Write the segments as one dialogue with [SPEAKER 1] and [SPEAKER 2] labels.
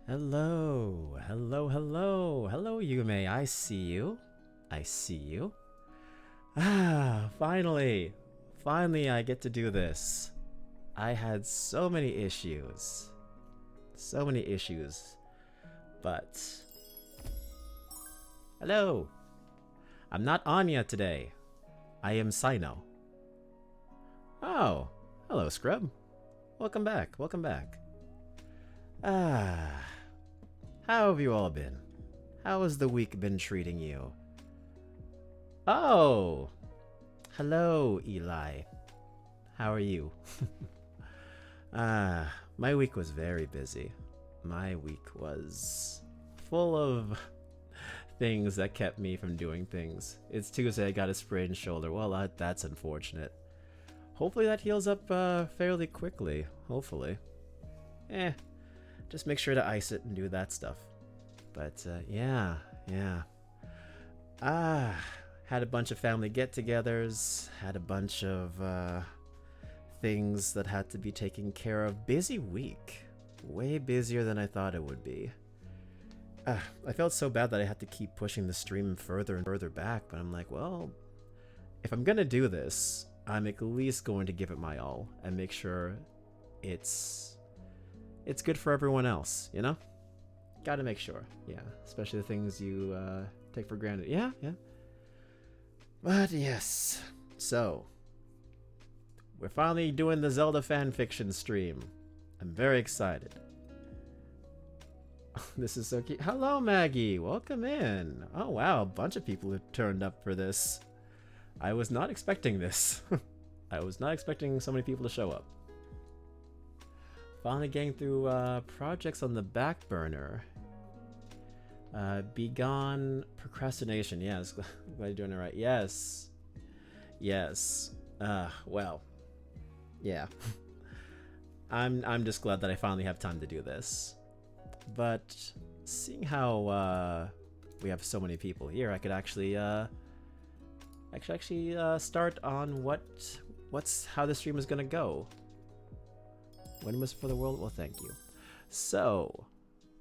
[SPEAKER 1] Hello, hello, hello, hello, Yume. I see you. I see you. Finally. Finally, I get to do this. I had so many issues. So many issues. But. Hello. I'm not Anya today. I am Sino. Oh, hello, Scrub. Welcome back, welcome back. Ah. How have you all been? How has the week been treating you? Oh! Hello, Eli. How are you? My week was very busy. My week was full of things that kept me from doing things. It's Tuesday, I got a sprained shoulder. Well, that's unfortunate. Hopefully that heals up fairly quickly. Hopefully. Just make sure to ice it and do that stuff. But yeah. Had a bunch of family get-togethers, had a bunch of things that had to be taken care of. Busy week. Way busier than I thought it would be. I felt so bad that I had to keep pushing the stream further and further back, but I'm like, well, if I'm gonna do this, I'm at least going to give it my all and make sure it's good for everyone else, you know? Gotta make sure, yeah. Especially the things you take for granted. Yeah. But yes, so we're finally doing the Zelda Fanfiction stream. I'm very excited. This is so cute. Hello, Maggie. Welcome in. Oh, wow. A bunch of people have turned up for this. I was not expecting this. I was not expecting so many people to show up. Finally getting through projects on the back burner. Begone procrastination. Yes, glad you're doing it right. Yes. Well, yeah. I'm just glad that I finally have time to do this. But seeing how we have so many people here, I could actually start on how the stream is gonna go. When was for the world? Well, thank you. So,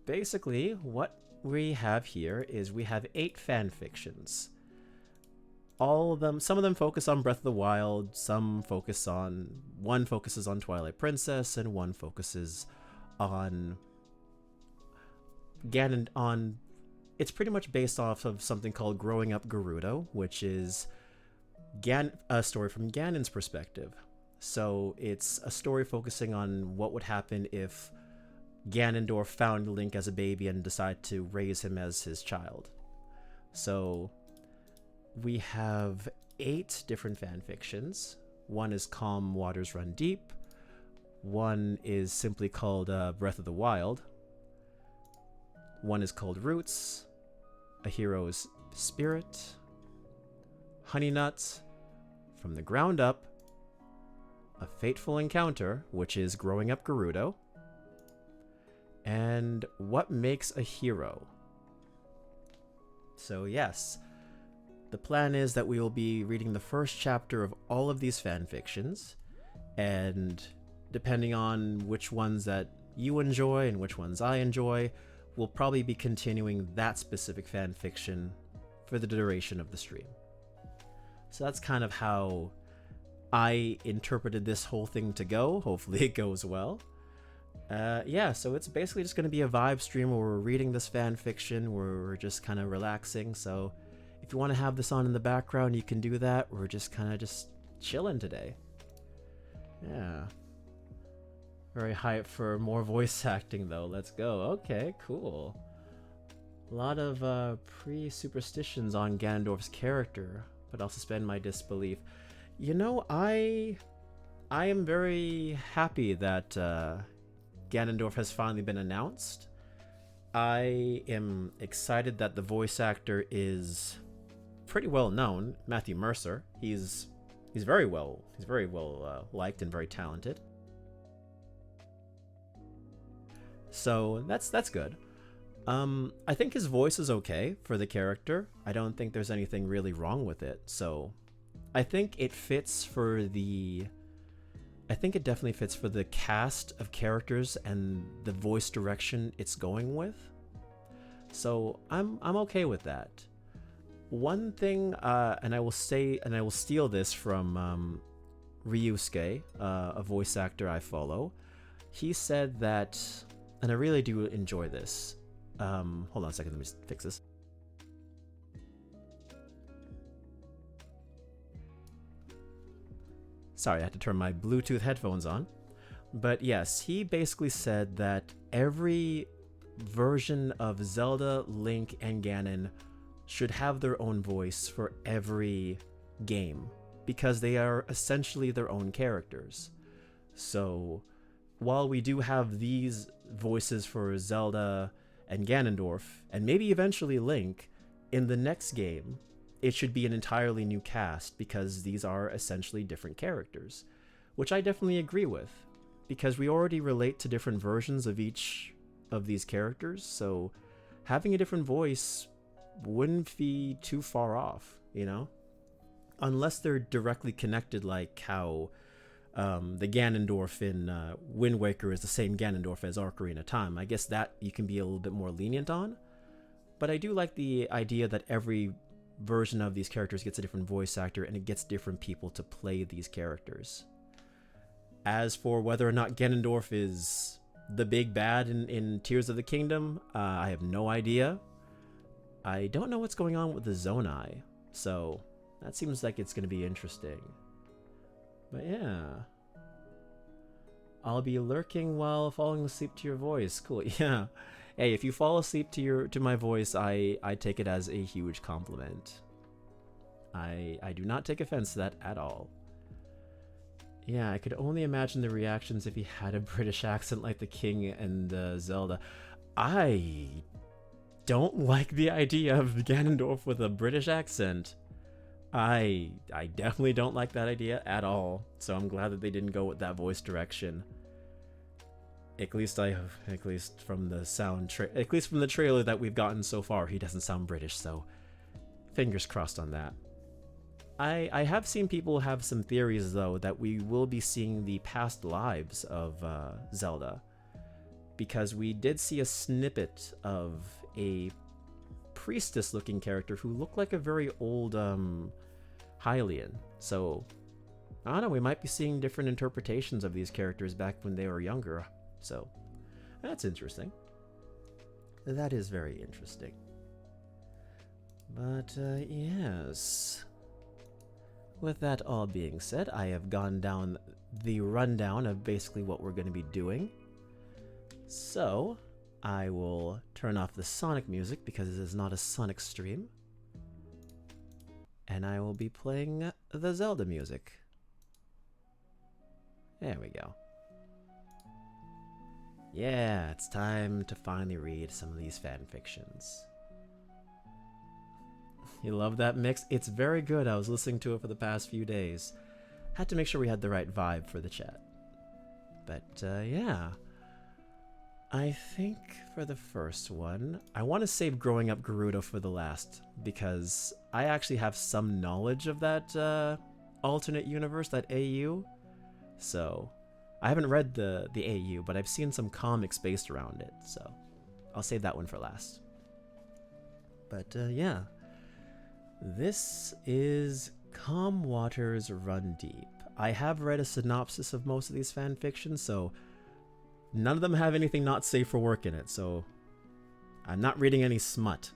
[SPEAKER 1] basically, what we have here is we have 8 fan fictions. All of them, some of them focus on Breath of the Wild, one focuses on Twilight Princess, and one focuses on Ganon. It's pretty much based off of something called Growing Up Gerudo, which is a story from Ganon's perspective. So it's a story focusing on what would happen if Ganondorf found Link as a baby and decided to raise him as his child. So we have 8 different fan fictions. One is Calm Waters Run Deep. One is simply called Breath of the Wild. One is called Roots, A Hero's Spirit, Honey Nut, From the Ground Up, A Fateful Encounter, which is Growing Up Gerudo, and What Makes a Hero. So yes, the plan is that we will be reading the first chapter of all of these fan fictions, and depending on which ones that you enjoy and which ones I enjoy, we'll probably be continuing that specific fan fiction for the duration of the stream. So that's kind of how I interpreted this whole thing to go. Hopefully it goes well. So it's basically just going to be a vibe stream where we're reading this fan fiction, where we're just kind of relaxing. So if you want to have this on in the background, you can do that. We're just kind of just chilling today. Yeah. Very hyped for more voice acting though. Let's go. Okay, cool. A lot of pre-superstitions on Ganondorf's character, but I'll suspend my disbelief. You know, I am very happy that Ganondorf has finally been announced. I am excited that the voice actor is pretty well known, Matthew Mercer. He's very well liked and very talented. So that's good. I think his voice is okay for the character. I don't think there's anything really wrong with it. So I think it fits for the I think it definitely fits for the cast of characters and the voice direction it's going with. So I'm okay with that. One thing, and I will steal this from Ryusuke, a voice actor I follow. He said that, and I really do enjoy this. Hold on a second, let me just fix this. Sorry, I had to turn my Bluetooth headphones on. But yes, he basically said that every version of Zelda, Link, and Ganon should have their own voice for every game, because they are essentially their own characters. So while we do have these voices for Zelda and Ganondorf, and maybe eventually Link, in the next game, it should be an entirely new cast, because these are essentially different characters, which I definitely agree with, because we already relate to different versions of each of these characters, so having a different voice wouldn't be too far off, you know? Unless they're directly connected, like how the Ganondorf in Wind Waker is the same Ganondorf as Ocarina of Time. I guess that you can be a little bit more lenient on. But I do like the idea that every version of these characters gets a different voice actor, and it gets different people to play these characters. As for whether or not Ganondorf is the big bad in Tears of the Kingdom, I have no idea. I don't know what's going on with the Zonai, so that seems like it's going to be interesting. But yeah. I'll be lurking while falling asleep to your voice. Cool, yeah. Hey, if you fall asleep to my voice, I take it as a huge compliment. I do not take offense to that at all. Yeah, I could only imagine the reactions if he had a British accent like the King and Zelda. I don't like the idea of Ganondorf with a British accent. I definitely don't like that idea at all. So I'm glad that they didn't go with that voice direction. At least from the trailer that we've gotten so far, he doesn't sound British. So fingers crossed on that. I have seen people have some theories, though, that we will be seeing the past lives of Zelda, because we did see a snippet of a priestess-looking character who looked like a very old Hylian. So, I don't know, we might be seeing different interpretations of these characters back when they were younger. So, that's interesting. That is very interesting. But, yes. With that all being said, I have gone down the rundown of basically what we're going to be doing. So, I will turn off the Sonic music because it is not a Sonic stream. And I will be playing the Zelda music. There we go. Yeah, it's time to finally read some of these fanfictions. You love that mix? It's very good. I was listening to it for the past few days. Had to make sure we had the right vibe for the chat. But yeah. I think for the first one, I want to save Growing Up Gerudo for the last, because I actually have some knowledge of that alternate universe, that AU. So, I haven't read the AU, but I've seen some comics based around it, so I'll save that one for last. But yeah. This is Calm Waters Run Deep. I have read a synopsis of most of these fanfictions, so none of them have anything not safe for work in it, so I'm not reading any smut.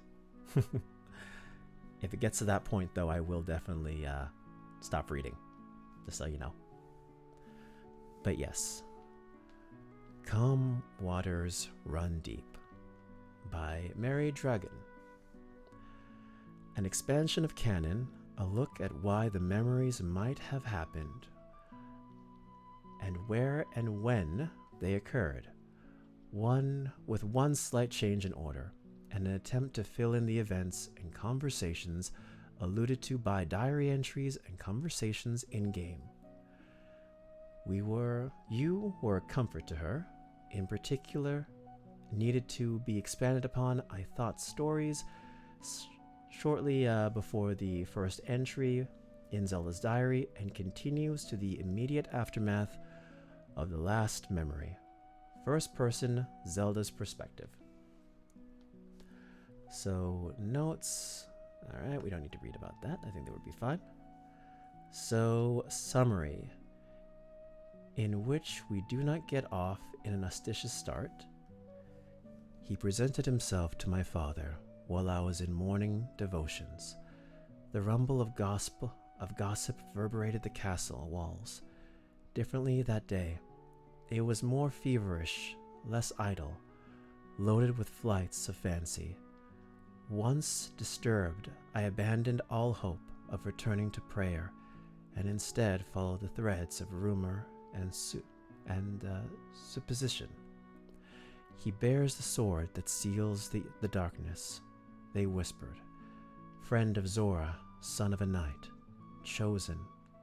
[SPEAKER 1] If it gets to that point, though, I will definitely stop reading, just so you know. But yes, Calm Waters Run Deep by Mary Dragon. An expansion of canon, a look at why the memories might have happened, and where and when they occurred, with one slight change in order, and an attempt to fill in the events and conversations alluded to by diary entries and conversations in-game. You were a comfort to her. In particular, needed to be expanded upon, I thought stories shortly before the first entry in Zelda's diary, and continues to the immediate aftermath of the last memory. First person, Zelda's perspective. So, notes. Alright, we don't need to read about that. I think that would be fine. So, summary. In which we do not get off in an auspicious start. He presented himself to my father while I was in morning devotions. The rumble of gossip reverberated the castle walls. Differently that day. It was more feverish, less idle, loaded with flights of fancy. Once disturbed, I abandoned all hope of returning to prayer, and instead followed the threads of rumor and supposition. He bears the sword that seals the darkness, they whispered. Friend of Zora, son of a knight, chosen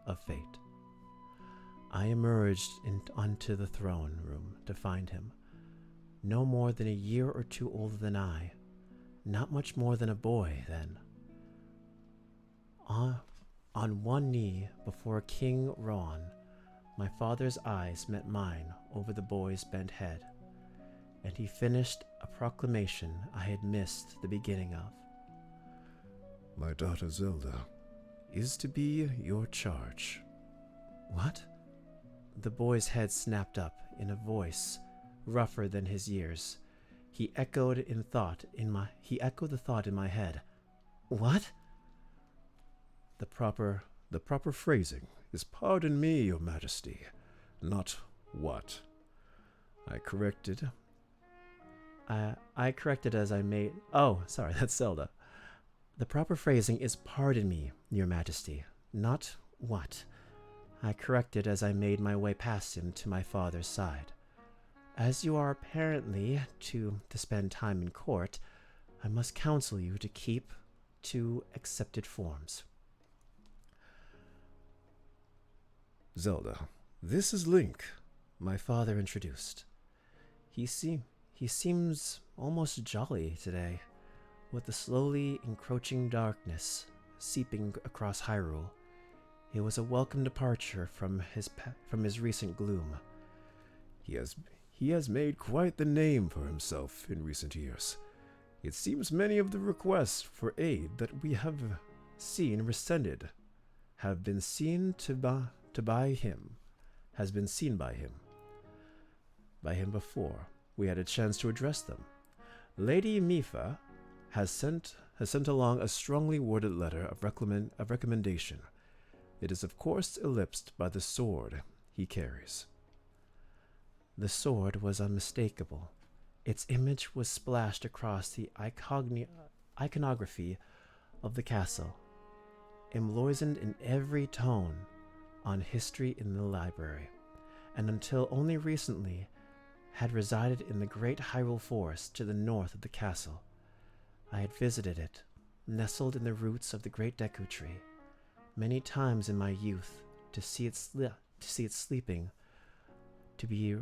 [SPEAKER 1] of fate. I emerged onto the throne room to find him. No more than a year or two older than I. Not much more than a boy, then. On one knee before King Rohan, my father's eyes met mine over the boy's bent head, and he finished a proclamation I had missed the beginning of.
[SPEAKER 2] My daughter Zelda is to be your charge.
[SPEAKER 1] What? The boy's head snapped up in a voice rougher than his years. He echoed the thought in my head. What?
[SPEAKER 2] The proper phrasing is pardon me, your majesty, not what. I corrected
[SPEAKER 1] as I made... Oh, sorry, that's Zelda. The proper phrasing is pardon me, your majesty, not what. I corrected as I made my way past him to my father's side. As you are apparently to spend time in court, I must counsel you to keep to accepted forms.
[SPEAKER 2] Zelda, this is Link,
[SPEAKER 1] my father introduced. He seems almost jolly today, with the slowly encroaching darkness seeping across Hyrule. It was a welcome departure from his recent gloom.
[SPEAKER 2] He has made quite the name for himself in recent years. It seems many of the requests for aid that we have seen rescinded have been seen by him before we had a chance to address them. Lady Mipha has sent along a strongly worded letter of recommendation. It is of course ellipsed by the sword he carries.
[SPEAKER 1] The sword was unmistakable. Its image was splashed across the iconography of the castle, emblazoned in every tone on history in the library, and until only recently had resided in the great Hyrule Forest to the north of the castle. I had visited it, nestled in the roots of the great Deku Tree, many times in my youth, to see it sleeping, to be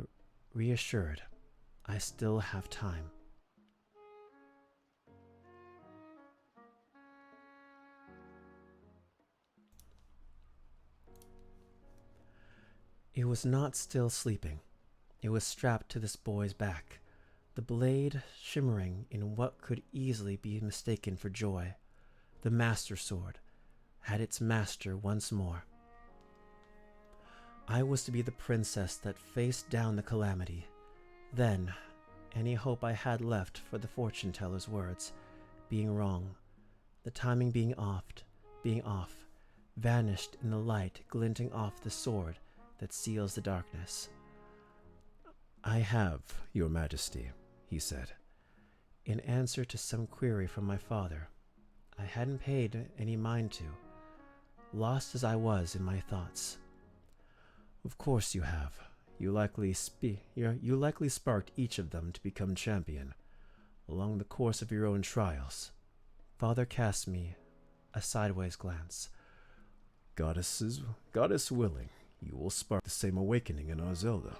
[SPEAKER 1] reassured I still have time. It was not still sleeping. It was strapped to this boy's back, the blade shimmering in what could easily be mistaken for joy. The Master Sword had its master once more. I was to be the princess that faced down the calamity. Then, any hope I had left for the fortune-teller's words being wrong, the timing being off, vanished in the light glinting off the sword that seals the darkness.
[SPEAKER 2] I have, your majesty, he said.
[SPEAKER 1] In answer to some query from my father, I hadn't paid any mind to, lost as I was in my thoughts. Of course you have. You likely sparked each of them to become champion, along the course of your own trials. Father cast me a sideways glance.
[SPEAKER 2] Goddess willing, you will spark the same awakening in our Zelda.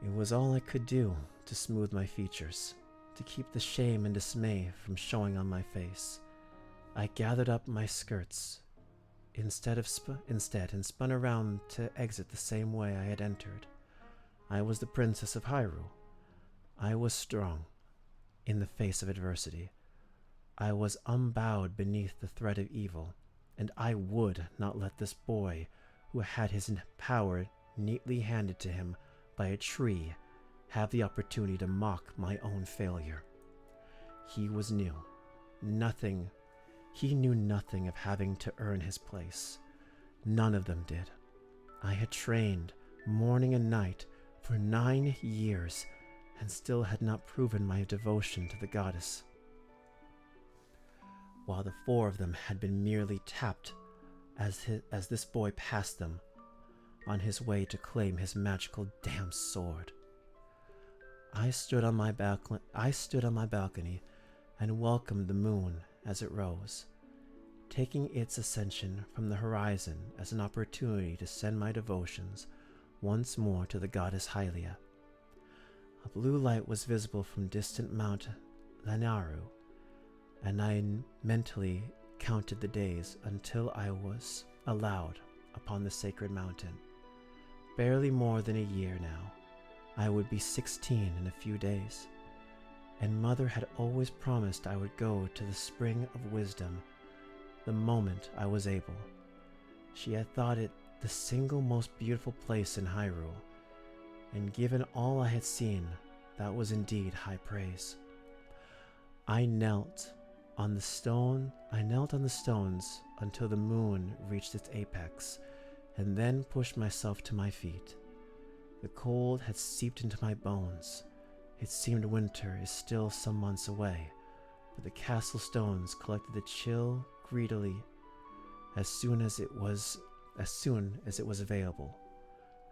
[SPEAKER 1] It was all I could do to smooth my features, to keep the shame and dismay from showing on my face. I gathered up my skirts
[SPEAKER 2] instead and spun around to exit the same way I had entered. I was the Princess of Hyrule. I was strong in the face of adversity. I was unbowed beneath the threat of evil, and I would not let this boy, who had his power neatly handed to him by a tree, have the opportunity to mock my own failure. He was new. He knew nothing of having to earn his place. None of them did. I had trained morning and night for 9 years and still had not proven my devotion to the goddess, while the 4 of them had been merely tapped as this boy passed them on his way to claim his magical damn sword. I stood on my balcony and welcomed the moon as it rose, taking its ascension from the horizon as an opportunity to send my devotions once more to the goddess Hylia. A blue light was visible from distant Mount Lanaru, and I mentally counted the days until I was allowed upon the sacred mountain. Barely more than a year now. I would be 16 in a few days, and Mother had always promised I would go to the Spring of Wisdom the moment I was able. She had thought it the single most beautiful place in Hyrule, and given all I had seen, that was indeed high praise. I knelt on the stones until the moon reached its apex, and then pushed myself to my feet. The cold had seeped into my bones. It seemed winter is still some months away, but the castle stones collected the chill greedily as soon as it was available.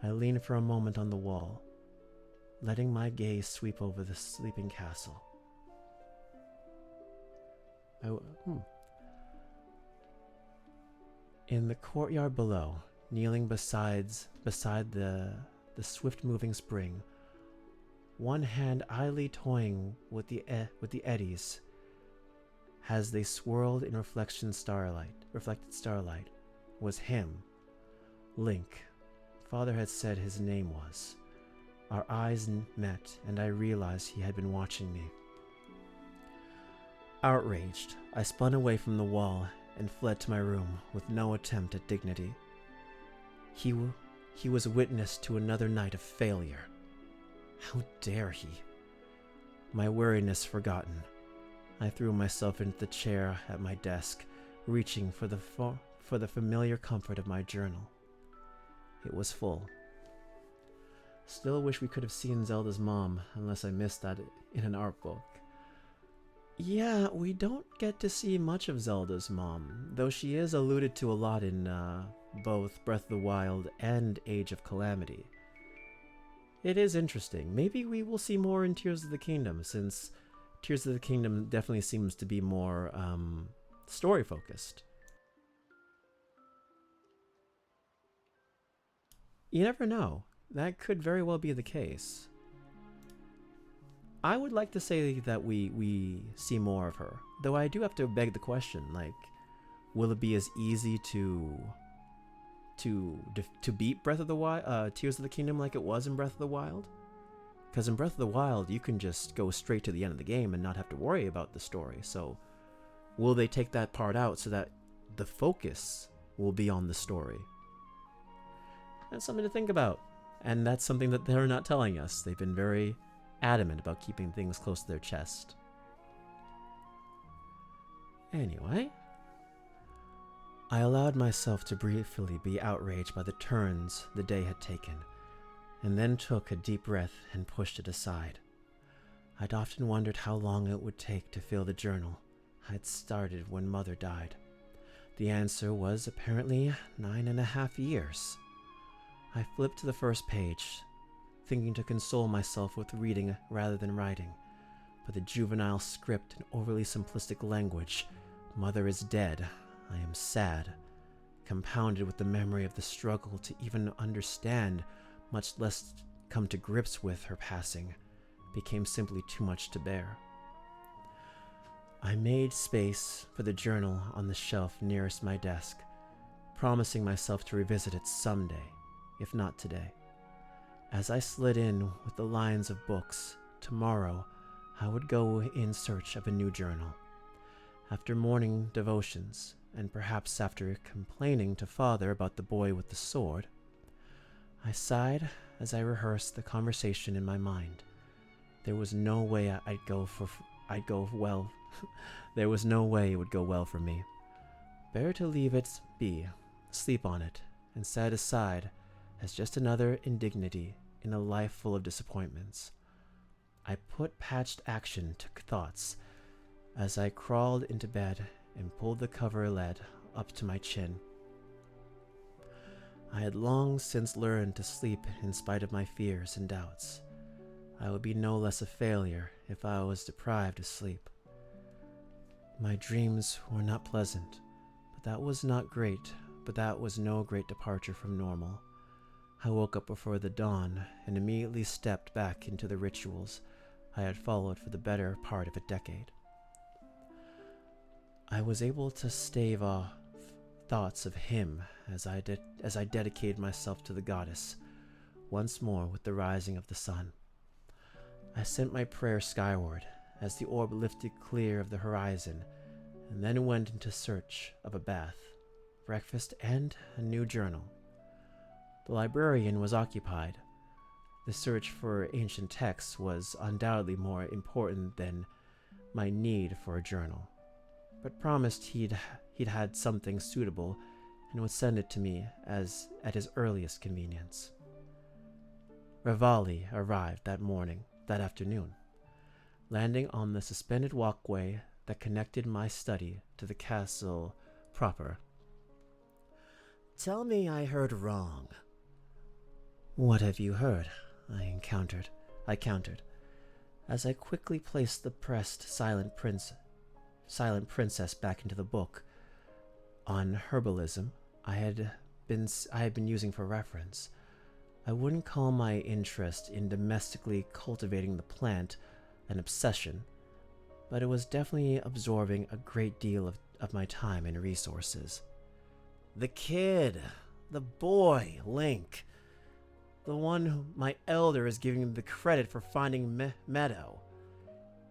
[SPEAKER 2] I leaned for a moment on the wall, letting my gaze sweep over the sleeping castle. In the courtyard below, kneeling beside the swift-moving spring, one hand idly toying with the eddies as they swirled in reflected starlight, was him, Link. Father had said his name was. Our eyes met, and I realized he had been watching me. Outraged, I spun away from the wall and fled to my room with no attempt at dignity. He was witness to another night of failure. How dare he? My weariness forgotten, I threw myself into the chair at my desk, reaching for the familiar comfort of my journal. It was full. Still wish we could have seen Zelda's mom, unless I missed that in an art book. Yeah, we don't get to see much of Zelda's mom, though she is alluded to a lot in both Breath of the Wild and Age of Calamity. It is interesting. Maybe we will see more in Tears of the Kingdom, since Tears of the Kingdom definitely seems to be more story-focused. You never know. That could very well be the case. I would like to say that we see more of her, though I do have to beg the question, like, will it be as easy to beat Breath of the Wild, Tears of the Kingdom like it was in Breath of the Wild? Because in Breath of the Wild, you can just go straight to the end of the game and not have to worry about the story. So, will they take that part out so that the focus will be on the story? That's something to think about. And that's something that they're not telling us. They've been very adamant about keeping things close to their chest. Anyway, I allowed myself to briefly be outraged by the turns the day had taken, and then took a deep breath and pushed it aside. I'd often wondered how long it would take to fill the journal I'd started when Mother died. The answer was apparently 9.5 years. I flipped to the first page, thinking to console myself with reading rather than writing, but the juvenile script and overly simplistic language, "Mother is dead, I am sad," compounded with the memory of the struggle to even understand, much less come to grips with her passing, became simply too much to bear. I made space for the journal on the shelf nearest my desk,
[SPEAKER 1] promising myself to revisit it someday, if not today. As I slid in with the lines of books, tomorrow I would go in search of a new journal. After morning devotions, and perhaps after complaining to Father about the boy with the sword, I sighed as I rehearsed the conversation in my mind. There was no way There was no way it would go well for me. Better to leave it be, sleep on it, and set it aside as just another indignity in a life full of disappointments. I put patched action to thoughts as I crawled into bed and pulled the coverlet up to my chin. I had long since learned to sleep in spite of my fears and doubts. I would be no less a failure if I was deprived of sleep. My dreams were not pleasant, but that was no great departure from normal. I woke up before the dawn and immediately stepped back into the rituals I had followed for the better part of a decade. I was able to stave off thoughts of him as I dedicated myself to the goddess once more with the rising of the sun. I sent my prayer skyward as the orb lifted clear of the horizon, and then went into search of a bath, breakfast, and a new journal. The librarian was occupied. The search for ancient texts was undoubtedly more important than my need for a journal, but promised he'd had something suitable and would send it to me at his earliest convenience. Revali arrived that afternoon, landing on the suspended walkway that connected my study to the castle proper.
[SPEAKER 2] "Tell me I heard wrong."
[SPEAKER 1] "What have you heard?" I countered, as I quickly placed the pressed Silent Princess back into the book on herbalism I had been using for reference. I wouldn't call my interest in domestically cultivating the plant an obsession, but it was definitely absorbing a great deal of my time and resources.
[SPEAKER 2] "The kid, the boy, Link, the one who my elder is giving the credit for finding Meadow.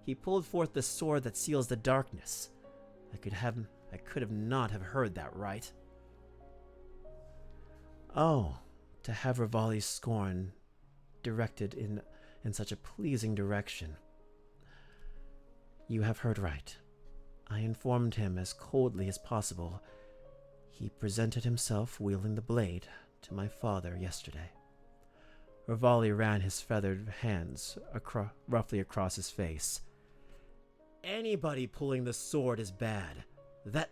[SPEAKER 2] He pulled forth the sword that seals the darkness. I could have not have heard that right."
[SPEAKER 1] Oh, to have Revali's scorn directed in such a pleasing direction. You have heard right. I informed him as coldly as possible. He presented himself wielding the blade to my father yesterday. Revali ran his feathered hands roughly across his face.
[SPEAKER 2] "Anybody pulling the sword is bad. That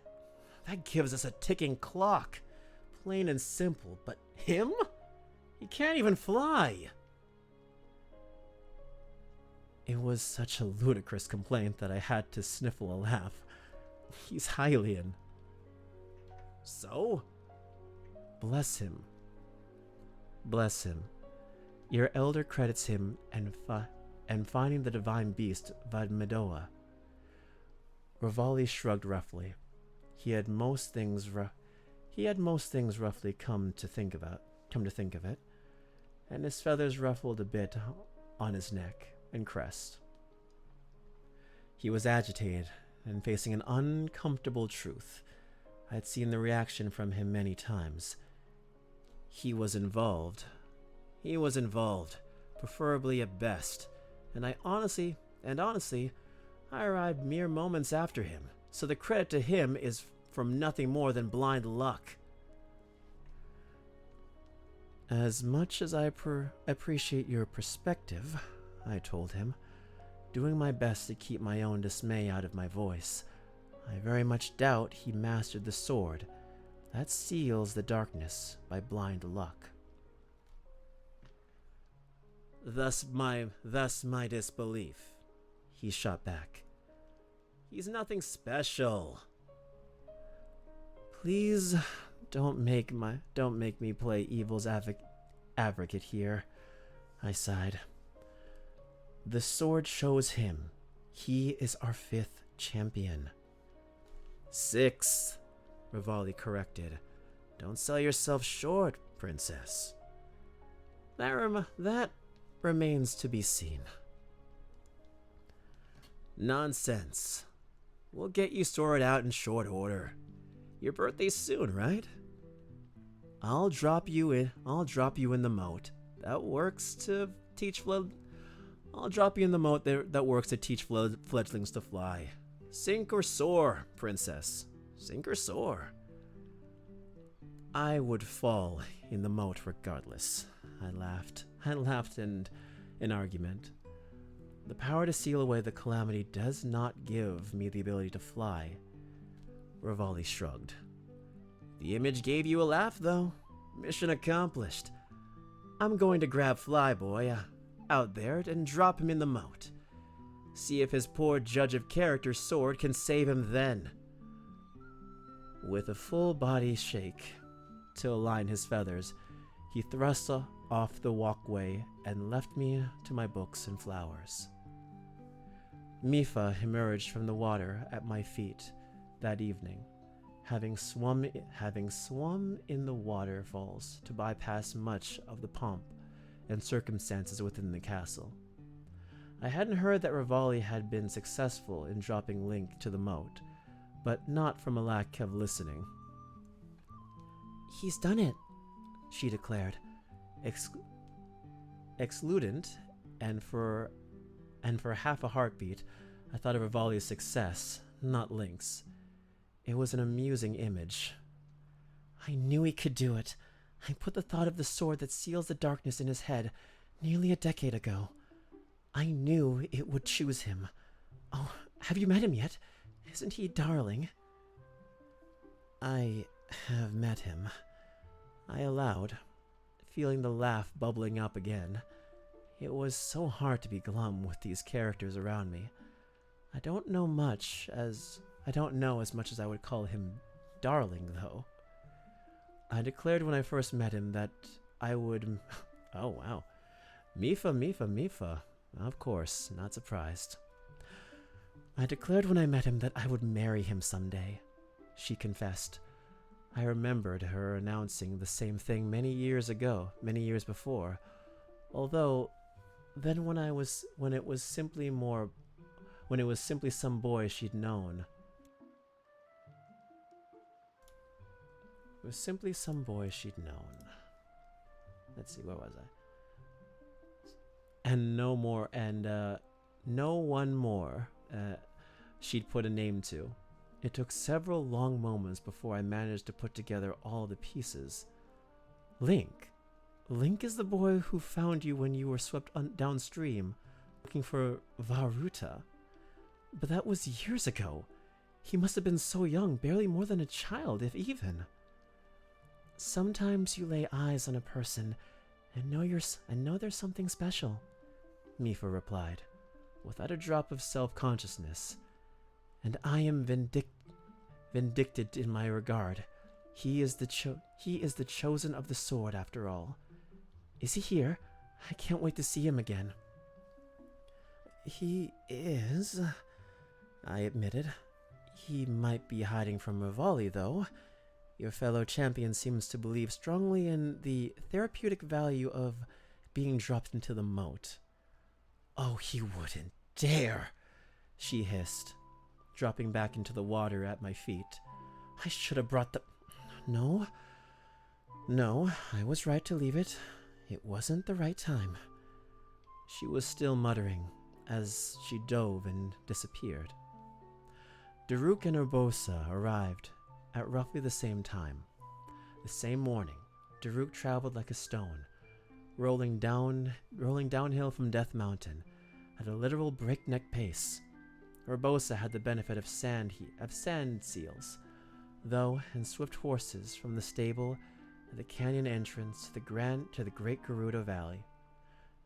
[SPEAKER 2] gives us a ticking clock. Plain and simple. But him? He can't even fly."
[SPEAKER 1] It was such a ludicrous complaint that I had to sniffle a laugh. He's Hylian.
[SPEAKER 2] "So?"
[SPEAKER 1] Bless him. Bless him. Your elder credits him and finding the divine beast Vadmedoa. Revali shrugged roughly. He had most things roughly come to think of it, and his feathers ruffled a bit on his neck and crest. He was agitated and facing an uncomfortable truth. I had seen the reaction from him many times. He was involved, preferably at best, and honestly, I arrived mere moments after him, so the credit to him is from nothing more than blind luck. As much as I appreciate your perspective, I told him, doing my best to keep my own dismay out of my voice, I very much doubt he mastered the sword that seals the darkness by blind luck.
[SPEAKER 2] Thus my disbelief," he shot back. "He's nothing special."
[SPEAKER 1] Please don't make me play evil's advocate here, I sighed. The sword shows him. He is our 5th champion.
[SPEAKER 2] 6th, Revali corrected,
[SPEAKER 1] Don't sell yourself short, princess. That remains to be seen. Nonsense. We'll get you sorted out in short order. Your birthday's soon, right? I'll drop you in the moat. That works to teach I'll drop you in the moat that works to teach fledglings to fly. Sink or soar, princess. Sink or soar. I would fall in the moat regardless. I laughed in argument. The power to seal away the calamity does not give me the ability to fly. Rivali shrugged. The image gave you a laugh, though. Mission accomplished. I'm going to grab Flyboy out there and drop him in the moat. See if his poor judge of character sword can save him then. With a full body shake to align his feathers, he thrust off the walkway and left me to my books and flowers. Mifa emerged from the water at my feet that evening, having swum in the waterfalls to bypass much of the pomp and circumstances within the castle. I hadn't heard that Rivali had been successful in dropping Link to the moat, but not from a lack of listening. He's done it, she declared, exultant, and for half a heartbeat, I thought of Rivali's success, not Link's. It was an amusing image. I knew he could do it. I put the thought of the sword that seals the darkness in his head nearly a decade ago. I knew it would choose him. Oh, have you met him yet? Isn't he darling? I have met him, I allowed, feeling the laugh bubbling up again. It was so hard to be glum with these characters around me. I don't know as much as I would call him darling, though. I declared when I first met him that I would... Oh, wow. Mifa. Of course, not surprised. I declared when I met him that I would marry him someday, she confessed. I remembered her announcing the same thing many years before, although then when it was simply some boy she'd known. It was simply some boy she'd known. Let's see, where was I? And no one more she'd put a name to. It took several long moments before I managed to put together all the pieces. Link. Link is the boy who found you when you were swept downstream, looking for Varuta. But that was years ago. He must have been so young, barely more than a child, if even. Sometimes you lay eyes on a person and know there's something special, Mifa replied, without a drop of self-consciousness. And I am vindicted in my regard. He is the chosen of the sword, after all. Is he here? I can't wait to see him again. He is, I admitted. He might be hiding from Rivali, though. Your fellow champion seems to believe strongly in the therapeutic value of being dropped into the moat. Oh, he wouldn't dare, she hissed, dropping back into the water at my feet. I should have brought the... No, I was right to leave it. It wasn't the right time. She was still muttering as she dove and disappeared. Daruk and Urbosa arrived at roughly the same time. The same morning, Daruk traveled like a stone, rolling downhill from Death Mountain at a literal breakneck pace. Urbosa had the benefit of sand seals, though, and swift horses from the stable at the canyon entrance to the Great Gerudo Valley.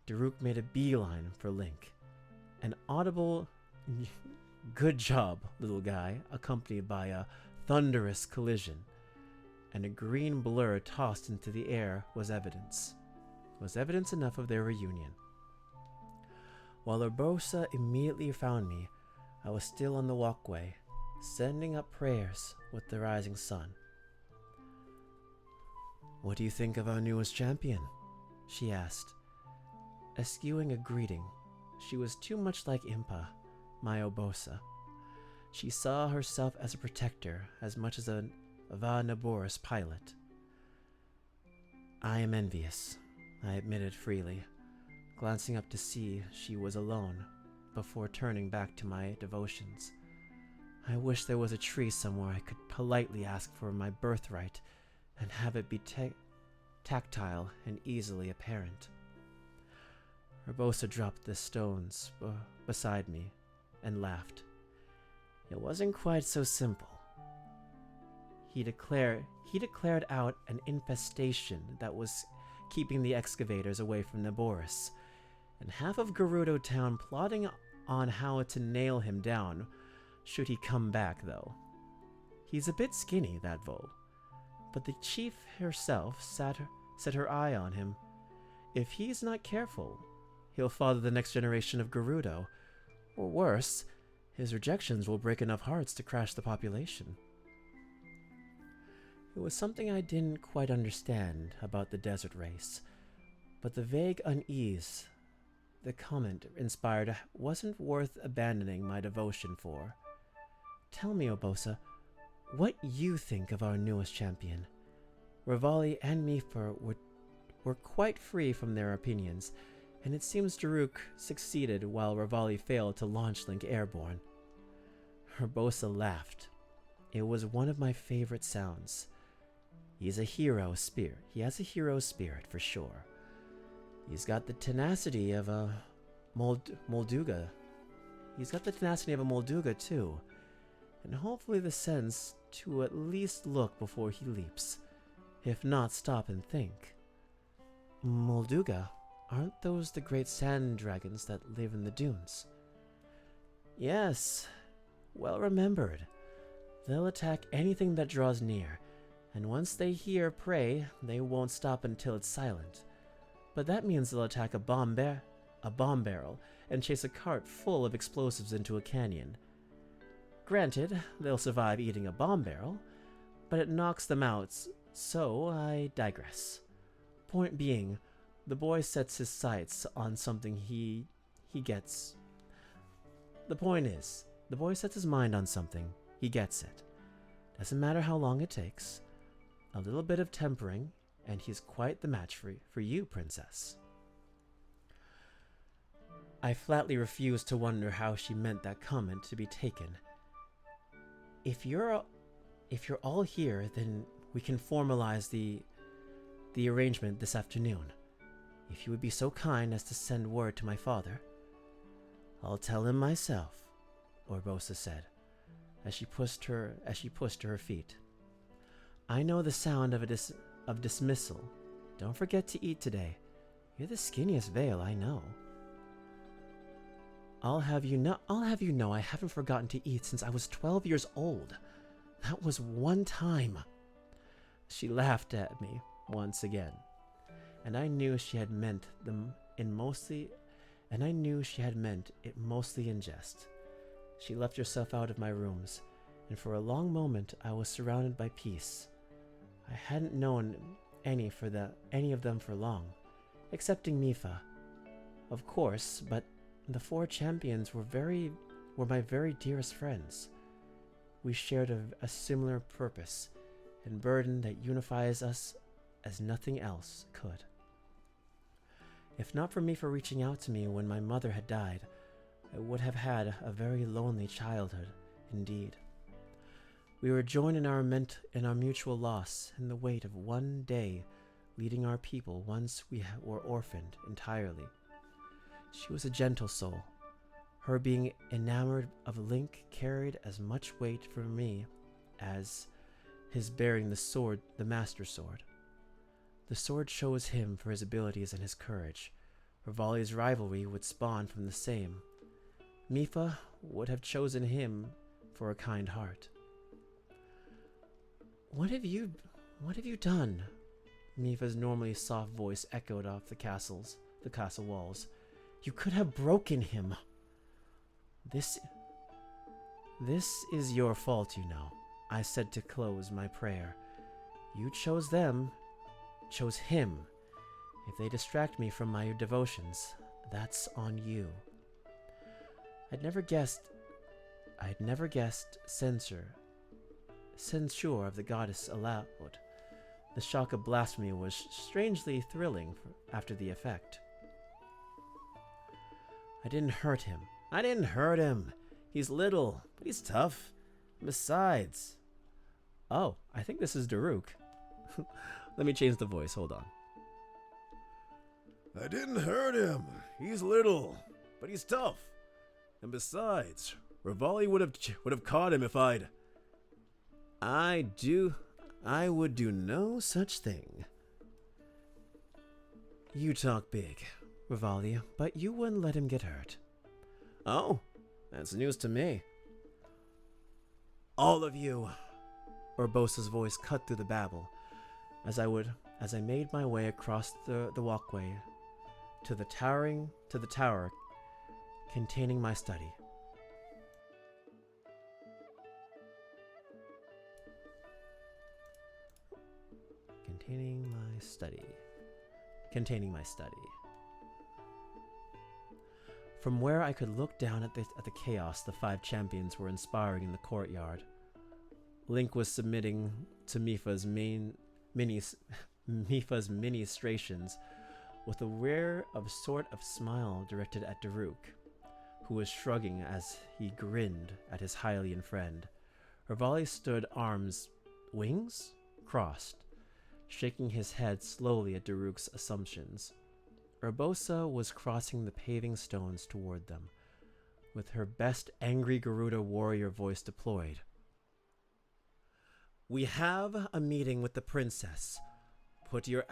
[SPEAKER 1] Daruk made a beeline for Link. An audible, "Good job, little guy," accompanied by a thunderous collision, and a green blur tossed into the air was evidence enough of their reunion. While Urbosa immediately found me, I was still on the walkway, sending up prayers with the rising sun.
[SPEAKER 2] "What do you think of our newest champion?" she asked. Eschewing a greeting, she was too much like Impa, my Obosa. She saw herself as a protector as much as a Va Naboris pilot. "I am envious," I admitted freely, glancing up to see she was alone, before turning back to my devotions. I wish there was a tree somewhere I could politely ask for my birthright and have it be tactile and easily apparent. Urbosa dropped the stones beside me and laughed. It wasn't quite so simple. He declared out an infestation that was keeping the excavators away from Naboris, and half of Gerudo Town plotting on how to nail him down should he come back, though. He's a bit skinny, that Vol, but the chief herself set her eye on him. If he's not careful, he'll father the next generation of Gerudo, or worse, his rejections will break enough hearts to crash the population. It was something I didn't quite understand about the desert race, but the vague unease the comment inspired wasn't worth abandoning my devotion for. Tell me, Obosa, what you think of our newest champion. Revali and Mifur were quite free from their opinions, and it seems Daruk succeeded while Revali failed to launch Link airborne. Urbosa laughed. It was one of my favorite sounds. He has a hero spirit for sure. He's got the tenacity of a Molduga. He's got the tenacity of a Molduga too, and hopefully the sense to at least look before he leaps, if not stop and think. Molduga, aren't those the great sand dragons that live in the dunes? Yes, well remembered. They'll attack anything that draws near, and once they hear prey, they won't stop until it's silent. But that means they'll attack a bomb barrel, and chase a cart full of explosives into a canyon. Granted, they'll survive eating a bomb barrel, but it knocks them out, so I digress. Point being, the boy sets his sights on something he gets. The point is, the boy sets his mind on something, he gets it. Doesn't matter how long it takes. A little bit of tempering, and he's quite the match for you, princess. I flatly refused to wonder how she meant that comment to be taken. If you're all here, then we can formalize the arrangement this afternoon. If you would be so kind as to send word to my father. I'll tell him myself, Urbosa said, as she pushed to her feet. I know the sound of dismissal. Don't forget to eat today. You're the skinniest Vale I know. I'll have you know I haven't forgotten to eat since I was 12 years old. That was one time. She laughed at me once again, and I knew she had meant it mostly in jest. She left herself out of my rooms, and for a long moment I was surrounded by peace. I hadn't known any of them for long, excepting Mifa, of course, but the four champions were my very dearest friends. We shared a similar purpose and burden that unifies us as nothing else could. If not for Mifa reaching out to me when my mother had died, I would have had a very lonely childhood indeed. We were joined in our mutual loss and the weight of one day leading our people once we were orphaned entirely. She was a gentle soul. Her being enamored of Link carried as much weight for me as his bearing the sword, the Master Sword. The sword chose him for his abilities and his courage. Revali's rivalry would spawn from the same. Mifa would have chosen him for a kind heart. What have you done? Mifa's normally soft voice echoed off the castle walls. You could have broken him. This is your fault, you know, I said to close my prayer. You chose them.
[SPEAKER 1] chose him. If they distract me from my devotions, that's on you. I'd never guessed censure of the goddess allowed. The shock of blasphemy was strangely thrilling after the effect. I didn't hurt him. He's little, but he's tough. Besides... Oh, I think this is Daruk. Let me change the voice, hold on.
[SPEAKER 2] I didn't hurt him. He's little, but he's tough. And besides, Rivali would have caught him if I'd...
[SPEAKER 1] I would do no such thing. You talk big, Rivali, but you wouldn't let him get hurt. Oh, that's news to me. All of you, Urbosa's voice cut through the babble, as I made my way across the walkway to the tower containing my study. Containing my study. From where I could look down at the chaos the 5 champions were inspiring in the courtyard, Link was submitting to Mipha's ministrations with a rare sort of smile directed at Daruk, who was shrugging as he grinned at his Hylian friend. Rivali stood wings crossed, shaking his head slowly at Daruk's assumptions. Urbosa was crossing the paving stones toward them, with her best angry Garuda warrior voice deployed. We have a meeting with the princess. Pull your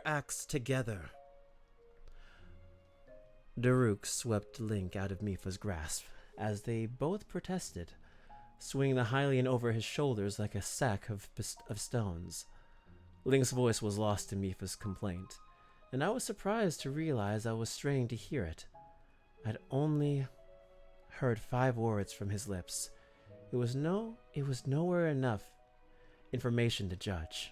[SPEAKER 1] axe together. Daruk swept Link out of Mipha's grasp as they both protested, swinging the Hylian over his shoulders like a sack of stones. Link's voice was lost in Mipha's complaint, and I was surprised to realize I was straining to hear it. I'd only heard 5 words from his lips. It was nowhere enough information to judge.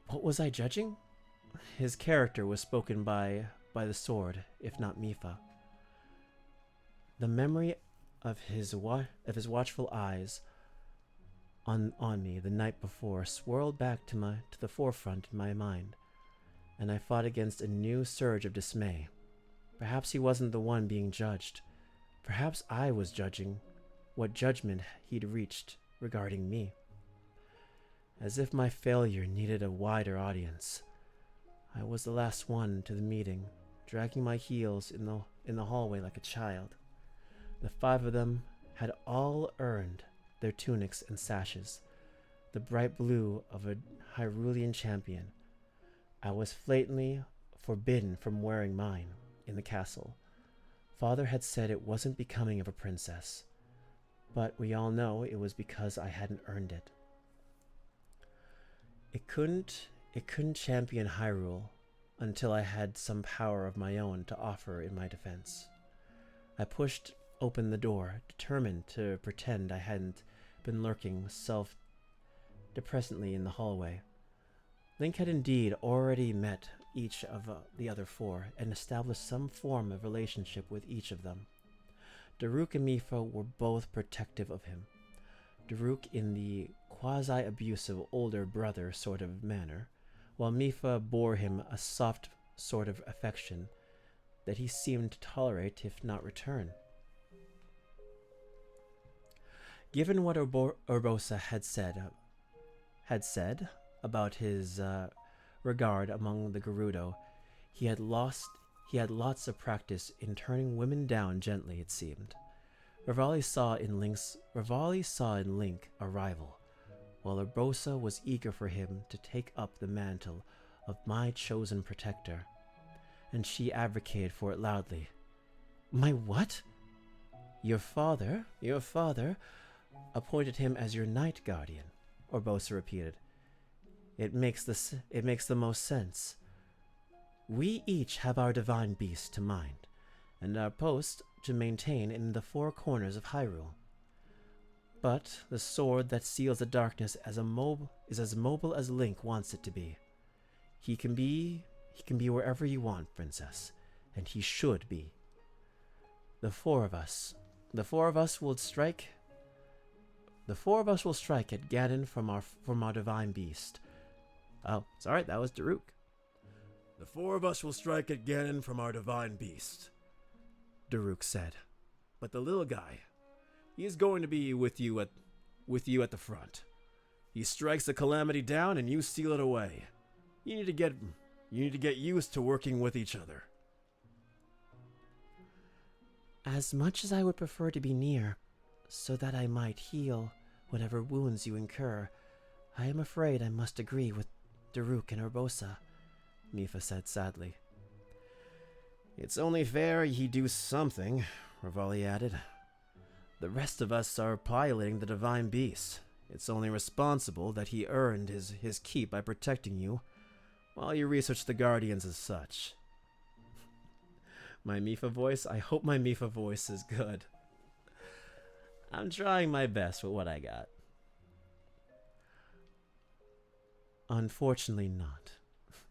[SPEAKER 1] What was I judging? His character was spoken by the sword, if not Mipha. The memory of his watchful eyes on me the night before swirled back to the forefront in my mind, and I fought against a new surge of dismay. Perhaps he wasn't the one being judged. Perhaps I was judging what judgment he'd reached regarding me. As if my failure needed a wider audience, I was the last one to the meeting, dragging my heels in the hallway like a child. The 5 of them had all earned their tunics and sashes, the bright blue of a Hyrulean champion. I was flatly forbidden from wearing mine in the castle. Father had said it wasn't becoming of a princess, but we all know it was because I hadn't earned it. It couldn't champion Hyrule until I had some power of my own to offer in my defense. I pushed open the door, determined to pretend I hadn't been lurking self-depressantly in the hallway. Link had indeed already met each of the other 4 and established some form of relationship with each of them. Daruk and Mipha were both protective of him. Daruk in the quasi-abusive older brother sort of manner, while Mipha bore him a soft sort of affection that he seemed to tolerate if not return. Given what Urbosa had said about his regard among the Gerudo, he had lots of practice in turning women down gently, it seemed. Rivali saw in Link a rival, while Urbosa was eager for him to take up the mantle of my chosen protector, and she advocated for it loudly. My what? Your father appointed him as your knight guardian, Urbosa repeated. It makes the most sense. We each have our divine beast to mind, and our post to maintain in the 4 corners of Hyrule. But the sword that seals the darkness is as mobile as Link wants it to be. He can be wherever you want, Princess, and he should be. The four of us will strike at Ganon from our divine beast. Oh, sorry, that was Daruk.
[SPEAKER 2] The four of us will strike at Ganon from our divine beast, Daruk said. But the little guy, he is going to be with you at the front. He strikes the calamity down and you seal it away. You need to get used to working with each other.
[SPEAKER 1] As much as I would prefer to be near, so that I might heal whatever wounds you incur, I am afraid I must agree with Daruk and Urbosa, Mipha said sadly.
[SPEAKER 2] It's only fair he do something, Revali added.
[SPEAKER 1] The rest of us are piloting the divine beast.
[SPEAKER 2] It's only responsible that he earned his keep by protecting you, while you research the Guardians as such.
[SPEAKER 1] My Mipha voice? I hope my Mipha voice is good. I'm trying my best with what I got. Unfortunately not.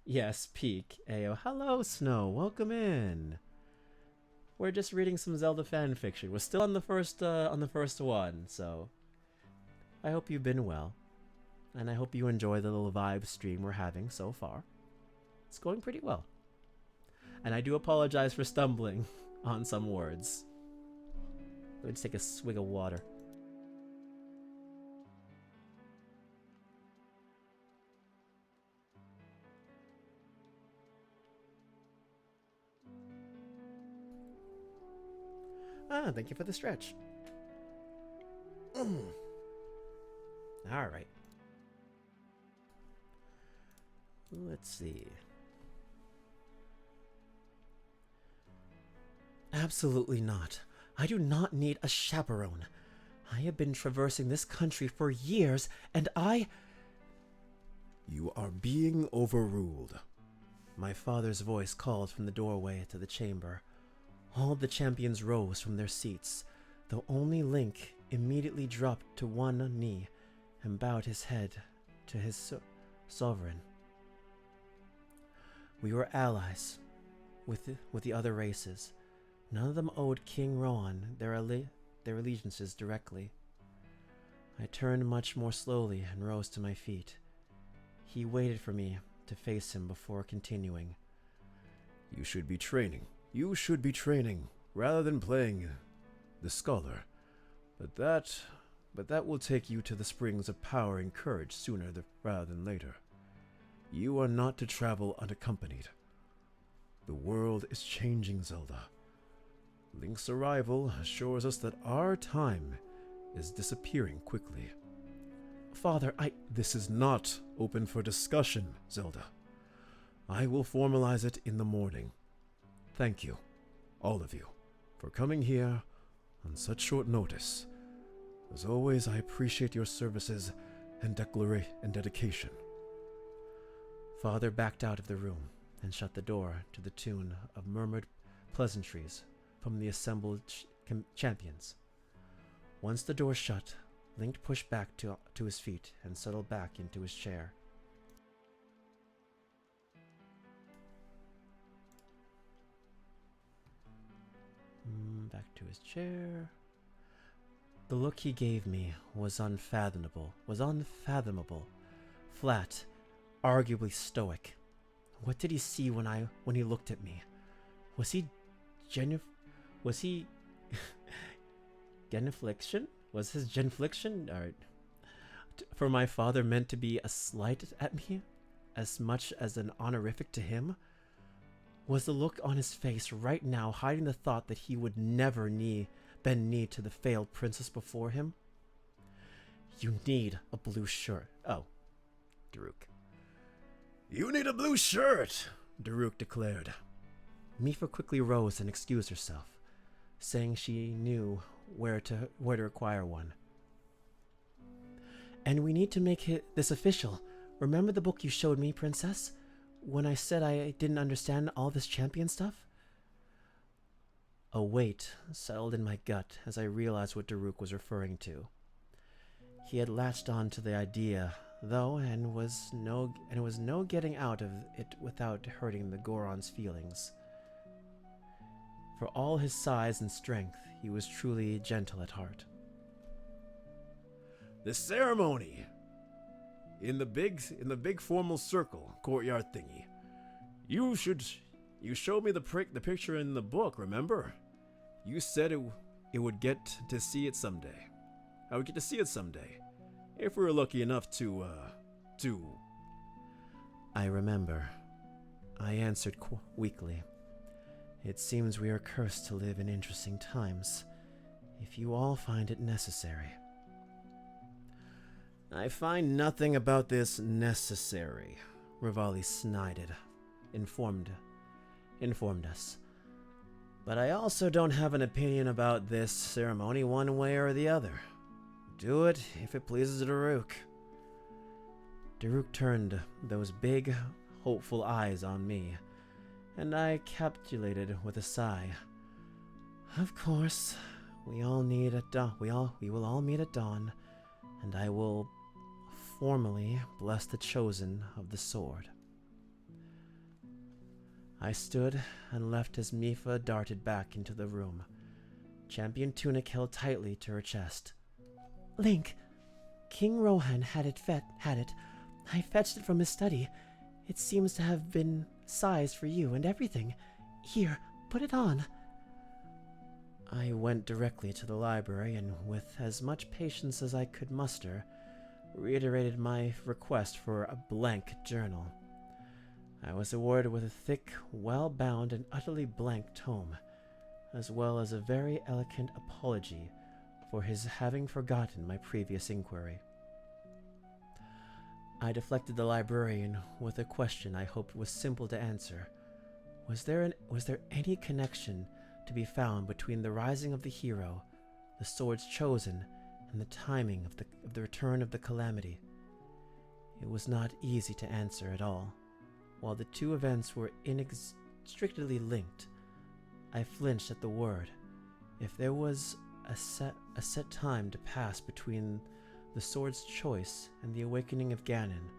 [SPEAKER 1] Yes, Peak. Ayo. Hello, Snow. Welcome in. We're just reading some Zelda fanfiction. We're still on the first one, so I hope you've been well. And I hope you enjoy the little vibe stream we're having so far. It's going pretty well. And I do apologize for stumbling on some words. Let me just take a swig of water. Ah, thank you for the stretch. Alright. Let's see. Absolutely not. I do not need a chaperone. I have been traversing this country for years, and
[SPEAKER 2] You are being overruled.
[SPEAKER 1] My father's voice called from the doorway to the chamber. All the champions rose from their seats, though only Link immediately dropped to one knee and bowed his head to his sovereign. We were allies with the other races. None of them owed King Rohan their allegiances directly. I turned much more slowly and rose to my feet. He waited for me to face him before continuing.
[SPEAKER 2] You should be training. You should be training, rather than playing the scholar. But that will take you to the springs of power and courage sooner rather than later. You are not to travel unaccompanied. The world is changing, Zelda. Link's arrival assures us that our time is disappearing quickly.
[SPEAKER 1] Father,
[SPEAKER 2] This is not open for discussion, Zelda. I will formalize it in the morning. Thank you, all of you, for coming here on such short notice. As always, I appreciate your services and dedication.
[SPEAKER 1] Father backed out of the room and shut the door to the tune of murmured pleasantries from the assembled champions. Once the door shut, Link pushed back to his feet and settled back into his chair. Back to his chair. The look he gave me was unfathomable. Flat, arguably stoic. What did he see when he looked at me? Was he genuflection? Was his genuflection for my father meant to be a slight at me as much as an honorific to him? Was the look on his face right now hiding the thought that he would never bend knee to the failed princess before him? You need a blue shirt. Oh, Daruk.
[SPEAKER 2] You need a blue shirt, Daruk declared.
[SPEAKER 1] Mipha quickly rose and excused herself, saying she knew where to acquire one. And we need to make this official. Remember the book you showed me, Princess? When I said I didn't understand all this champion stuff? A weight settled in my gut as I realized what Daruk was referring to. He had latched on to the idea, though, and it was no getting out of it without hurting the Goron's feelings. For all his size and strength, he was truly gentle at heart.
[SPEAKER 2] The ceremony in the big formal circle courtyard thingy. You showed me the picture in the book, remember? You said it would get to see it someday. I would get to see it someday. If we were lucky enough to.
[SPEAKER 1] I remember. I answered weakly. It seems we are cursed to live in interesting times, if you all find it necessary.
[SPEAKER 2] I find nothing about this necessary, Rivali snided, informed us.
[SPEAKER 1] But I also don't have an opinion about this ceremony one way or the other. Do it if it pleases Daruk. Daruk turned those big, hopeful eyes on me, and I capitulated with a sigh. Of course, we will all meet at dawn, and I will formally bless the chosen of the sword. I stood and left as Mipha darted back into the room, champion tunic held tightly to her chest. Link, King Rohan had it. I fetched it from his study. It seems to have been sized for you and everything. Here, put it on. I went directly to the library and, with as much patience as I could muster, reiterated my request for a blank journal. I was awarded with a thick, well-bound, and utterly blank tome, as well as a very eloquent apology for his having forgotten my previous inquiry. I deflected the librarian with a question I hoped was simple to answer. Was there any connection to be found between the rising of the hero, the swords chosen, and the timing of the return of the calamity? It was not easy to answer at all. While the two events were inextricably linked, I flinched at the word. If there was a set time to pass between the sword's choice and the awakening of Ganon,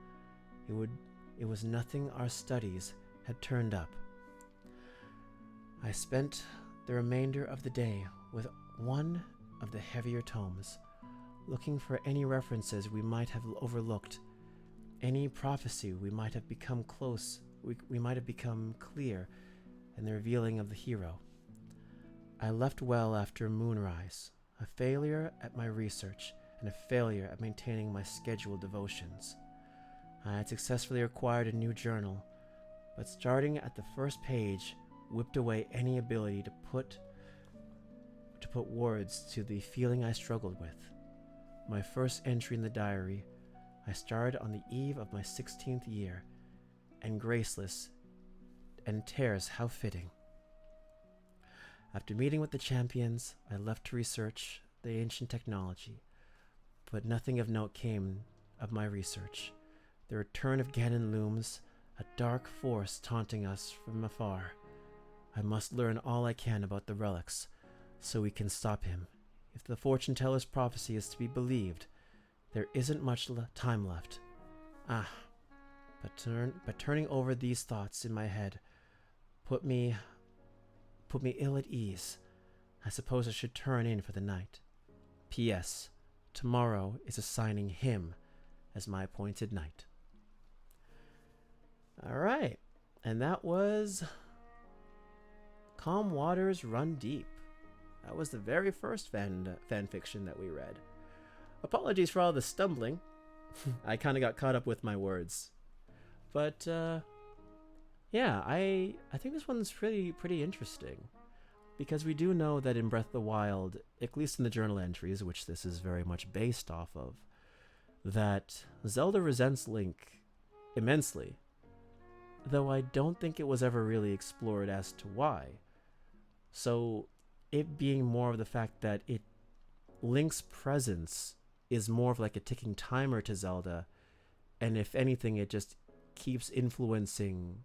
[SPEAKER 1] it was nothing our studies had turned up. I spent the remainder of the day with one of the heavier tomes, looking for any references we might have overlooked, any prophecy we might have become clear in the revealing of the hero. I left well after moonrise, a failure at my research and a failure at maintaining my scheduled devotions. I had successfully acquired a new journal, but starting at the first page whipped away any ability to put words to the feeling I struggled with. My first entry in the diary, I started on the eve of my 16th year, and graceless, and tears how fitting. After meeting with the champions, I left to research the ancient technology, but nothing of note came of my research. The return of Ganon looms, a dark force taunting us from afar. I must learn all I can about the relics, so we can stop him. If the fortune teller's prophecy is to be believed, there isn't much time left. But turning over these thoughts in my head put me ill at ease. I suppose I should turn in for the night. P.S. Tomorrow is assigning him as my appointed knight. Alright, and that was Calm Waters Run Deep. That was the very first fan fiction that we read. Apologies for all the stumbling. I kind of got caught up with my words. But, yeah, I think this one's pretty interesting. Because we do know that in Breath of the Wild, at least in the journal entries, which this is very much based off of, that Zelda resents Link immensely. Though I don't think it was ever really explored as to why. So, it being more of the fact that Link's presence is more of like a ticking timer to Zelda, and if anything, it just keeps influencing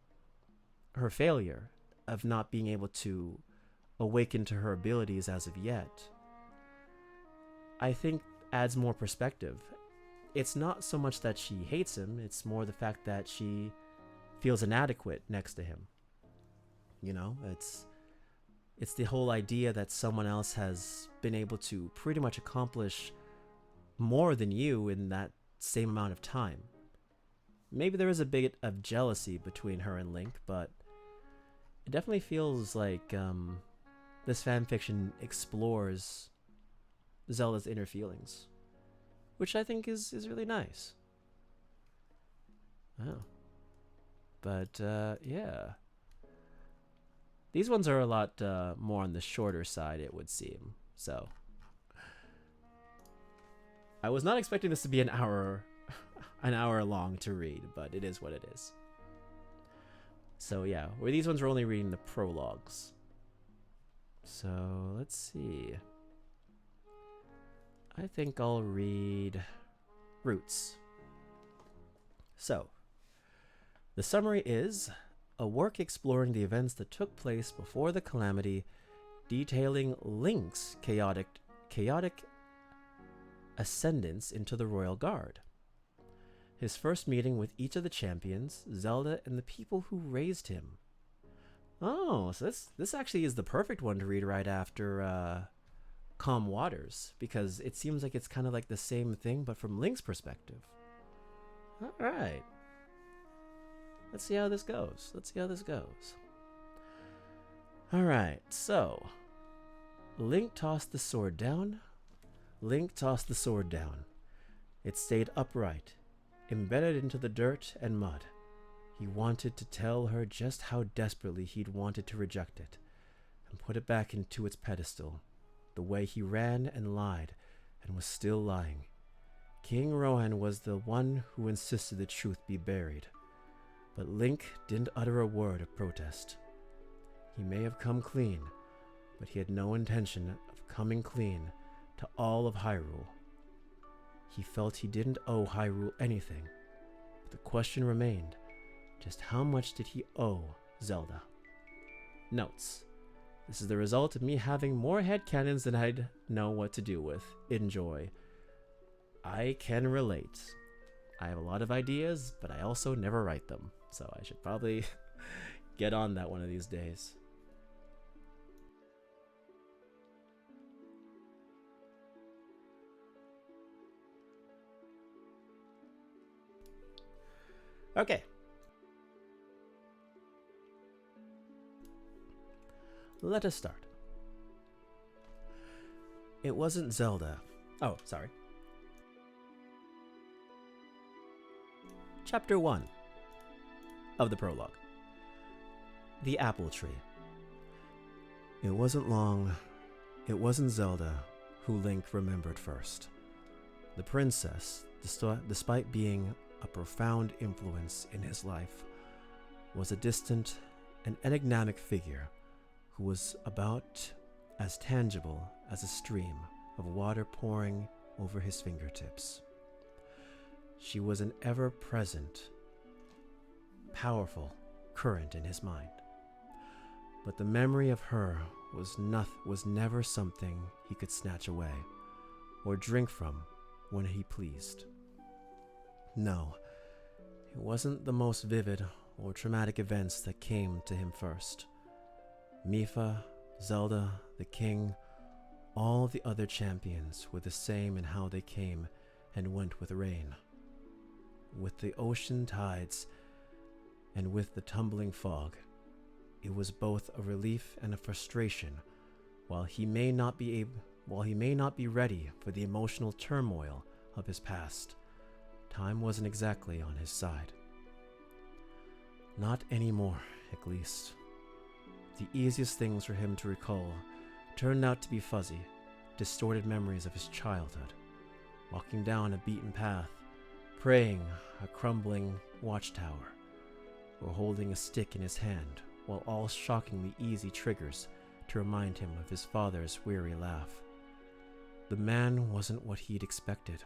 [SPEAKER 1] her failure of not being able to awaken to her abilities as of yet, I think adds more perspective it's not so much that she hates him, it's more the fact that she feels inadequate next to him. You know, it's the whole idea that someone else has been able to pretty much accomplish more than you in that same amount of time. Maybe there is a bit of jealousy between her and Link, but it definitely feels like this fanfiction explores Zelda's inner feelings, which I think is really nice. Oh. But, yeah. These ones are a lot more on the shorter side, it would seem. So, I was not expecting this to be an hour long to read, but it is what it is. So yeah, where these ones were only reading the prologues. So let's see. I think I'll read Roots. So, the summary is a work exploring the events that took place before the calamity, detailing Link's chaotic ascendance into the Royal Guard. His first meeting with each of the champions, Zelda, and the people who raised him. Oh, so this actually is the perfect one to read right after Calm Waters, because it seems like it's kind of like the same thing, but from Link's perspective. Alright. Let's see how this goes. Alright, so Link tossed the sword down. It stayed upright, embedded into the dirt and mud. He wanted to tell her just how desperately he'd wanted to reject it and put it back into its pedestal, the way he ran and lied and was still lying. King Rohan was the one who insisted the truth be buried, but Link didn't utter a word of protest. He may have come clean, but he had no intention of coming clean to all of Hyrule. He felt he didn't owe Hyrule anything, but the question remained, just how much did he owe Zelda? Notes. This is the result of me having more headcanons than I'd know what to do with. Enjoy. I can relate. I have a lot of ideas, but I also never write them, so I should probably get on that one of these days. Okay. Let us start. It wasn't Zelda. Oh, sorry. Chapter 1 of the prologue. The Apple Tree. It wasn't long. It wasn't Zelda who Link remembered first. The princess, despite being a profound influence in his life, was a distant and enigmatic figure who was about as tangible as a stream of water pouring over his fingertips. She was an ever-present, powerful current in his mind, but the memory of her was never something he could snatch away or drink from when he pleased. No, it wasn't the most vivid or traumatic events that came to him first. Mipha, Zelda, the king, all the other champions were the same in how they came and went with rain. With the ocean tides and with the tumbling fog, it was both a relief and a frustration. While he may not be ready for the emotional turmoil of his past, time wasn't exactly on his side. Not anymore, at least. The easiest things for him to recall turned out to be fuzzy, distorted memories of his childhood, walking down a beaten path, praying a crumbling watchtower, or holding a stick in his hand, while all shockingly easy triggers to remind him of his father's weary laugh. The man wasn't what he'd expected.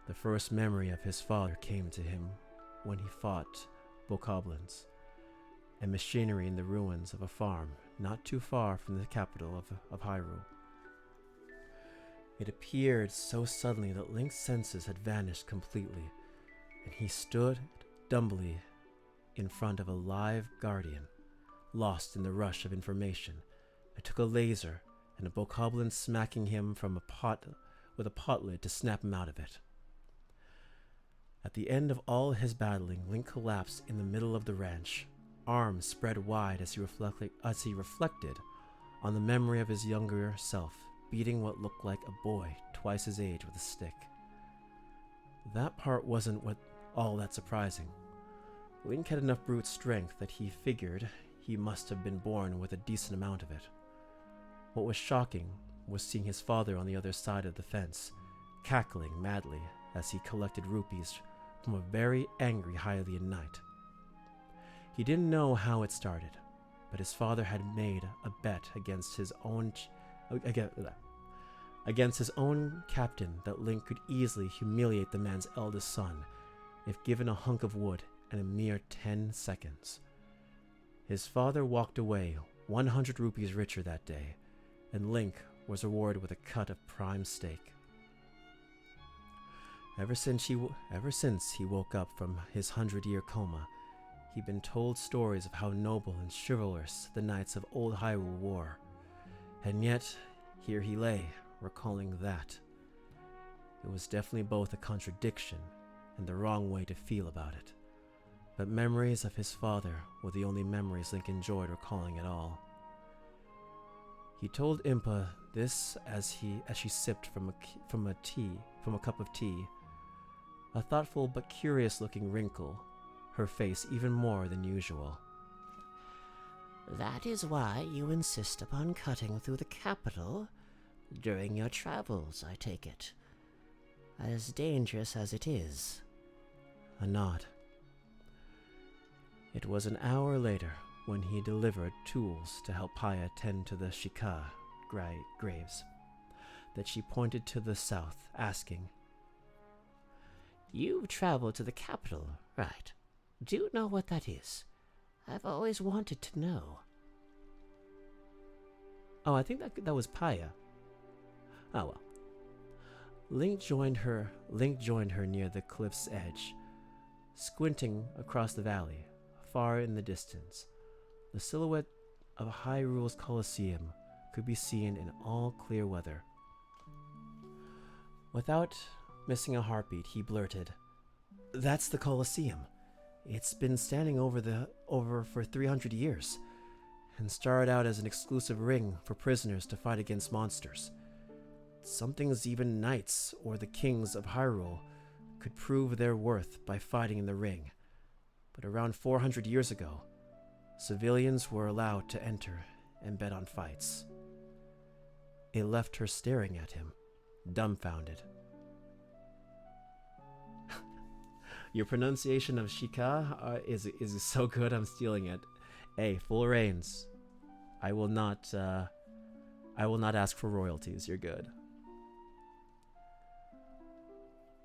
[SPEAKER 1] The first memory of his father came to him when he fought bokoblins and machinery in the ruins of a farm not too far from the capital of Hyrule.
[SPEAKER 2] It appeared so suddenly that Link's senses had vanished completely, and he stood dumbly in front of a live guardian, lost in the rush of information. It took a laser and a bokoblin smacking him from a pot with a pot lid to snap him out of it. At the end of all his battling, Link collapsed in the middle of the ranch, arms spread wide as he reflected on the memory of his younger self, beating what looked like a boy twice his age with a stick. That part wasn't all that surprising. Link had enough brute strength that he figured he must have been born with a decent amount of it. What was shocking was seeing his father on the other side of the fence, cackling madly as he collected rupees from a very angry Hylian knight. He didn't know how it started, but his father had made a bet against his own captain that Link could easily humiliate the man's eldest son if given a hunk of wood in a mere 10 seconds. His father walked away 100 rupees richer that day, and Link was rewarded with a cut of prime steak. Ever since he woke up from his 100-year coma, he'd been told stories of how noble and chivalrous the knights of old Hyrule were. And yet, here he lay, recalling that. It was definitely both a contradiction and the wrong way to feel about it. But memories of his father were the only memories Link enjoyed recalling at all. He told Impa this as she sipped from a cup of tea, a thoughtful but curious-looking wrinkle her face even more than usual.
[SPEAKER 3] That is why you insist upon cutting through the capital during your travels, I take it. As dangerous as it is.
[SPEAKER 2] A nod. It was an hour later when he delivered tools to help Paya tend to the Shika graves that she pointed to the south, asking,
[SPEAKER 3] "You've traveled to the capital, right? Do you know what that is? I've always wanted to know."
[SPEAKER 2] Oh, I think that was Paya. Oh well. Link joined her near the cliff's edge, squinting across the valley. Far in the distance, the silhouette of Hyrule's Colosseum could be seen in all clear weather. Without missing a heartbeat, he blurted, "That's the Colosseum. It's been standing over for 300 years, and started out as an exclusive ring for prisoners to fight against monsters. Some things even knights or the kings of Hyrule could prove their worth by fighting in the ring. But around 400 years ago, civilians were allowed to enter and bet on fights." It left her staring at him, dumbfounded. Your pronunciation of Shika is so good, I'm stealing it. Hey, full reins. I will not ask for royalties. You're good.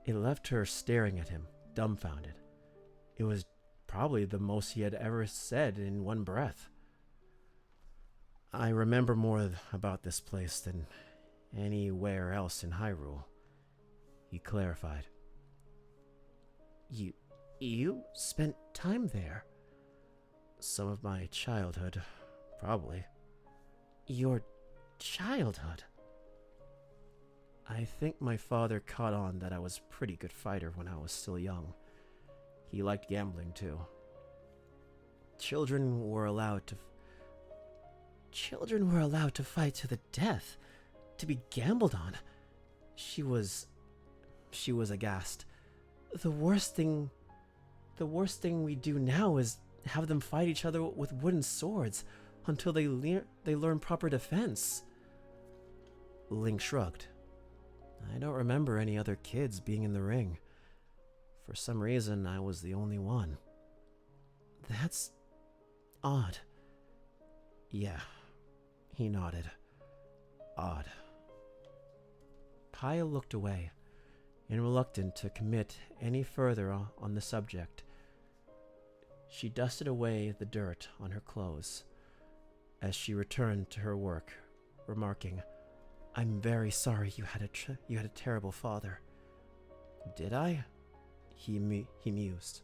[SPEAKER 2] It left her staring at him, dumbfounded. It was probably the most he had ever said in one breath. "I remember more about this place than anywhere else in Hyrule," he clarified. You spent time there?" "Some of my childhood, probably."
[SPEAKER 3] "Your childhood?"
[SPEAKER 2] "I think my father caught on that I was a pretty good fighter when I was still young. He liked gambling, too. Children were allowed to
[SPEAKER 3] fight to the death, to be gambled on."
[SPEAKER 2] She was aghast.
[SPEAKER 3] The worst thing we do now is have them fight each other with wooden swords until they learn proper defense."
[SPEAKER 2] Link shrugged. "I don't remember any other kids being in the ring. For some reason, I was the only one."
[SPEAKER 3] "That's odd."
[SPEAKER 2] "Yeah," he nodded. "Odd." Paya looked away, and reluctant to commit any further on the subject. She dusted away the dirt on her clothes as she returned to her work, remarking,
[SPEAKER 3] I'm very sorry you had a terrible father.
[SPEAKER 1] Did I?
[SPEAKER 3] He mused.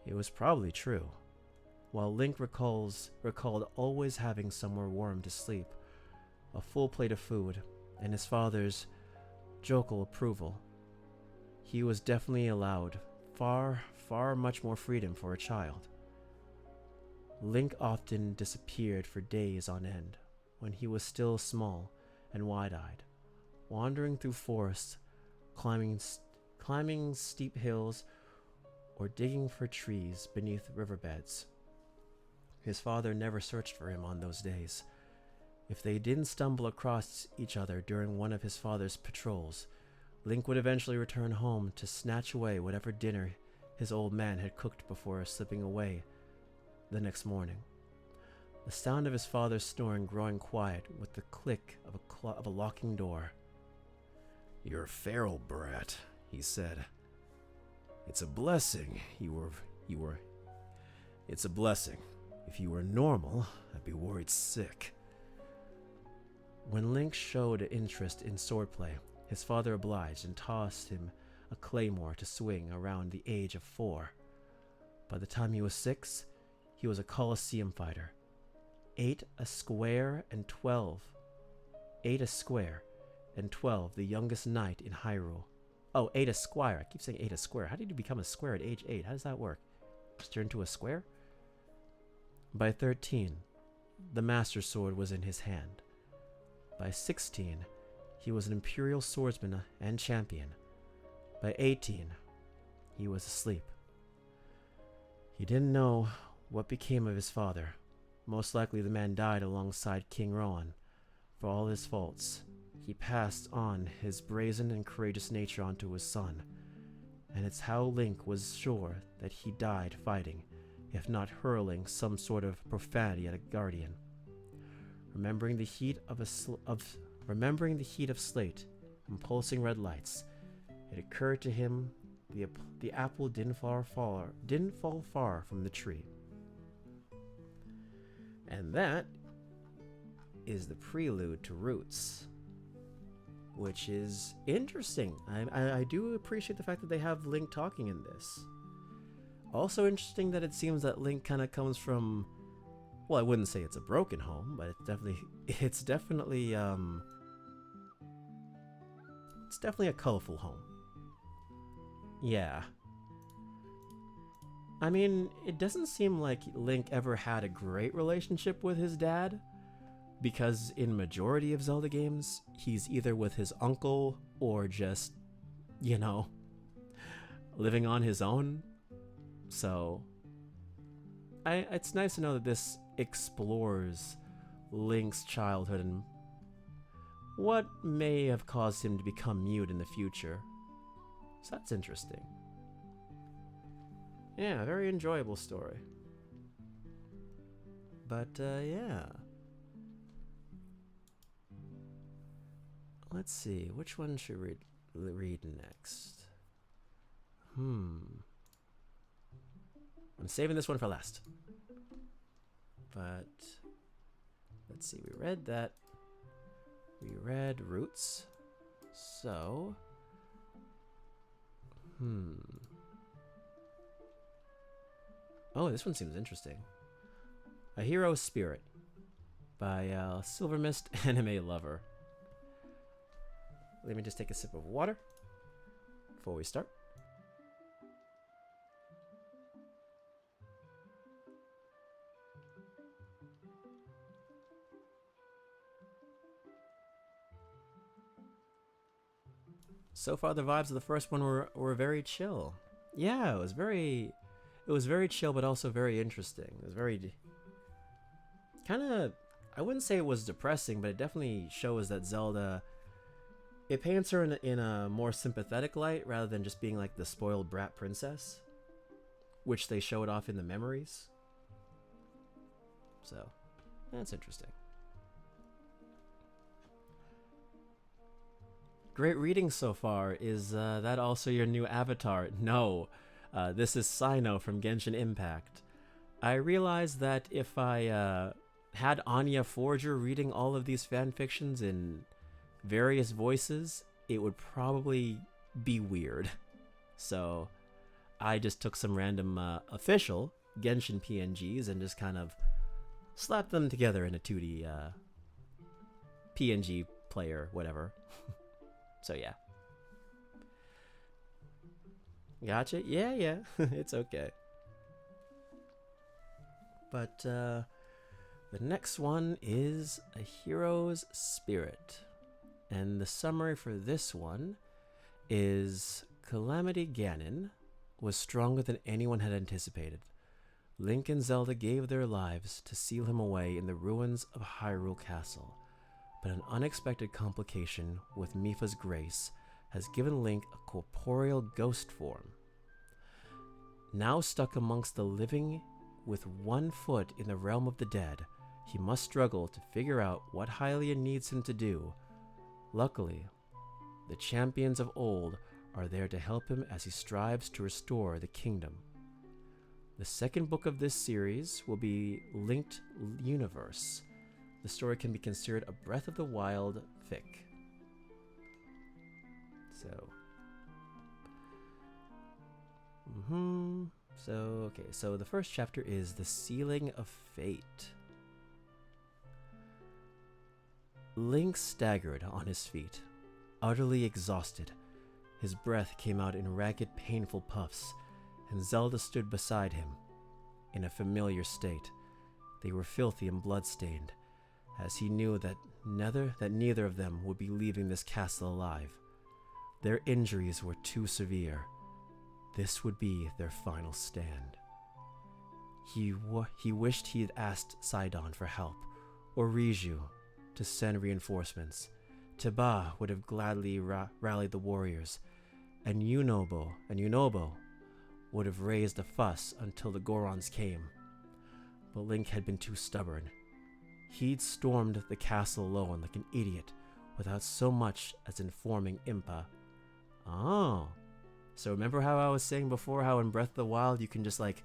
[SPEAKER 1] It was probably true. While Link recalled always having somewhere warm to sleep, a full plate of food, and his father's jovial approval, he was definitely allowed far much more freedom for a child. Link often disappeared for days on end when he was still small and wide-eyed, wandering through forests, climbing steep hills, or digging for trees beneath riverbeds. His father never searched for him on those days. If they didn't stumble across each other during one of his father's patrols, Link would eventually return home to snatch away whatever dinner his old man had cooked before slipping away the next morning. The sound of his father's snoring growing quiet with the click of a locking door.
[SPEAKER 2] "You're a feral brat," he said. "It's a blessing It's a blessing. If you were normal, I'd be worried sick."
[SPEAKER 1] When Link showed interest in swordplay, his father obliged and tossed him a claymore to swing around the age of 4. By the time he was 6, he was a Colosseum fighter. 8 a square and 12, the youngest knight in Hyrule. Oh, 8 a squire. I keep saying 8 a square. How did you become a square at age 8? How does that work? Just turn into a square? By 13, the Master Sword was in his hand. By 16, he was an Imperial swordsman and champion. By 18, he was asleep. He didn't know what became of his father. Most likely the man died alongside King Rohan. For all his faults, he passed on his brazen and courageous nature onto his son, and it's how Link was sure that he died fighting, if not hurling some sort of profanity at a guardian. Remembering the heat of slate and pulsing red lights, it occurred to him the apple didn't fall far from the tree. And that is the prelude to Roots, which is interesting. I do appreciate the fact that they have Link talking in this. Also interesting that it seems that Link kind of comes from, well, I wouldn't say it's a broken home, but it's definitely a colorful home. Yeah. I mean, it doesn't seem like Link ever had a great relationship with his dad, because in majority of Zelda games, he's either with his uncle or just, living on his own. So, it's nice to know that this explores Link's childhood and what may have caused him to become mute in the future. So that's interesting. Yeah, very enjoyable story. But, yeah. Let's see, which one should we read next? I'm saving this one for last. But, let's see, we read that. We read Roots. So, oh, this one seems interesting. A Hero's Spirit by Silver Mist Anime Lover. Let me just take a sip of water before we start. So far, the vibes of the first one were very chill. Yeah, it was very chill, but also very interesting. It was very kind of, I wouldn't say it was depressing, but it definitely shows that Zelda, it paints her in a more sympathetic light rather than just being like the spoiled brat princess, which they showed off in the memories. So, that's interesting. Great reading so far. Is that also your new avatar? No, this is Sino from Genshin Impact. I realized that if I had Anya Forger reading all of these fanfictions in various voices, it would probably be weird. So I just took some random official Genshin PNGs and just kind of slapped them together in a 2D PNG player, whatever. So yeah. Gotcha? Yeah. It's okay. But the next one is A Hero's Spirit. And the summary for this one is Calamity Ganon was stronger than anyone had anticipated. Link and Zelda gave their lives to seal him away in the ruins of Hyrule Castle, but an unexpected complication with Mipha's grace has given Link a corporeal ghost form. Now stuck amongst the living with 1 foot in the realm of the dead, he must struggle to figure out what Hylia needs him to do. Luckily, the champions of old are there to help him as he strives to restore the kingdom. The second book of this series will be Linked Universe. The story can be considered a Breath of the Wild fic. So the first chapter is The Sealing of Fate. Link staggered on his feet, utterly exhausted. His breath came out in ragged, painful puffs, and Zelda stood beside him, in a familiar state. They were filthy and blood-stained, as he knew that neither of them would be leaving this castle alive. Their injuries were too severe. This would be their final stand. He wished he had asked Sidon for help, or Riju to send reinforcements. Teba would have gladly rallied the warriors, and Yunobo would have raised a fuss until the Gorons came. But Link had been too stubborn. He'd stormed the castle alone like an idiot, without so much as informing Impa. Oh, so remember how I was saying before how in Breath of the Wild you can just like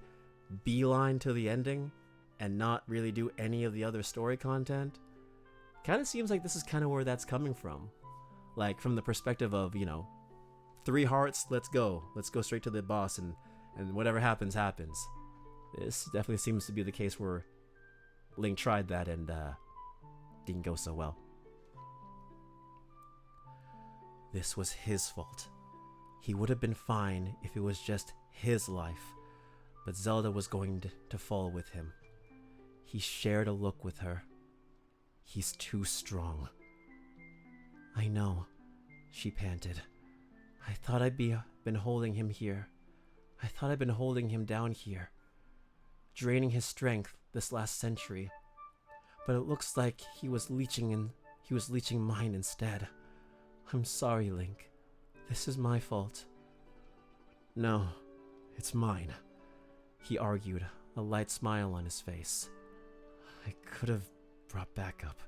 [SPEAKER 1] beeline to the ending and not really do any of the other story content? Kind of seems like this is kind of where that's coming from. Like from the perspective of, 3 hearts, let's go straight to the boss and whatever happens, happens. This definitely seems to be the case where Link tried that and didn't go so well. This was his fault. He would have been fine if it was just his life, but Zelda was going to fall with him. He shared a look with her. He's too strong. I know, she panted. I thought I'd been holding him here. I thought I'd been holding him down here, draining his strength this last century. But it looks like he was leeching mine instead. I'm sorry, Link. This is my fault. No, it's mine, he argued, a light smile on his face. I could have brought backup.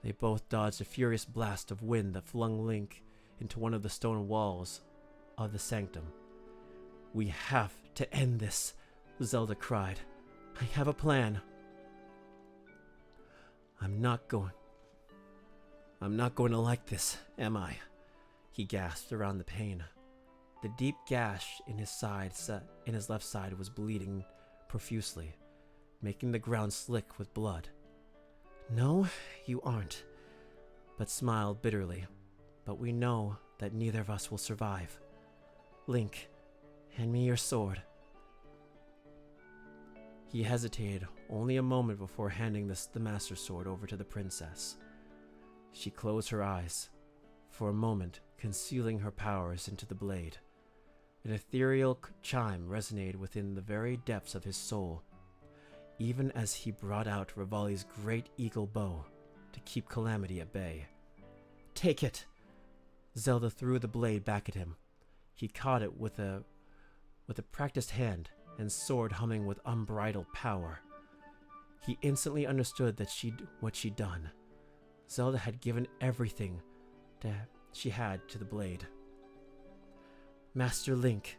[SPEAKER 1] They both dodged a furious blast of wind that flung Link into one of the stone walls of the sanctum. We have to end this, Zelda cried. I have a plan. I'm not going to like this, am I? He gasped around the pain. The deep gash in his left side was bleeding profusely, making the ground slick with blood. No, you aren't, but smiled bitterly. But we know that neither of us will survive. Link, hand me your sword. He hesitated only a moment before handing the Master Sword over to the princess. She closed her eyes, for a moment concealing her powers into the blade. An ethereal chime resonated within the very depths of his soul, even as he brought out Revali's great eagle bow to keep Calamity at bay. Take it! Zelda threw the blade back at him. He caught it with a practiced hand and sword humming with unbridled power. He instantly understood that what she'd done. Zelda had given everything she had to the blade. Master Link.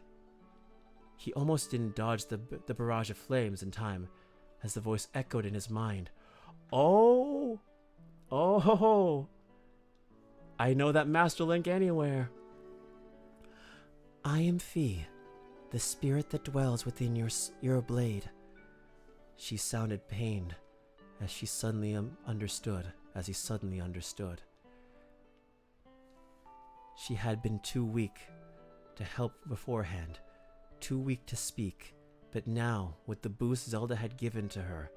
[SPEAKER 1] He almost didn't dodge the barrage of flames in time as the voice echoed in his mind. Oh! I know that Master Link anywhere.
[SPEAKER 3] I am Fee, the spirit that dwells within your blade. She sounded pained as she suddenly understood, as he suddenly understood. She had been too weak to help beforehand, too weak to speak, but now, with the boost Zelda had given to her,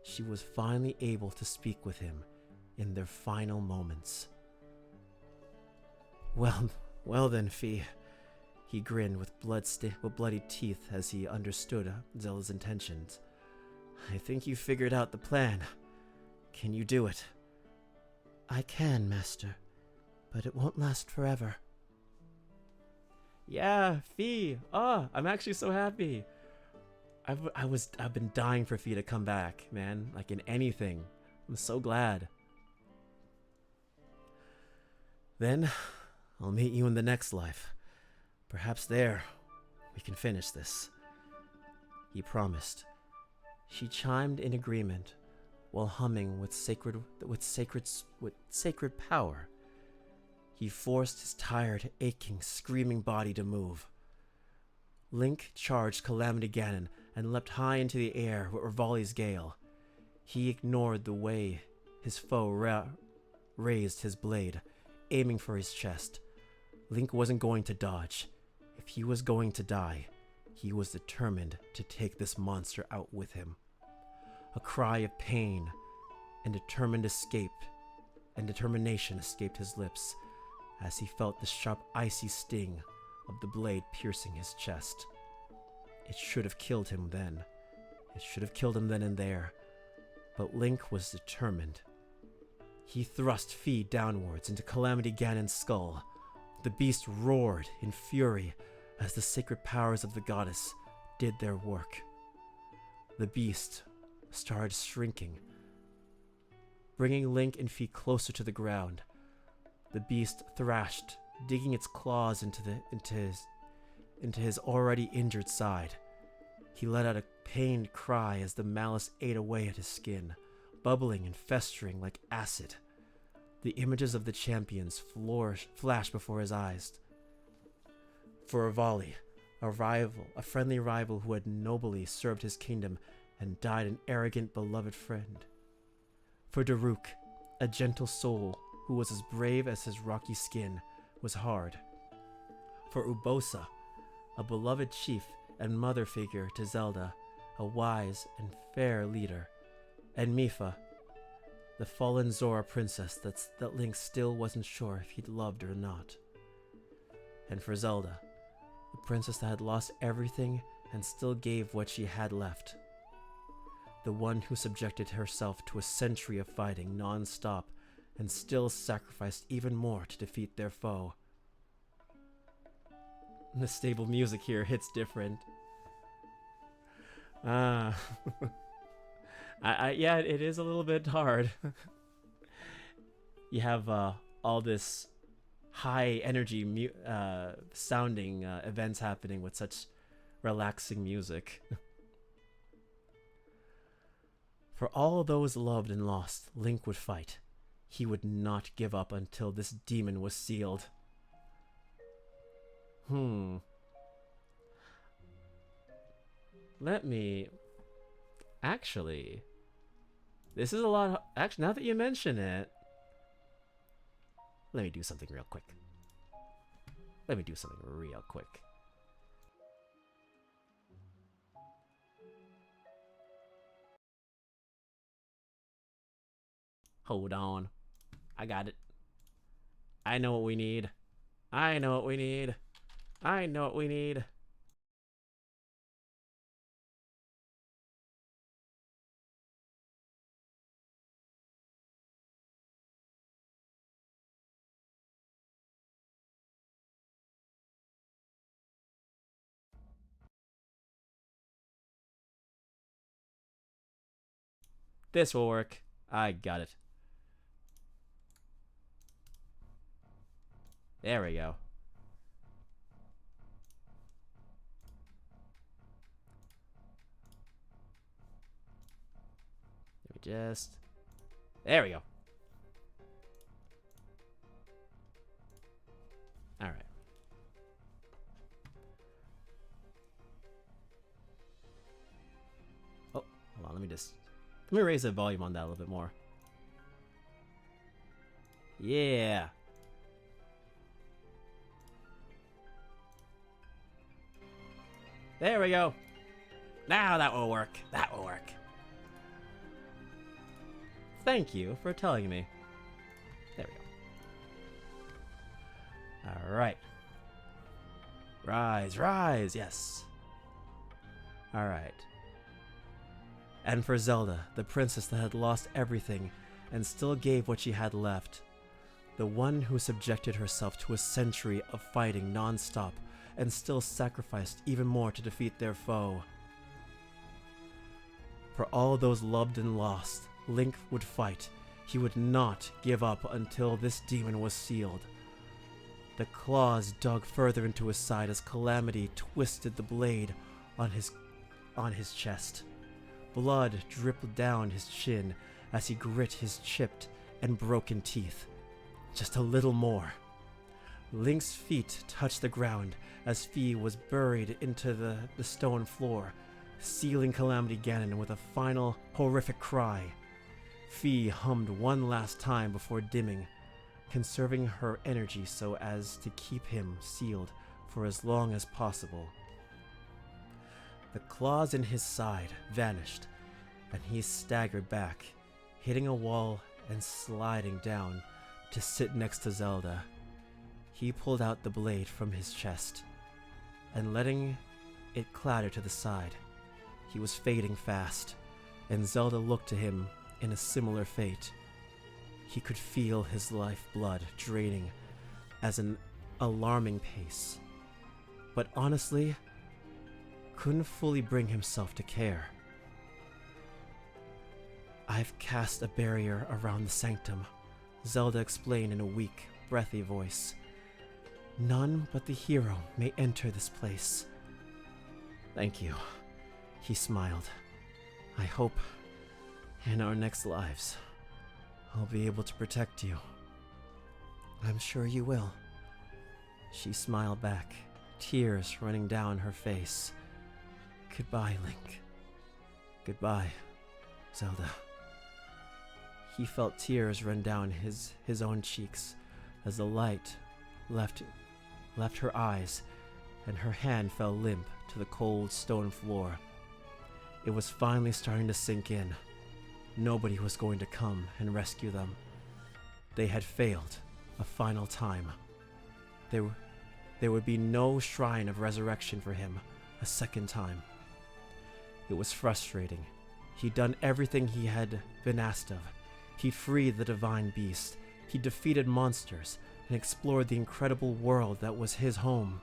[SPEAKER 3] she was finally able to speak with him in their final moments. Well then, Fee. He grinned with bloody teeth as he understood Zelda's intentions. I think you figured out the plan. Can you do it? I can, Master, but it won't last forever.
[SPEAKER 1] Yeah, Fee. Oh, I'm actually so happy. I've been dying for Fee to come back, man. Like in anything. I'm so glad. Then, I'll meet you in the next life. Perhaps there, we can finish this. He promised. She chimed in agreement, while humming with sacred power. He forced his tired, aching, screaming body to move. Link charged Calamity Ganon and leapt high into the air with Rivali's gale. He ignored the way his foe raised his blade, aiming for his chest. Link wasn't going to dodge. If he was going to die, he was determined to take this monster out with him. A cry of pain and determination escaped his lips as he felt the sharp, icy sting of the blade piercing his chest. It should have killed him then. It should have killed him then and there. But Link was determined. He thrust Fee downwards into Calamity Ganon's skull. The beast roared in fury as the sacred powers of the goddess did their work. The beast started shrinking, bringing Link and Fee closer to the ground. The beast thrashed, digging its claws into his already injured side. He let out a pained cry as the malice ate away at his skin, bubbling and festering like acid. The images of the champions flashed before his eyes. For Rivali, a friendly rival who had nobly served his kingdom and died an arrogant, beloved friend. For Daruk, a gentle soul who was as brave as his rocky skin was hard. For Urbosa, a beloved chief and mother figure to Zelda, a wise and fair leader. And Mipha, the fallen Zora princess that Link still wasn't sure if he'd loved or not. And for Zelda, the princess that had lost everything and still gave what she had left. The one who subjected herself to a century of fighting non-stop and still sacrificed even more to defeat their foe. The stable music here hits different. Yeah, it is a little bit hard. You have all this high energy sounding events happening with such relaxing music. For all those loved and lost, Link would fight. He would not give up until this demon was sealed. Let me... Actually... This is a lot... Actually, now that you mention it... Let me do something real quick. Hold on. I got it. I know what we need. This will work. I got it. There we go. There we go. Hold on, let me raise the volume on that a little bit more. Yeah. There we go. Now that will work. That will work. Thank you for telling me. There we go. Alright. Rise, rise, yes. Alright. And for Zelda, the princess that had lost everything and still gave what she had left. The one who subjected herself to a century of fighting non-stop and still sacrificed even more to defeat their foe. For all those loved and lost, Link would fight. He would not give up until this demon was sealed. The claws dug further into his side as Calamity twisted the blade on his chest. Blood dripped down his chin as he grit his chipped and broken teeth. Just a little more. Link's feet touched the ground as Fi was buried into the stone floor, sealing Calamity Ganon with a final horrific cry. Fi hummed one last time before dimming, conserving her energy so as to keep him sealed for as long as possible. The claws in his side vanished, and he staggered back, hitting a wall and sliding down to sit next to Zelda. He pulled out the blade from his chest, and letting it clatter to the side, he was fading fast, and Zelda looked to him in a similar fate. He could feel his lifeblood draining at an alarming pace, but honestly, couldn't fully bring himself to care. "I've cast a barrier around the sanctum," Zelda explained in a weak, breathy voice. "None but the hero may enter this place." "Thank you," he smiled. "I hope in our next lives I'll be able to protect you." "I'm sure you will." She smiled back, tears running down her face. "Goodbye, Link. Goodbye, Zelda." He felt tears run down his own cheeks as the light left her eyes and her hand fell limp to the cold stone floor. It was finally starting to sink in. Nobody was going to come and rescue them. They had failed a final time. There would be no shrine of resurrection for him a second time. It was frustrating. He'd done everything he had been asked of. He freed the divine beast. He defeated monsters and explored the incredible world that was his home.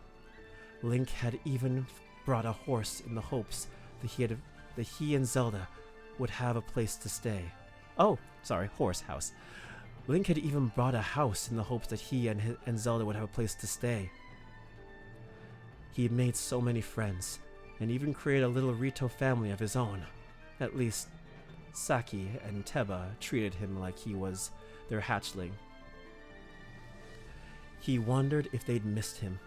[SPEAKER 1] Link had even brought a horse in the hopes that he and Zelda would have a place to stay. Oh, sorry, horse house. Link had even brought a house in the hopes that he and Zelda would have a place to stay. He had made so many friends, and even created a little Rito family of his own. At least, Saki and Teba treated him like he was their hatchling. He wondered if they'd missed him,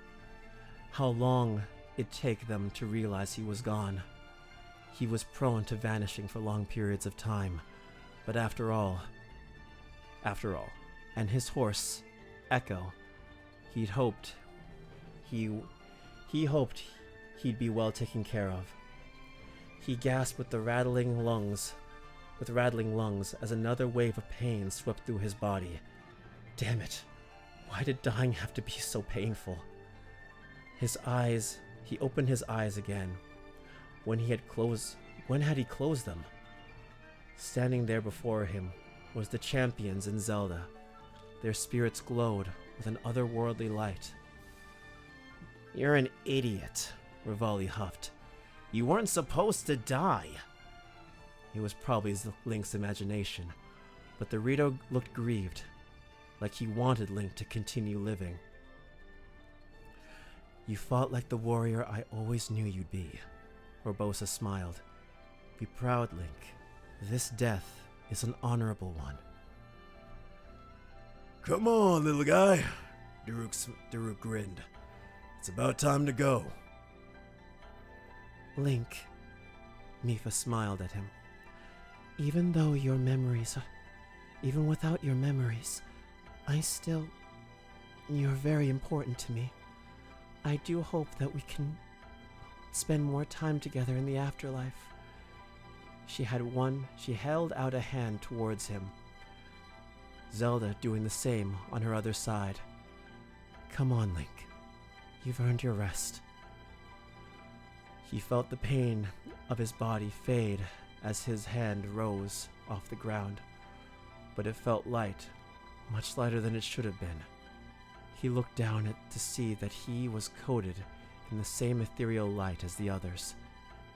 [SPEAKER 1] how long it'd take them to realize he was gone. He was prone to vanishing for long periods of time, but after all, and his horse, Echo, he hoped he'd be well taken care of. He gasped with rattling lungs as another wave of pain swept through his body. Damn it, why did dying have to be so painful? He opened his eyes again. When had he closed them? Standing there before him was the champions in Zelda. Their spirits glowed with an otherworldly light. "You're an idiot," Rivali huffed. "You weren't supposed to die." It was probably Link's imagination, but the Rito looked grieved, like he wanted Link to continue living. "You fought like the warrior I always knew you'd be," Urbosa smiled. "Be proud, Link. This death is an honorable one."
[SPEAKER 2] "Come on, little guy," Daruk grinned. "It's about time to go."
[SPEAKER 3] "Link," Mipha smiled at him. Even though your memories, even without your memories, you're very important to me. I do hope that we can spend more time together in the afterlife. She held out a hand towards him, Zelda doing the same on her other side. Come on, Link. You've earned your rest. He felt the pain of his body fade as his hand rose off the ground, but it felt light, much lighter than it should have been. He looked down to see that he was coated in the same ethereal light as the others.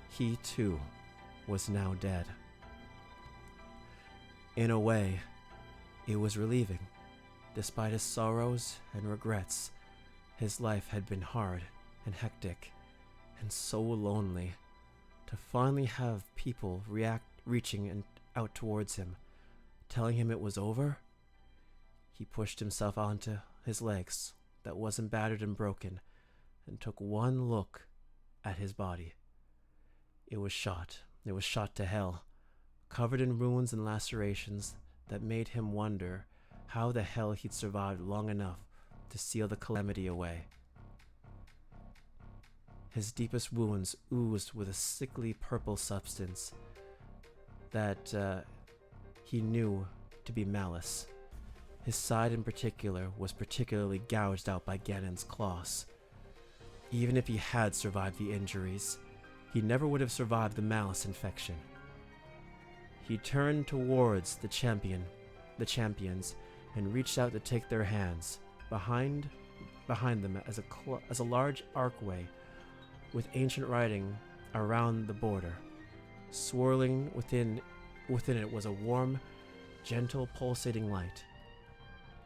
[SPEAKER 3] He, too, was now dead. In a way, it was relieving. Despite his sorrows and regrets, his life had been hard and hectic and so lonely. To finally have people reaching out towards him, telling him it was over, he pushed himself onto his legs that wasn't battered and broken and took one look at his body. It was shot to hell, covered in wounds and lacerations that made him wonder how the hell he'd survived long enough to seal the calamity away. His deepest wounds oozed with a sickly purple substance that he knew to be malice. His side in particular was particularly gouged out by Ganon's claws. Even if he had survived the injuries, he never would have survived the malice infection. He turned towards the champions and reached out to take their hands. Behind them as a large archway with ancient writing around the border. Swirling within it was a warm, gentle, pulsating light.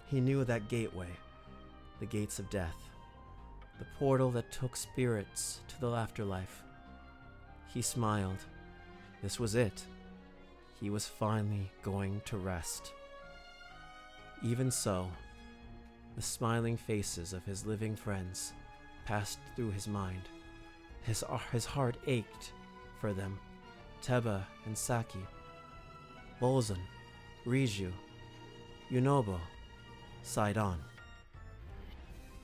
[SPEAKER 3] He knew that gateway, the gates of death, the portal that took spirits to the afterlife. He smiled. This was it. He was finally going to rest. Even so, the smiling faces of his living friends passed through his mind. His heart ached for them. Teba and Saki, Bolzan, Riju, Yunobo, sighed on.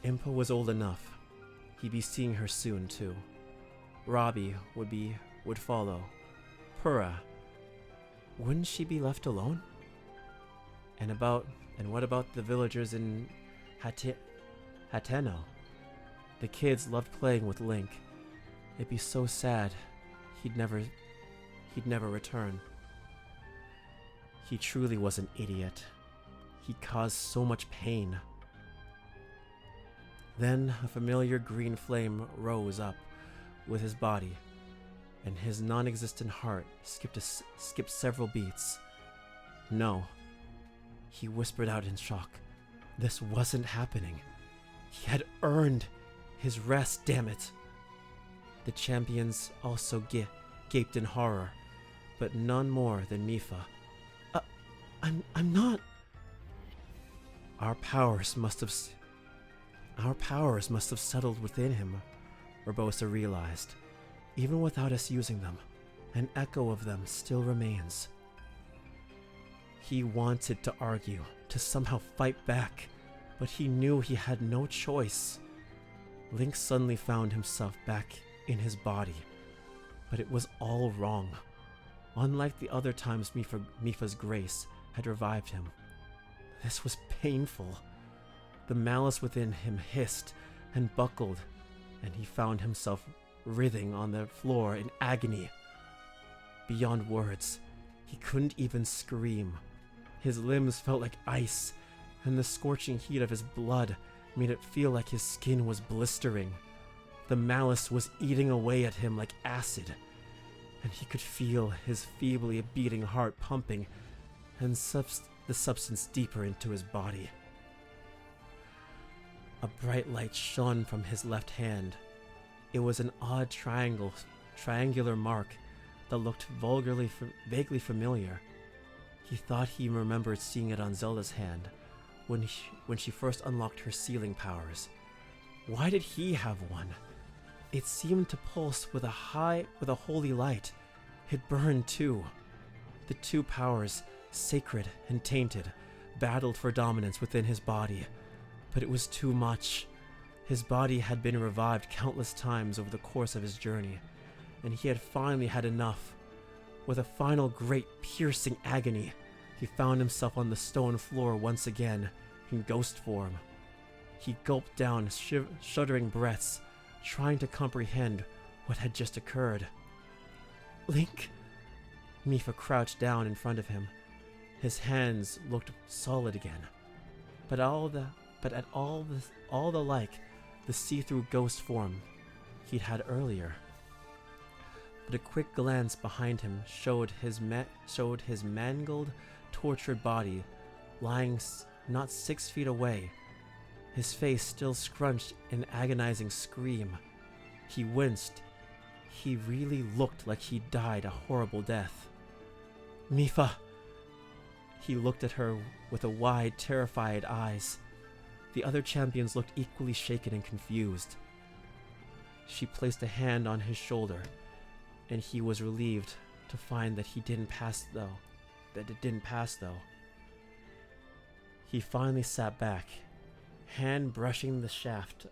[SPEAKER 3] Impa was old enough. He'd be seeing her soon, too. Robbie would follow. Purah, wouldn't she be left alone? And what about the villagers in Hateno? The kids loved playing with Link. It'd be so sad he'd never return. He truly was an idiot. He caused so much pain. Then a familiar green flame rose up with his body, and his non-existent heart skipped several beats. No, he whispered out in shock. This wasn't happening. He had earned his rest, damn it. The champions also gaped in horror, but none more than Mipha. I'm not. Our powers must have settled within him, Urbosa realized. Even without us using them, an echo of them still remains. He wanted to argue, to somehow fight back, but he knew he had no choice. Link suddenly found himself back in his body, but it was all wrong. Unlike the other times Mipha's grace had revived him, this was painful. The malice within him hissed and buckled, and he found himself writhing on the floor in agony. Beyond words, he couldn't even scream. His limbs felt like ice, and the scorching heat of his blood made it feel like his skin was blistering. The malice was eating away at him like acid, and he could feel his feebly beating heart pumping and the substance deeper into his body. A bright light shone from his left hand. It was an odd triangular mark that looked vaguely familiar. He thought he remembered seeing it on Zelda's hand when she first unlocked her sealing powers. Why did he have one? It seemed to pulse with a holy light. It burned too. The two powers, sacred and tainted, battled for dominance within his body. But it was too much. His body had been revived countless times over the course of his journey, and he had finally had enough. With a final great piercing agony, he found himself on the stone floor once again, in ghost form. He gulped down shuddering breaths, trying to comprehend what had just occurred. Link? Mipha crouched down in front of him. His hands looked solid again, but at all the like the see-through ghost form he'd had earlier. But a quick glance behind him showed his mangled, tortured body lying not 6 feet away, his face still scrunched in agonizing scream. He winced. He really looked like he died a horrible death. Mipha! He looked at her with a wide, terrified eyes. The other champions looked equally shaken and confused. She placed a hand on his shoulder, and he was relieved to find that it didn't pass though. He finally sat back, hand brushing the shaft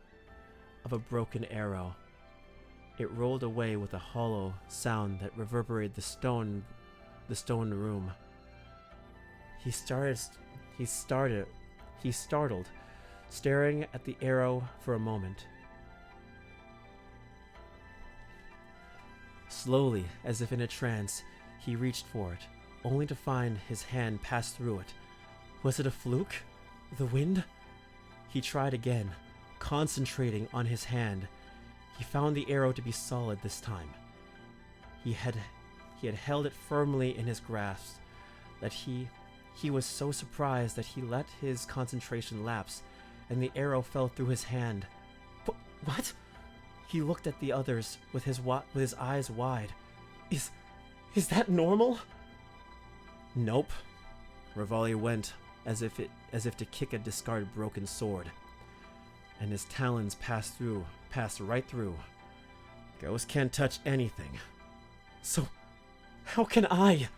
[SPEAKER 3] of a broken arrow. It rolled away with a hollow sound that reverberated the stone room. He startled, staring at the arrow for a moment. Slowly, as if in a trance, he reached for it, only to find his hand pass through it. Was it a fluke? The wind? He tried again, concentrating on his hand. He found the arrow to be solid this time. He had held it firmly in his grasp, that he was so surprised that he let his concentration lapse, and the arrow fell through his hand. What? He looked at the others with his eyes wide. Is that normal? Nope. Revali went as if to kick a discarded broken sword, and his talons passed right through. Ghosts can't touch anything. So, how can I?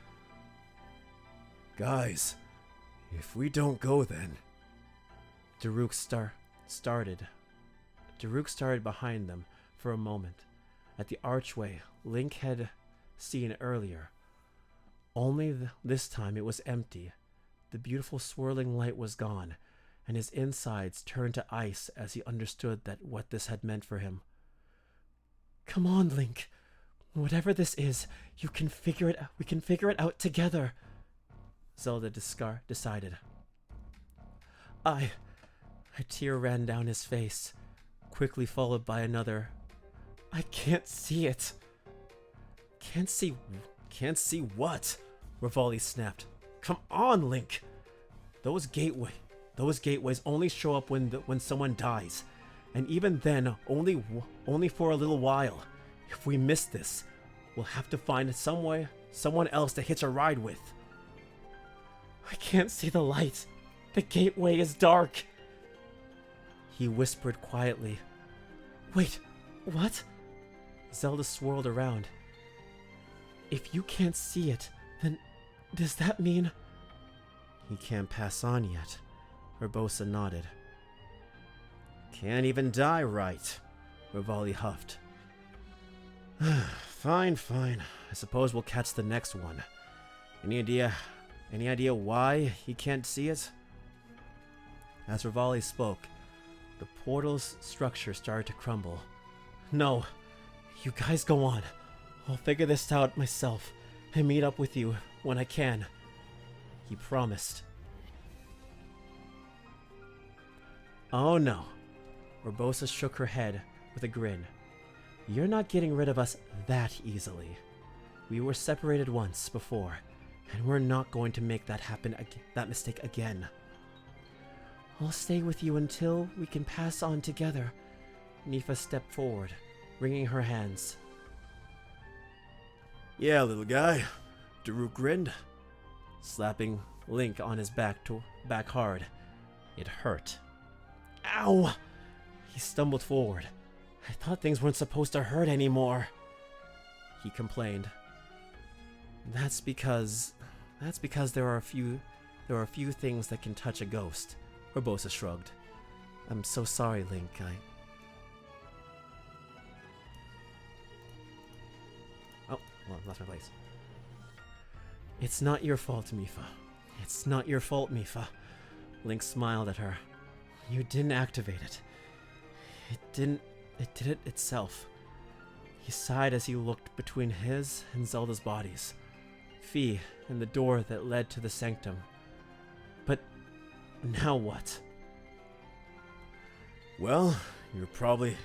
[SPEAKER 2] Guys, if we don't go then...
[SPEAKER 3] Daruk started behind them for a moment, at the archway Link had seen earlier. Only this time it was empty. The beautiful swirling light was gone, and his insides turned to ice as he understood what this had meant for him. Come on, Link. Whatever this is, we can figure it out together, Zelda decided. A tear ran down his face, quickly followed by another. I can't see it. Can't see what? Revali snapped. Come on, Link. Those gateways only show up when someone dies, and even then, only for a little while. If we miss this, we'll have to find someone else to hitch a ride with. I can't see the light. The gateway is dark. He whispered quietly. Wait, what? Zelda swirled around. If you can't see it, then does that mean... He can't pass on yet. Urbosa nodded. Can't even die right, Revali huffed. Fine. I suppose we'll catch the next one. Any idea why he can't see it? As Revali spoke, the portal's structure started to crumble. No, you guys go on. I'll figure this out myself and meet up with you when I can. He promised. Oh no. Urbosa shook her head with a grin. You're not getting rid of us that easily. We were separated once before, and we're not going to make that mistake again. I'll stay with you until we can pass on together. Mipha stepped forward, wringing her hands.
[SPEAKER 2] Yeah, little guy. Daruk grinned,
[SPEAKER 3] slapping Link on his back hard. It hurt. Ow! He stumbled forward. I thought things weren't supposed to hurt anymore, he complained. That's because That's because there are a few things that can touch a ghost, Urbosa shrugged. I'm so sorry, Link. Oh, well, I lost my place. It's not your fault, Mipha. It's not your fault, Mipha. Link smiled at her. You didn't activate it. It did it itself. He sighed as he looked between his and Zelda's bodies. Fi and the door that led to the sanctum. But now what?
[SPEAKER 2] Well, you're probably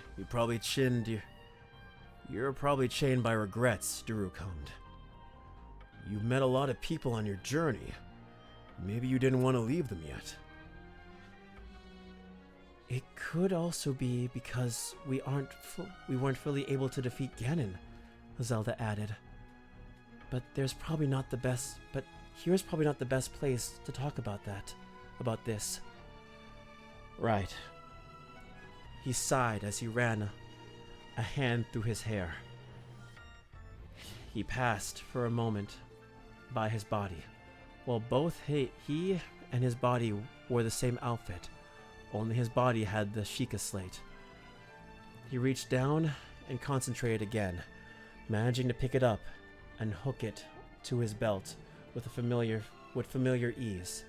[SPEAKER 2] chained by regrets, Durukund. You met a lot of people on your journey. Maybe you didn't want to leave them yet.
[SPEAKER 3] It could also be because we weren't fully able to defeat Ganon, Zelda added. But here's probably not the best place to talk about this.
[SPEAKER 1] Right.
[SPEAKER 3] He sighed as he ran a hand through his hair. He passed for a moment by his body. While both he and his body wore the same outfit, only his body had the Sheikah slate. He reached down and concentrated again, managing to pick it up and hook it to his belt with familiar ease.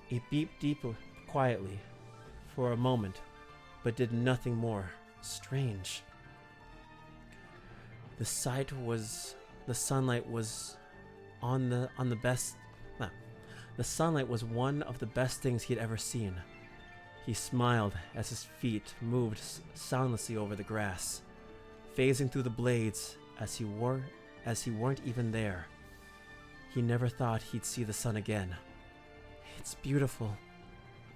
[SPEAKER 3] It beeped deep quietly for a moment, but did nothing more strange. The sunlight was one of the best things he had ever seen. He smiled as his feet moved soundlessly over the grass, phasing through the blades as he weren't even there. He never thought he'd see the sun again. It's beautiful,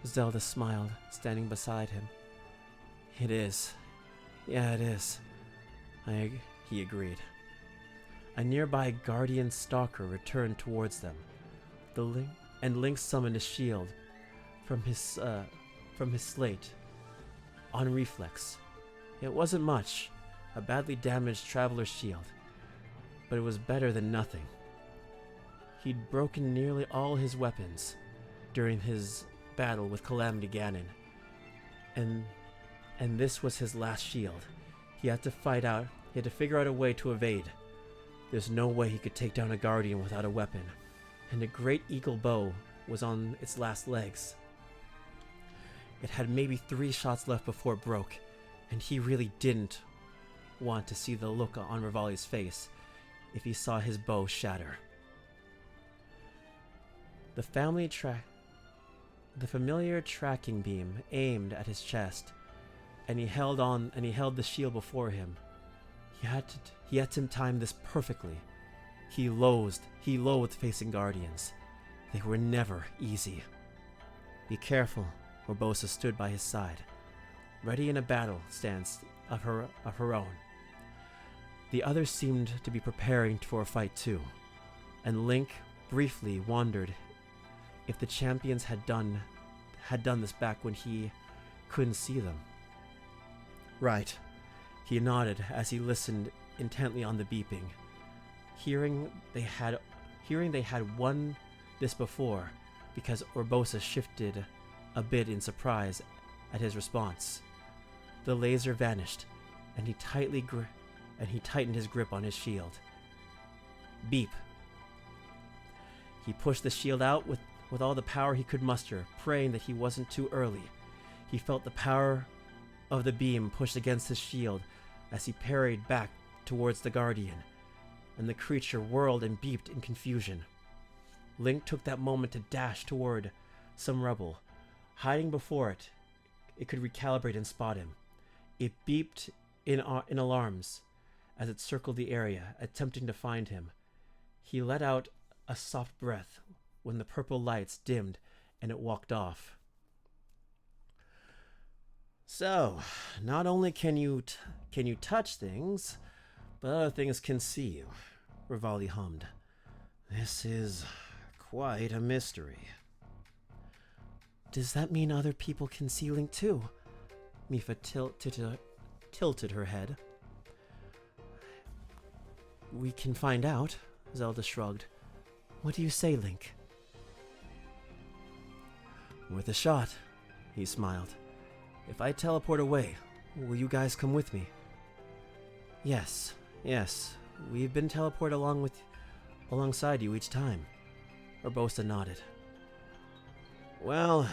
[SPEAKER 3] Zelda smiled, standing beside him. It is. Yeah, it is. He agreed. A nearby guardian stalker returned towards them. Link summoned a shield from his slate on reflex. It wasn't much, a badly damaged traveler's shield, but it was better than nothing. He'd broken nearly all his weapons during his battle with Calamity Ganon, and this was his last shield. He had to figure out a way to evade. There's no way he could take down a guardian without a weapon, and a great eagle bow was on its last legs. It had maybe 3 shots left before it broke, and he really didn't want to see the look on Revali's face if he saw his bow shatter. The familiar tracking beam aimed at his chest, and he held the shield before him. He had to time this perfectly. He loathed facing guardians. They were never easy. Be careful, Urbosa stood by his side, ready in a battle stance of her own. The others seemed to be preparing for a fight too, and Link briefly wondered if the champions had done this back when he couldn't see them. Right, he nodded as he listened intently on the beeping. Hearing they had won this before, because Urbosa shifted a bit in surprise at his response. The laser vanished, and he tightened his grip on his shield. Beep. He pushed the shield out with all the power he could muster, praying that he wasn't too early. He felt the power of the beam pushed against his shield as he parried back towards the Guardian, and the creature whirled and beeped in confusion. Link took that moment to dash toward some rubble. Hiding before it, it could recalibrate and spot him. It beeped in alarms as it circled the area, attempting to find him. He let out a soft breath when the purple lights dimmed and it walked off. So, not only can you touch things, but other things can see you, Revali hummed. This is quite a mystery. Does that mean other people can see Link too? Mipha tilted her head. We can find out, Zelda shrugged. What do you say, Link? Worth a shot, he smiled. If I teleport away, will you guys come with me? Yes. We've been teleported alongside you each time. Urbosa nodded.
[SPEAKER 1] Well,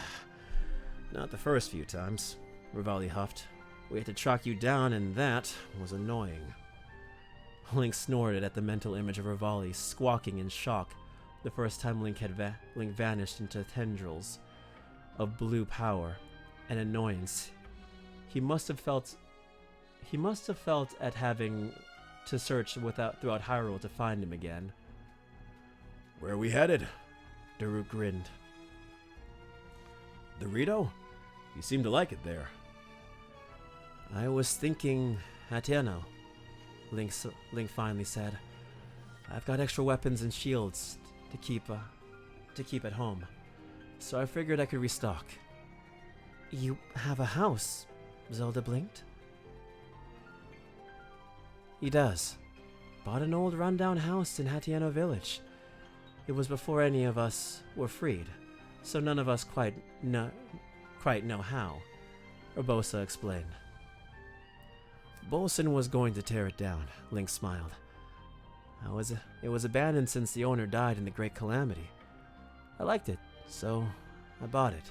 [SPEAKER 1] not the first few times, Rivali huffed. We had to track you down, and that was annoying.
[SPEAKER 3] Link snorted at the mental image of Rivali squawking in shock the first time Link vanished into tendrils of blue power and annoyance. He must have felt at having to search throughout Hyrule to find him again.
[SPEAKER 2] Where are we headed?
[SPEAKER 3] Daruk grinned.
[SPEAKER 2] The Rito? You seem to like it there.
[SPEAKER 3] I was thinking Hatiano, Link finally said. I've got extra weapons and shields to keep at home, so I figured I could restock. You have a house? Zelda blinked. He does. Bought an old rundown house in Hatiano village. It was before any of us were freed, so none of us quite know how, Urbosa explained. Bolson was going to tear it down, Link smiled. It was abandoned since the owner died in the Great Calamity. I liked it, so I bought it.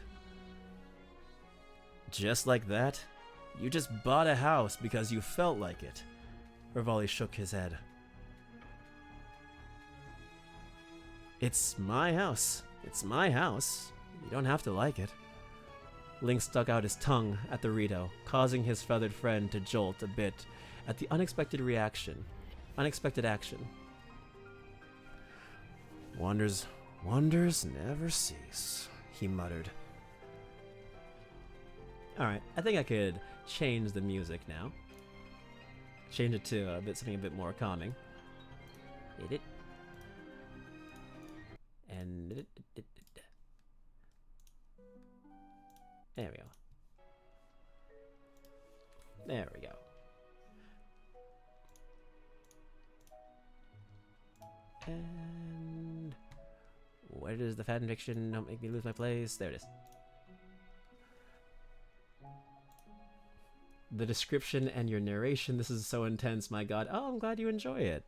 [SPEAKER 1] Just like that? You just bought a house because you felt like it.
[SPEAKER 3] Rivali shook his head.
[SPEAKER 1] It's my house. It's my house. You don't have to like it.
[SPEAKER 3] Link stuck out his tongue at the Rito, causing his feathered friend to jolt a bit at the unexpected action.
[SPEAKER 2] Wonders never cease, he muttered.
[SPEAKER 1] Alright, I think I could change the music now. Change it to something a bit more calming. Hit it. And there we go. There we go. And where does the fanfiction don't make me lose my place? There it is. The description and your narration, this is so intense, my god. Oh, I'm glad you enjoy it.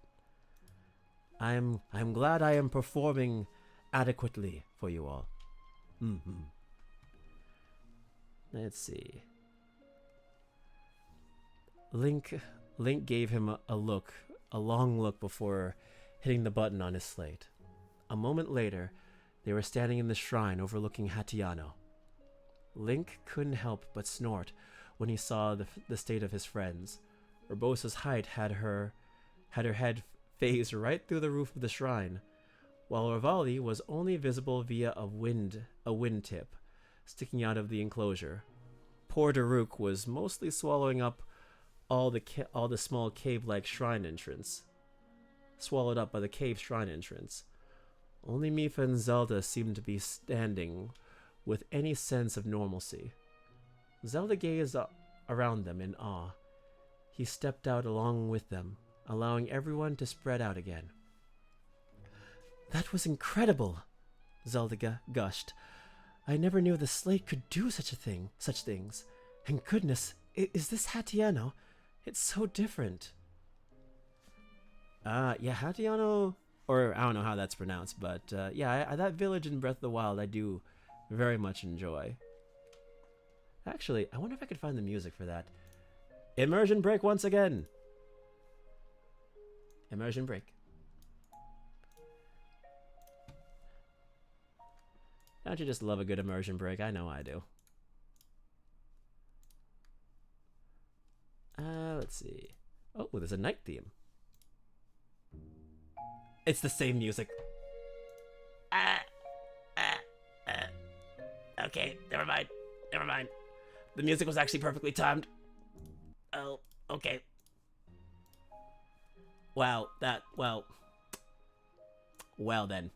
[SPEAKER 1] I'm glad I am performing adequately for you all. Let's see. Link gave him a long look before hitting the button on his slate. A moment later, they were standing in the shrine overlooking Hatiano. Link couldn't help but snort when he saw the state of his friends. Urbosa's height had her head phased right through the roof of the shrine, while Rivali was only visible via a wind tip sticking out of the enclosure. Poor Daruk was mostly swallowing up all the small cave-like shrine entrance. Swallowed up by the cave shrine entrance. Only Mipha and Zelda seemed to be standing with any sense of normalcy. Zelda gazed around them in awe. He stepped out along with them, allowing everyone to spread out again. That was incredible, Zelda gushed. I never knew the slate could do such things. And goodness, is this Hatiano? It's so different. Yeah, Hatiano, or I don't know how that's pronounced, but yeah, that village in Breath of the Wild I do very much enjoy. Actually, I wonder if I could find the music for that. Immersion break once again. Immersion break. Don't you just love a good immersion break? I know I do. Let's see. Oh, there's a night theme. It's the same music. Okay, never mind. The music was actually perfectly timed. Oh, okay. Wow, well then.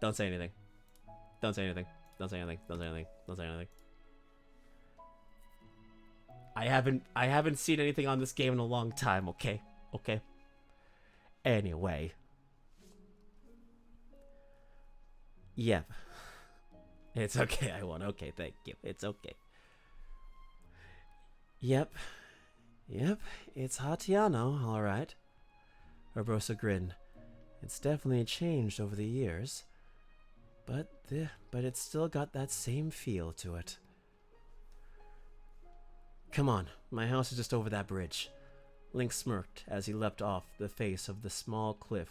[SPEAKER 1] Don't say anything. Don't say anything. I haven't seen anything on this game in a long time, okay? Okay. Anyway. Yep. It's okay, I won. Okay, thank you. It's okay.
[SPEAKER 3] Yep. Yep, it's Hatiano, all right. Urbosa grinned. It's definitely changed over the years, but it's still got that same feel to it. Come on, my house is just over that bridge. Link smirked as he leapt off the face of the small cliff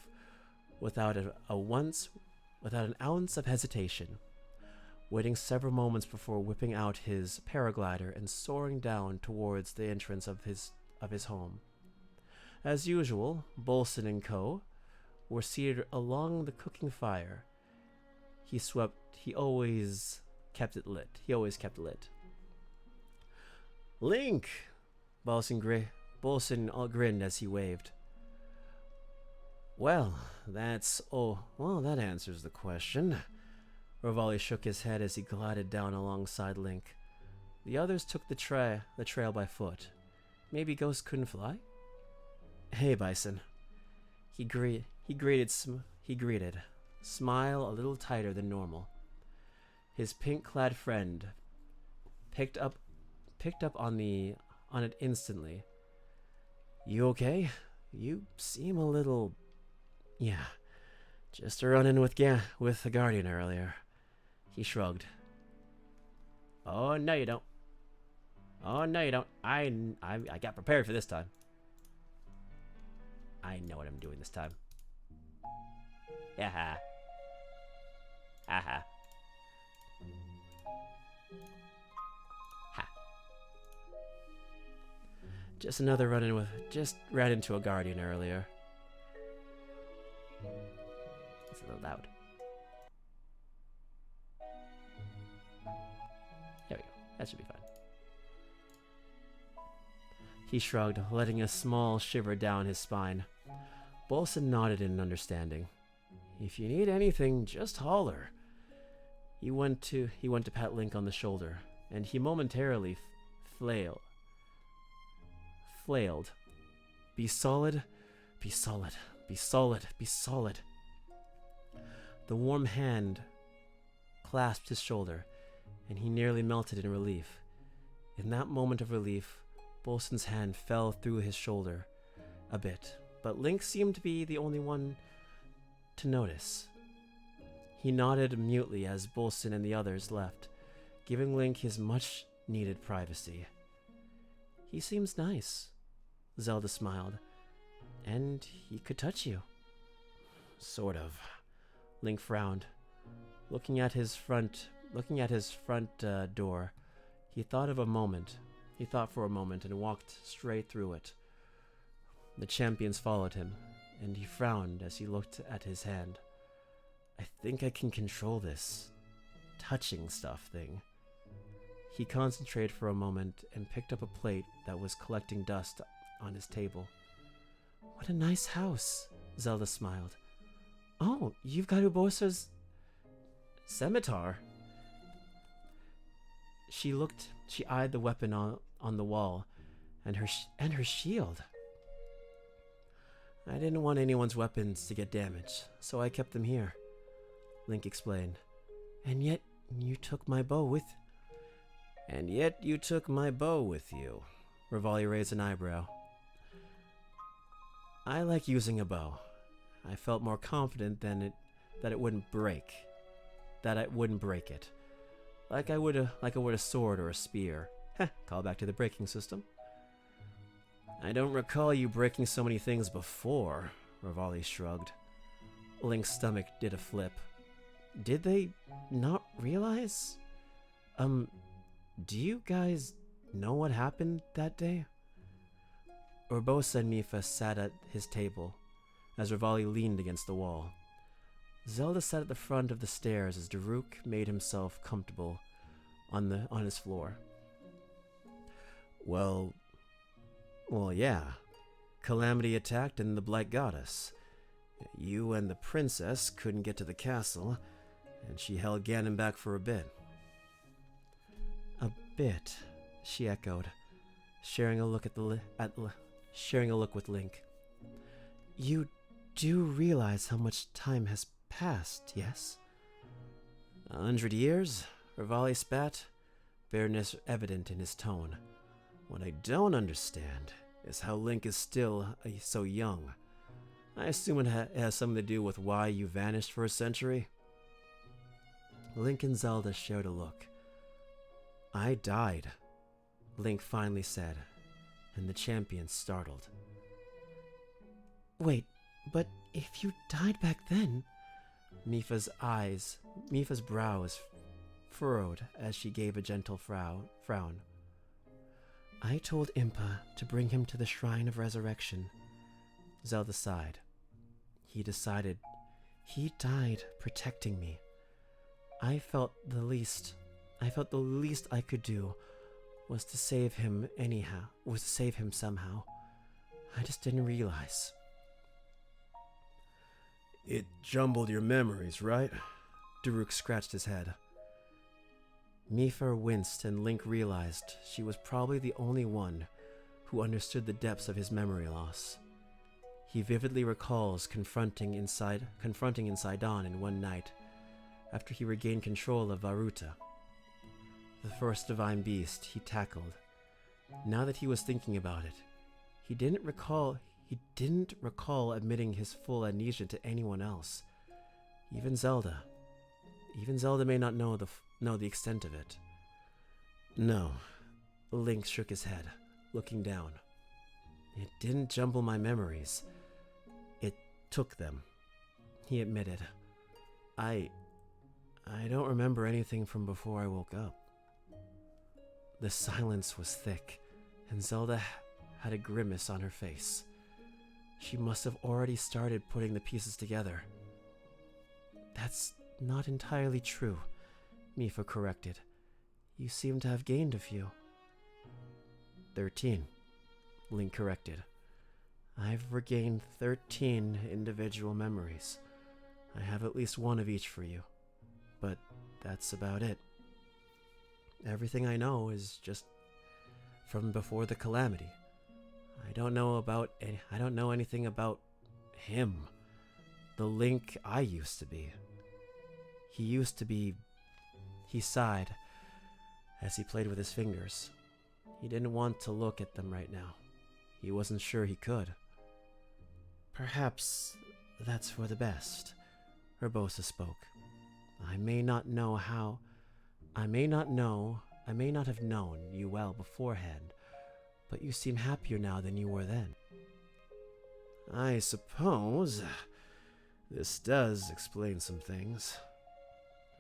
[SPEAKER 3] without an ounce of hesitation, waiting several moments before whipping out his paraglider and soaring down towards the entrance of his home. As usual, Bolson and Co. were seated along the cooking fire. He always kept it lit. Link! Bolson grinned as he waved. Well, that answers the question. Revali shook his head as he glided down alongside Link. The others took the trail by foot. Maybe Ghost couldn't fly? Hey, Bison. He greeted, smile a little tighter than normal. His pink-clad friend picked up on it instantly. You okay? You seem a little... Yeah, just a run-in with the Guardian earlier. He shrugged. Oh, no you don't. I got prepared for this time. I know what I'm doing this time. Yeah. Ha. Just another run-in just ran into a Guardian earlier. It's a little loud. There we go. That should be fine. He shrugged, letting a small shiver down his spine. Bolson nodded in understanding. If you need anything, just holler. He went to pat Link on the shoulder, and he momentarily flailed. Be solid, be solid, be solid, be solid. The warm hand clasped his shoulder, and he nearly melted in relief. In that moment of relief, Bolson's hand fell through his shoulder a bit, but Link seemed to be the only one to notice. He nodded mutely as Bolson and the others left, giving Link his much-needed privacy. He seems nice, Zelda smiled, and he could touch you. Sort of. Link frowned. Looking at his front door, he thought for a moment and walked straight through it. The champions followed him, and he frowned as he looked at his hand. I think I can control this touching stuff thing. He concentrated for a moment and picked up a plate that was collecting dust on his table. What a nice house, Zelda smiled. Oh, you've got Urbosa's scimitar. She eyed the weapon on the wall and her shield. I didn't want anyone's weapons to get damaged, so I kept them here, Link explained. And yet you took my bow with you. Revali raised an eyebrow. I like using a bow. I felt more confident that I wouldn't break it. Like I would a sword or a spear. Call back to the breaking system. I don't recall you breaking so many things before, Revali shrugged. Link's stomach did a flip. Did they not realize? Do you guys know what happened that day? Urbosa and Mipha sat at his table, as Revali leaned against the wall. Zelda sat at the front of the stairs as Daruk made himself comfortable on his floor. Well, yeah. Calamity attacked and the Blight got us. You and the princess couldn't get to the castle, and she held Ganon back for a bit. A bit, she echoed. sharing a look sharing a look with Link. You do realize how much time has passed, yes? 100 years? Revali spat, bitterness evident in his tone. What I don't understand is how Link is still so young. I assume it has something to do with why you vanished for a century? Link and Zelda shared a look. I died, Link finally said, and the champion startled. Wait, but if you died back then... Mipha's brows furrowed as she gave a gentle frown. I told Impa to bring him to the Shrine of Resurrection. Zelda sighed. He died protecting me. I felt the least I could do was to save him somehow. I just didn't realize.
[SPEAKER 2] It jumbled your memories, right?
[SPEAKER 3] Daruk scratched his head. Mipha winced, and Link realized she was probably the only one who understood the depths of his memory loss. He vividly recalls confronting Sidon in one night, after he regained control of Varuta, the first divine beast he tackled. Now that he was thinking about it, he didn't recall admitting his full amnesia to anyone else. Even Zelda may not know the extent of it. No, Link shook his head, looking down. It didn't jumble my memories. It took them, he admitted. I don't remember anything from before I woke up. The silence was thick, and Zelda had a grimace on her face. She must have already started putting the pieces together. That's not entirely true, Mipha corrected. You seem to have gained a few. 13, Link corrected. I've regained 13 individual memories. I have at least one of each for you, but that's about it. Everything I know is just from before the calamity. I don't know anything about him, the Link I used to be. He sighed as he played with his fingers. He didn't want to look at them right now. He wasn't sure he could. Perhaps that's for the best, Urbosa spoke. I may not have known you well beforehand, but you seem happier now than you were then.
[SPEAKER 2] I suppose this does explain some things.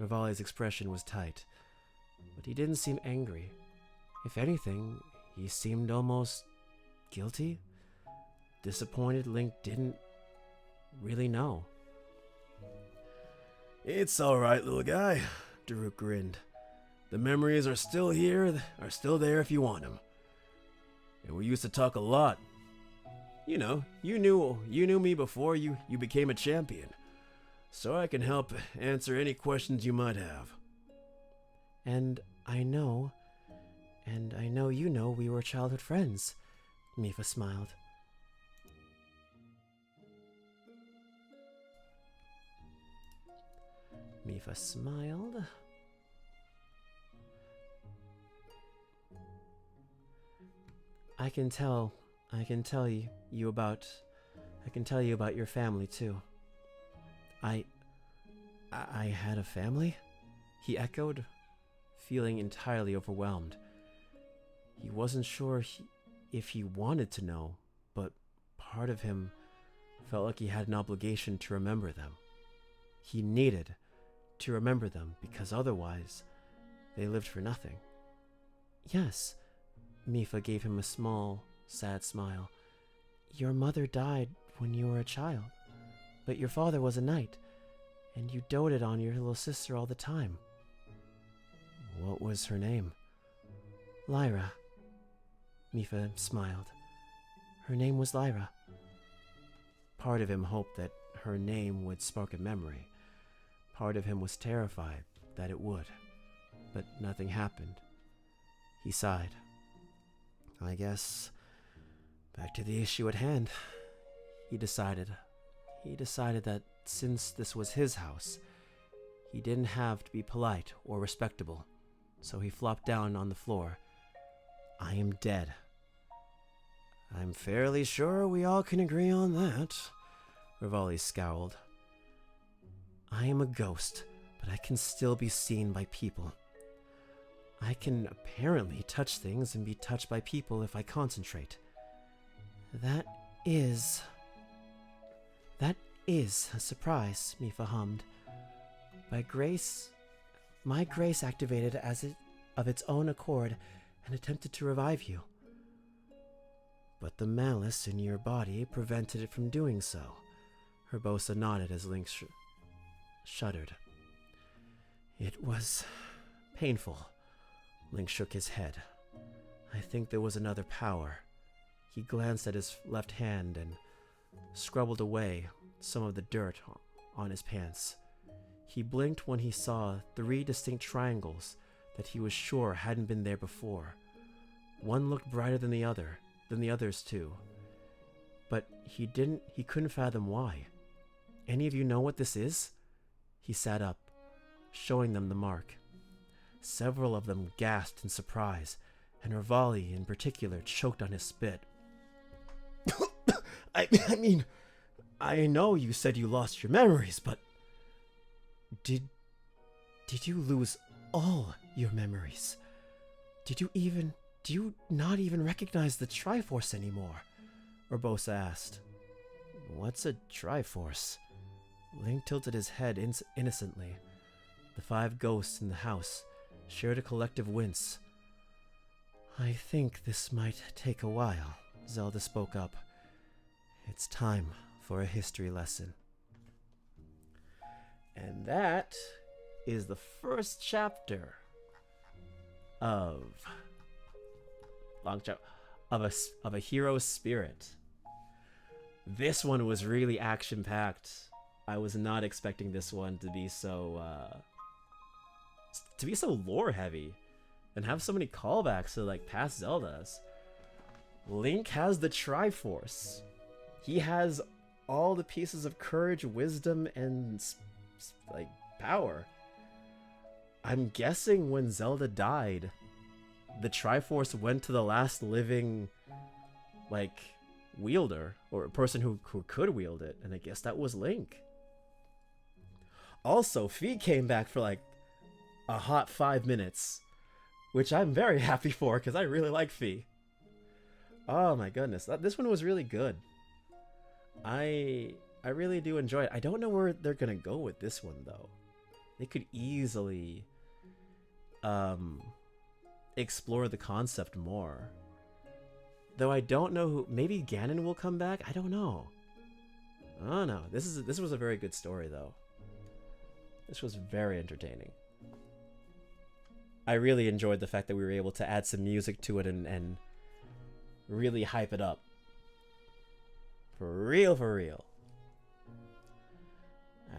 [SPEAKER 3] Revali's expression was tight, but he didn't seem angry. If anything, he seemed almost guilty. Disappointed Link didn't really know.
[SPEAKER 2] It's alright, little guy, Daruk grinned. The memories are still here, are still there if you want them. And we used to talk a lot. You know, you knew me before you became a champion, so I can help answer any questions you might have.
[SPEAKER 3] And I know you know we were childhood friends, Mipha smiled. Mipha smiled. I can tell you about your family too. I had a family? He echoed, feeling entirely overwhelmed. He wasn't sure if he wanted to know, but part of him felt like he had an obligation to remember them. He needed to remember them because otherwise they lived for nothing. Yes, Mipha gave him a small, sad smile. Your mother died when you were a child, but your father was a knight, and you doted on your little sister all the time.
[SPEAKER 2] What was her name?
[SPEAKER 3] Lyra. Mipha smiled. Her name was Lyra. Part of him hoped that her name would spark a memory. Part of him was terrified that it would, but nothing happened. He sighed. I guess back to the issue at hand. He decided that since this was his house, he didn't have to be polite or respectable, so he flopped down on the floor. I am dead. I'm fairly sure we all can agree on that. Rivali scowled. I am a ghost, but I can still be seen by people. I can apparently touch things and be touched by people if I concentrate. That is a surprise, Mifa hummed. My grace activated of its own accord and attempted to revive you. But the malice in your body prevented it from doing so. Herbosa nodded as Link shuddered. It was painful. Link shook his head. I think there was another power. He glanced at his left hand and scrabbled away some of the dirt on his pants. He blinked when he saw 3 distinct triangles that he was sure hadn't been there before. One looked brighter than the others too. But he couldn't fathom why. Any of you know what this is? He sat up, showing them the mark. Several of them gasped in surprise, and Rivali in particular choked on his spit. I mean, I know you said you lost your memories, but did you lose all your memories? Do you not even recognize the Triforce anymore? Urbosa asked. What's a Triforce? Link tilted his head innocently. The 5 ghosts in the house shared a collective wince. I think this might take a while, Zelda spoke up. It's time for a history lesson. And that is the first chapter of a hero's spirit. This one was really action-packed. I was not expecting this one to be so lore heavy and have so many callbacks to like past Zeldas. Link has the Triforce. He has all the pieces of courage, wisdom, and like power. I'm guessing when Zelda died, the Triforce went to the last living like wielder or a person who could wield it, and I guess that was Link. Also, Fi came back for like a hot 5 minutes, which I'm very happy for because I really like Fi. Oh my goodness, this one was really good. I really do enjoy it. I don't know where they're gonna go with this one though. They could easily explore the concept more. Though I don't know who. Maybe Ganon will come back. I don't know. Oh no, this was a very good story though. This was very entertaining. I really enjoyed the fact that we were able to add some music to it and really hype it up. For real, for real.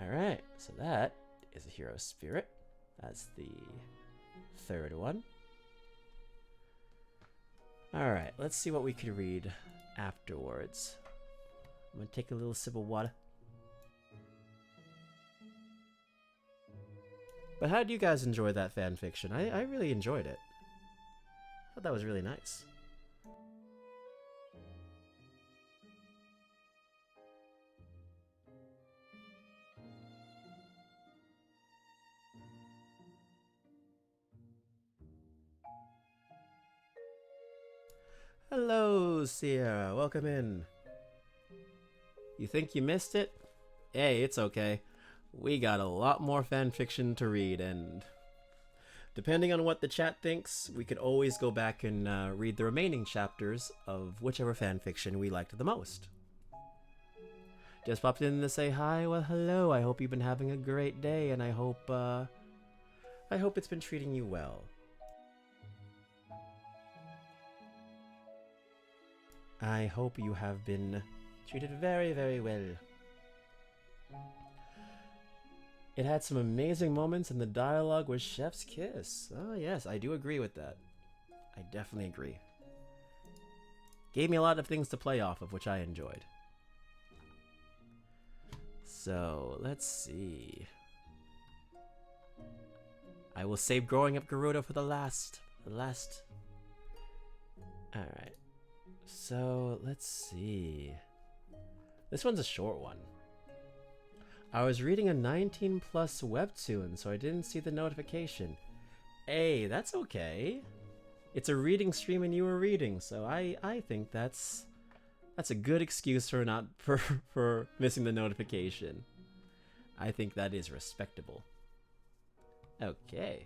[SPEAKER 3] Alright, so that is a hero spirit. That's the 3rd one. Alright, let's see what we could read afterwards. I'm gonna take a little sip of water. But how do you guys enjoy that fan fiction? I really enjoyed it. I thought that was really nice. Hello, Sierra. Welcome in. You think you missed it? Hey, it's okay. We got a lot more fanfiction to read, and depending on what the chat thinks, we could always go back and read the remaining chapters of whichever fanfiction we liked the most. Just popped in to say hi. Well, hello. I hope you've been having a great day, and I hope it's been treating you well. I hope you have been treated very, very well. It had some amazing moments, and the dialogue was chef's kiss. Oh yes, I do agree with that. I definitely agree.
[SPEAKER 1] Gave me a lot of things to play off of, which I enjoyed. So, let's see. I will save Growing Up Garuda for the last. Alright. So, let's see. This one's a short one. I was reading a 19+ webtoon, so I didn't see the notification. Hey, that's okay. It's a reading stream and you were reading, so I think that's a good excuse for missing the notification. I think that is respectable. Okay.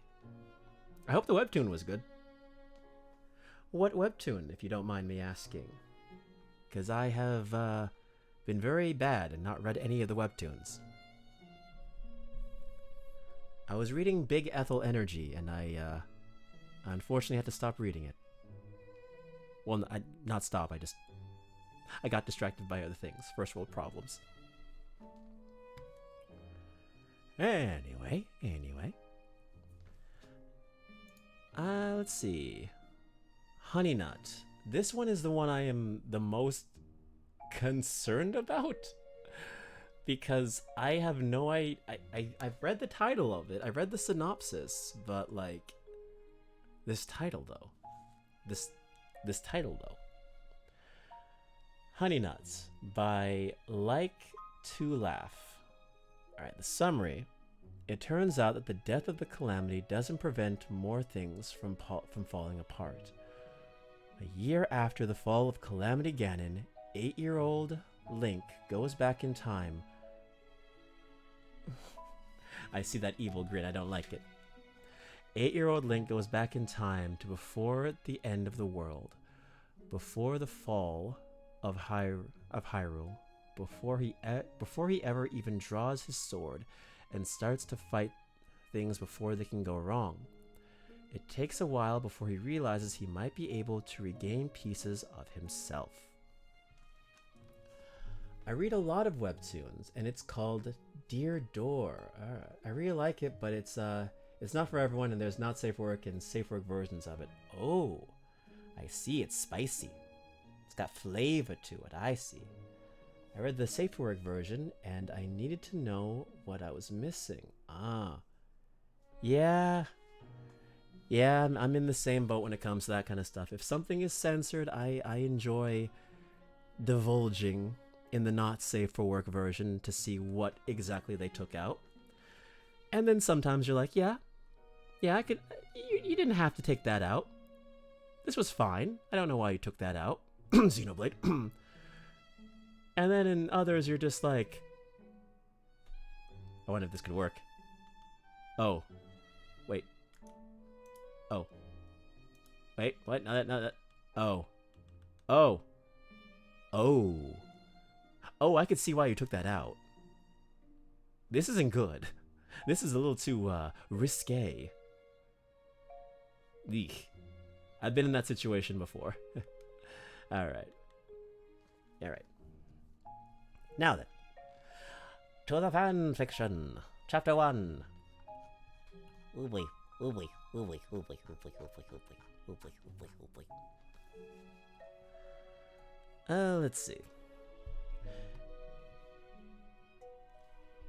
[SPEAKER 1] I hope the webtoon was good. What webtoon, if you don't mind me asking? Because I have been very bad and not read any of the webtoons. I was reading Big Ethel Energy, and I unfortunately had to stop reading it. Well, not stop, I got distracted by other things. First world problems. Anyway. Let's see. Honey Nut. This one is the one I am the most concerned about. Because I have no idea. I've read the title of it. I read the synopsis, but like this title though. This title though. Honey Nuts by Like to Laugh. Alright, the summary. It turns out that the death of the Calamity doesn't prevent more things from falling apart. A year after the fall of Calamity Ganon, 8-year-old Link goes back in time. I see that evil grin, I don't like it. 8-year-old Link goes back in time to before the end of the world, before the fall of Hyrule, before he ever even draws his sword and starts to fight things before they can go wrong. It takes a while before he realizes he might be able to regain pieces of himself. I read a lot of webtoons, and it's called Dear Door. I really like it, but it's not for everyone, and there's not safe work and safe work versions of it. Oh, I see, it's spicy. It's got flavor to it, I see. I read the safe work version, and I needed to know what I was missing. Yeah, I'm in the same boat when it comes to that kind of stuff. If something is censored, I enjoy divulging in the not safe for work version to see what exactly they took out. And then sometimes you're like, yeah, I could. You didn't have to take that out. This was fine. I don't know why you took that out. Xenoblade. And then in others, you're just like, I wonder if this could work. Oh. Wait. Oh. Wait, what? No, that. Oh. Oh. Oh. Oh, I could see why you took that out. This isn't good. This is a little too, risque. Eek. I've been in that situation before. Alright. Now then. To the fan fiction. Chapter 1. Let's see.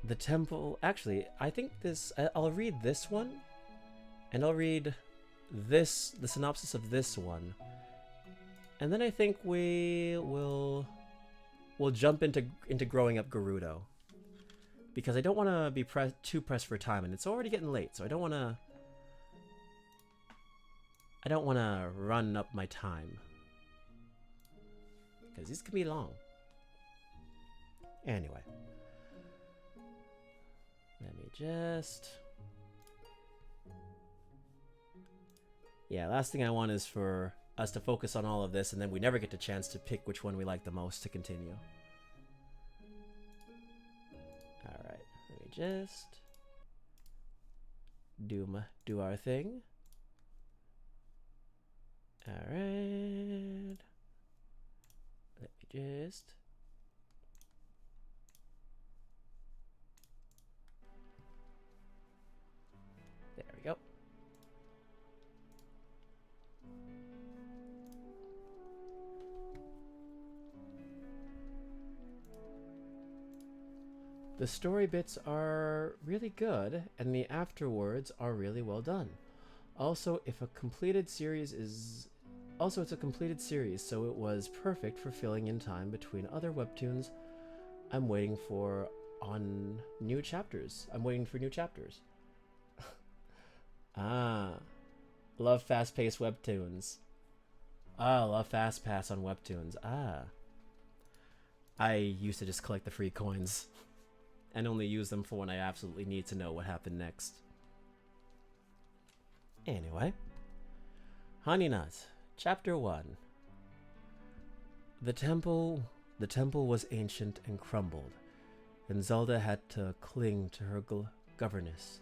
[SPEAKER 1] The temple... Actually, I think this... I'll read this one. And I'll read this... the synopsis of this one. And then I think we'll jump into Growing Up Gerudo. Because I don't want to be too pressed for time, and it's already getting late, so I don't want to run up my time. Because these can be long. Anyway. Let me just... Yeah, last thing I want is for us to focus on all of this, and then we never get the chance to pick which one we like the most to continue. Alright, let me just do our thing. Alright. Let me just... There we go. The story bits are really good, and the afterwards are really well done. Also, if a completed series is also it's a completed series, so it was perfect for filling in time between other webtoons I'm waiting for on new chapters. I'm waiting for new chapters. Ah, love fast-paced webtoons. Ah, love fast pass on webtoons. Ah. I used to just collect the free coins and only use them for when I absolutely need to know what happened next. Anyway, Honey Nut, Chapter 1. The temple was ancient and crumbled, and Zelda had to cling to her governess,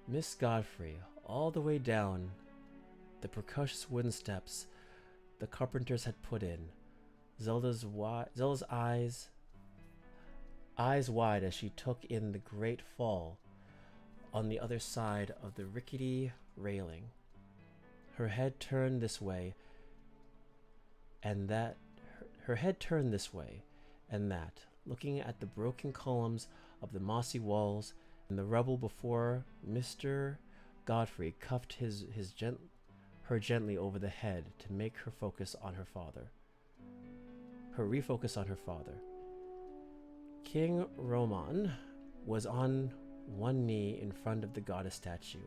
[SPEAKER 1] Miss Godfrey, all the way down the precocious wooden steps the carpenters had put in. Zelda's eyes wide as she took in the great fall on the other side of the rickety railing. Her head turned this way and that, looking at the broken columns of the mossy walls and the rubble before Mr. Godfrey cuffed her gently over the head to make her refocus on her father. King Roman was on one knee in front of the goddess statue,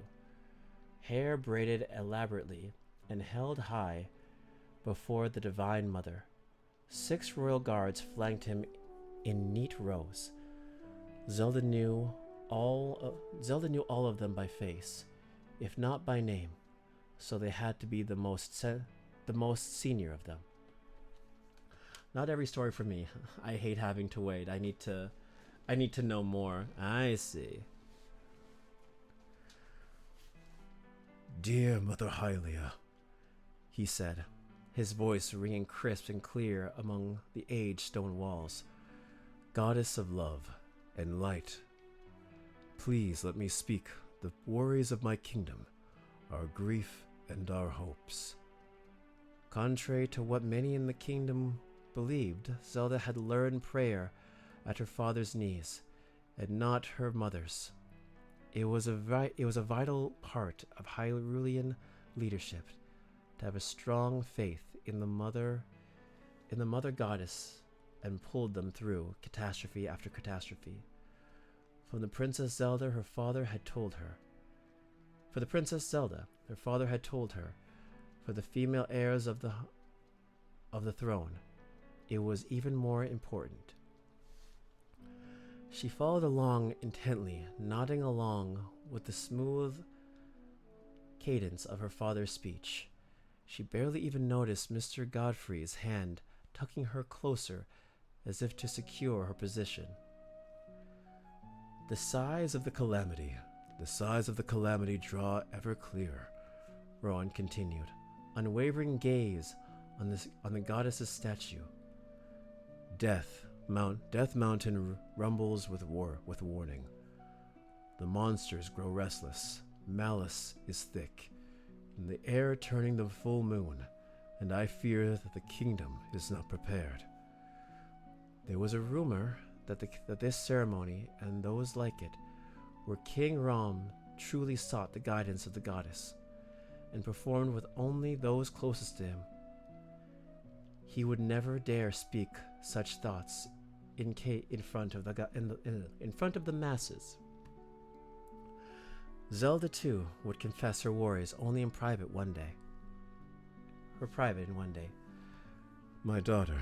[SPEAKER 1] hair braided elaborately and held high before the Divine Mother. 6 royal guards flanked him in neat rows. Zelda knew all of them by face, if not by name, so they had to be the most senior of them. Not every story for me. I hate having to wait. I need to know more. I see.
[SPEAKER 2] Dear Mother Hylia,
[SPEAKER 1] he said, his voice ringing crisp and clear among the aged stone walls.
[SPEAKER 2] Goddess of love and light, please let me speak the worries of my kingdom, our grief and our hopes.
[SPEAKER 1] Contrary to what many in the kingdom believed, Zelda had learned prayer at her father's knees, and not her mother's. It was a vital part of Hyrulean leadership to have a strong faith in the mother goddess, and pulled them through catastrophe after catastrophe. For the Princess Zelda, her father had told her. For the female heirs of the throne, it was even more important. She followed along intently, nodding along with the smooth cadence of her father's speech. She barely even noticed Mr. Godfrey's hand tucking her closer as if to secure her position.
[SPEAKER 2] The sighs of the calamity draw ever clearer,
[SPEAKER 1] Rowan continued, unwavering gaze on the goddess's statue.
[SPEAKER 2] Death Mountain rumbles with warning. The monsters grow restless, malice is thick, in the air turning the full moon, and I fear that the kingdom is not prepared.
[SPEAKER 1] There was a rumor that this ceremony and those like it, where King Rom truly sought the guidance of the goddess, and performed with only those closest to him. He would never dare speak such thoughts in front of the masses. Zelda too would confess her worries only in private one day.
[SPEAKER 2] My daughter,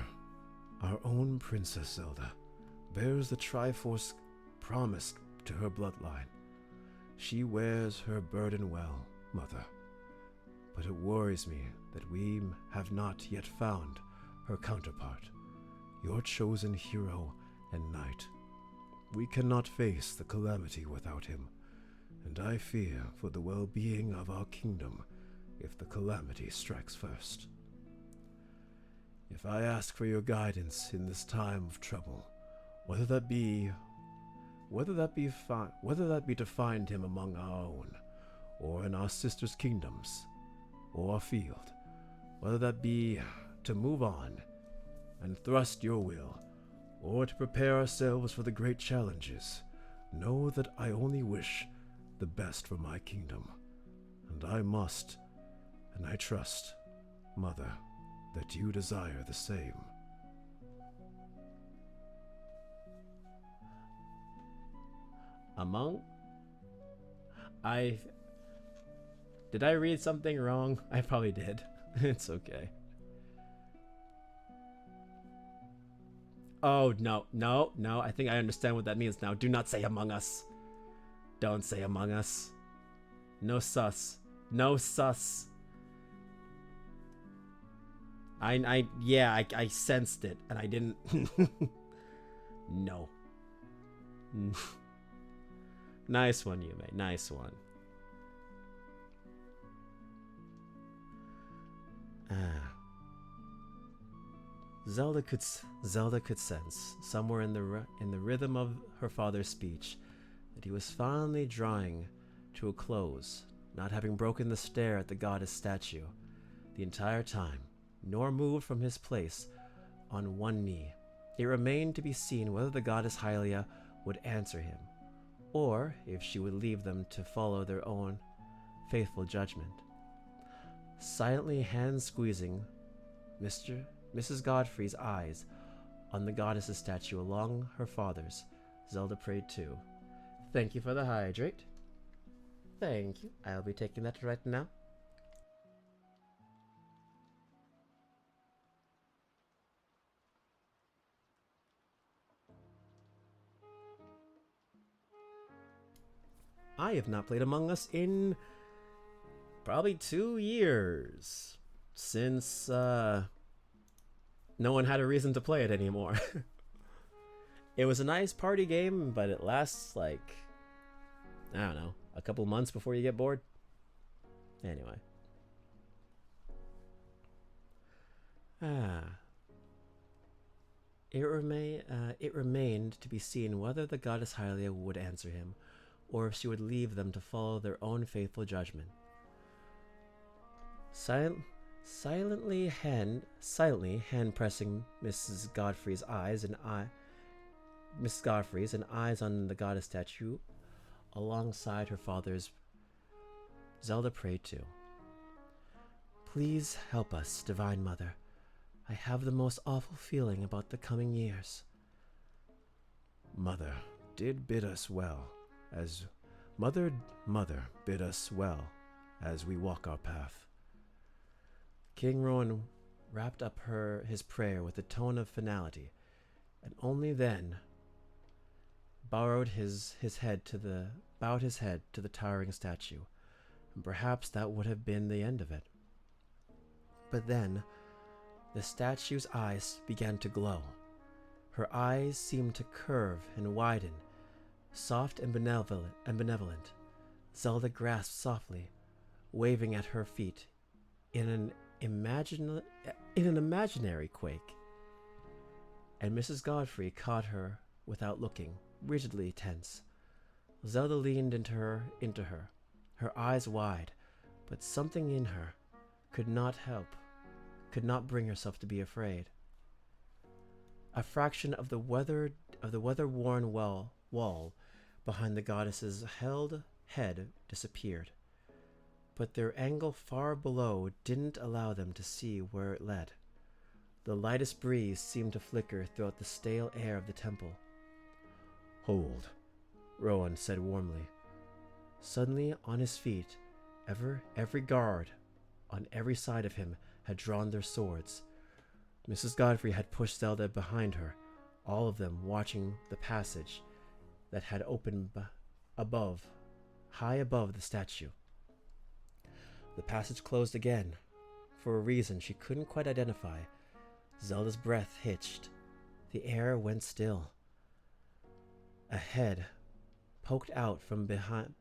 [SPEAKER 2] our own Princess Zelda, bears the Triforce promised to her bloodline. She wears her burden well, Mother. But it worries me that we have not yet found her counterpart, your chosen hero and knight. We cannot face the calamity without him, and I fear for the well-being of our kingdom if the calamity strikes first. If I ask for your guidance in this time of trouble, whether that be to find him among our own, or in our sisters' kingdoms, or afield, whether that be to move on and thrust your will, or to prepare ourselves for the great challenges, know that I only wish the best for my kingdom. And I must, and I trust, Mother, that you desire the same.
[SPEAKER 1] Did I read something wrong? I probably did. It's okay. Oh, no. I think I understand what that means now. Do not say Among Us. Don't say Among Us. No sus. No sus. I sensed it, and I didn't. No. Nice one, Yume. Nice one. Zelda could sense somewhere in the rhythm of her father's speech that he was finally drawing to a close, not having broken the stare at the goddess statue the entire time, nor moved from his place on one knee. It remained to be seen whether the goddess Hylia would answer him, or if she would leave them to follow their own faithful judgment. Silently hand-squeezing Mrs. Godfrey's eyes on the goddess's statue along her father's, Zelda prayed too. Thank you for the hydrate. Thank you. I'll be taking that right now. I have not played Among Us in probably 2 years, since no one had a reason to play it anymore. It was a nice party game, but it lasts like, I don't know, a couple months before you get bored. Anyway. It remained to be seen whether the goddess Hylia would answer him, or if she would leave them to follow their own faithful judgment. Silently hand pressing Mrs. Godfrey's eyes and eyes on the goddess statue alongside her father's, Zelda prayed too. Please help us, Divine Mother. I have the most awful feeling about the coming years.
[SPEAKER 2] Mother did bid us well, as Mother bid us well as we walk our path.
[SPEAKER 1] King Rowan wrapped up his prayer with a tone of finality, and only then bowed his head to the towering statue, and perhaps that would have been the end of it. But then the statue's eyes began to glow. Her eyes seemed to curve and widen, soft and benevolent. Zelda grasped softly, waving at her feet in an imaginary quake, and Mrs. Godfrey caught her without looking, rigidly tense. Zelda leaned into her, her eyes wide, but something in her could not bring herself to be afraid. A fraction of the weather-worn wall behind the goddess's held head disappeared, but their angle far below didn't allow them to see where it led. The lightest breeze seemed to flicker throughout the stale air of the temple.
[SPEAKER 2] Hold,
[SPEAKER 1] Rowan said warmly. Suddenly on his feet, every guard on every side of him had drawn their swords. Mrs. Godfrey had pushed Zelda behind her, all of them watching the passage that had opened high above the statue. The passage closed again, for a reason she couldn't quite identify. Zelda's breath hitched. The air went still. A head poked out from beside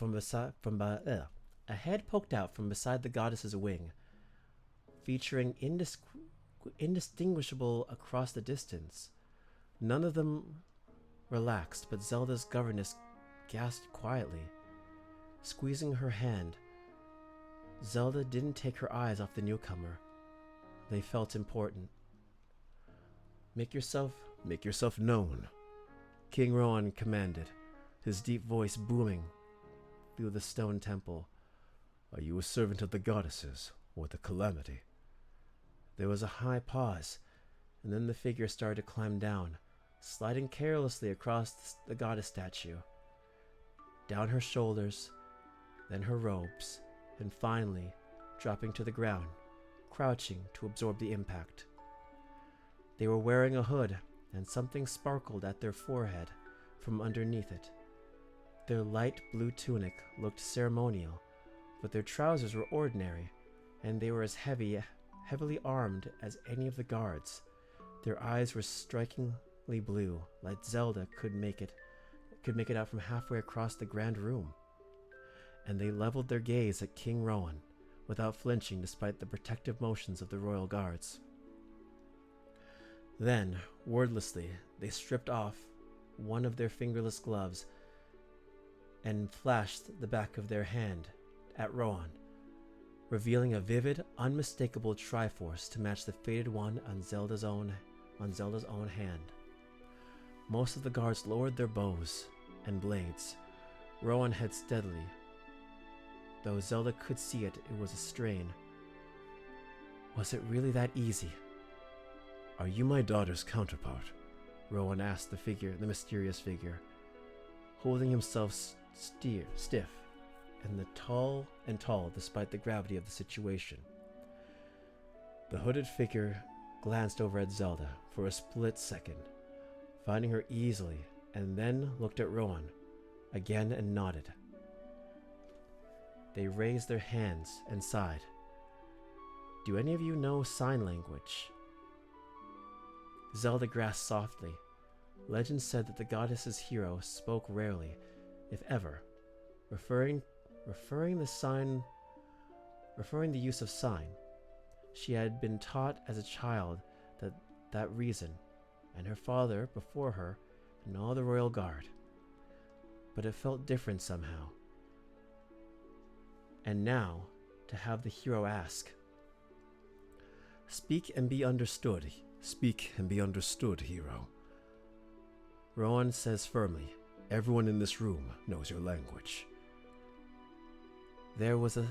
[SPEAKER 1] the goddess's wing, featuring indistinguishable across the distance. None of them relaxed, but Zelda's governess gasped quietly. Squeezing her hand, Zelda didn't take her eyes off the newcomer. They felt important.
[SPEAKER 3] Make yourself known, King Rohan commanded, his deep voice booming through the stone temple.
[SPEAKER 2] Are you a servant of the goddesses, or the calamity?
[SPEAKER 3] There was a high pause, and then the figure started to climb down, sliding carelessly across the goddess statue, down her shoulders, then her robes, and finally dropping to the ground, crouching to absorb the impact. They were wearing a hood, and something sparkled at their forehead from underneath it. Their light blue tunic looked ceremonial, but their trousers were ordinary, and they were as heavily armed as any of the guards. Their eyes were strikingly blue, like Zelda could make it out from halfway across the grand room. And they leveled their gaze at King Rohan, without flinching despite the protective motions of the royal guards. Then, wordlessly, they stripped off one of their fingerless gloves and flashed the back of their hand at Rohan, revealing a vivid, unmistakable Triforce to match the faded one on Zelda's own hand. Most of the guards lowered their bows and blades. Rohan held steadily. Though Zelda could see it was a strain. Was it really that easy?
[SPEAKER 2] Are you my daughter's counterpart?
[SPEAKER 3] Rohan asked the mysterious figure, holding himself stiff and tall despite the gravity of the situation. The hooded figure glanced over at Zelda for a split second, finding her easily, and then looked at Rohan again and nodded. They raised their hands and sighed. Do any of you know sign language? Zelda grasped softly. Legend said that the goddess's hero spoke rarely, if ever, referring the use of sign. She had been taught as a child that reason, and her father before her, and all the royal guard. But it felt different somehow. And now, to have the hero ask, "Speak and be understood."
[SPEAKER 2] Speak and be understood, hero.
[SPEAKER 3] Rohan says firmly,
[SPEAKER 2] Everyone in this room knows your language.
[SPEAKER 3] There was a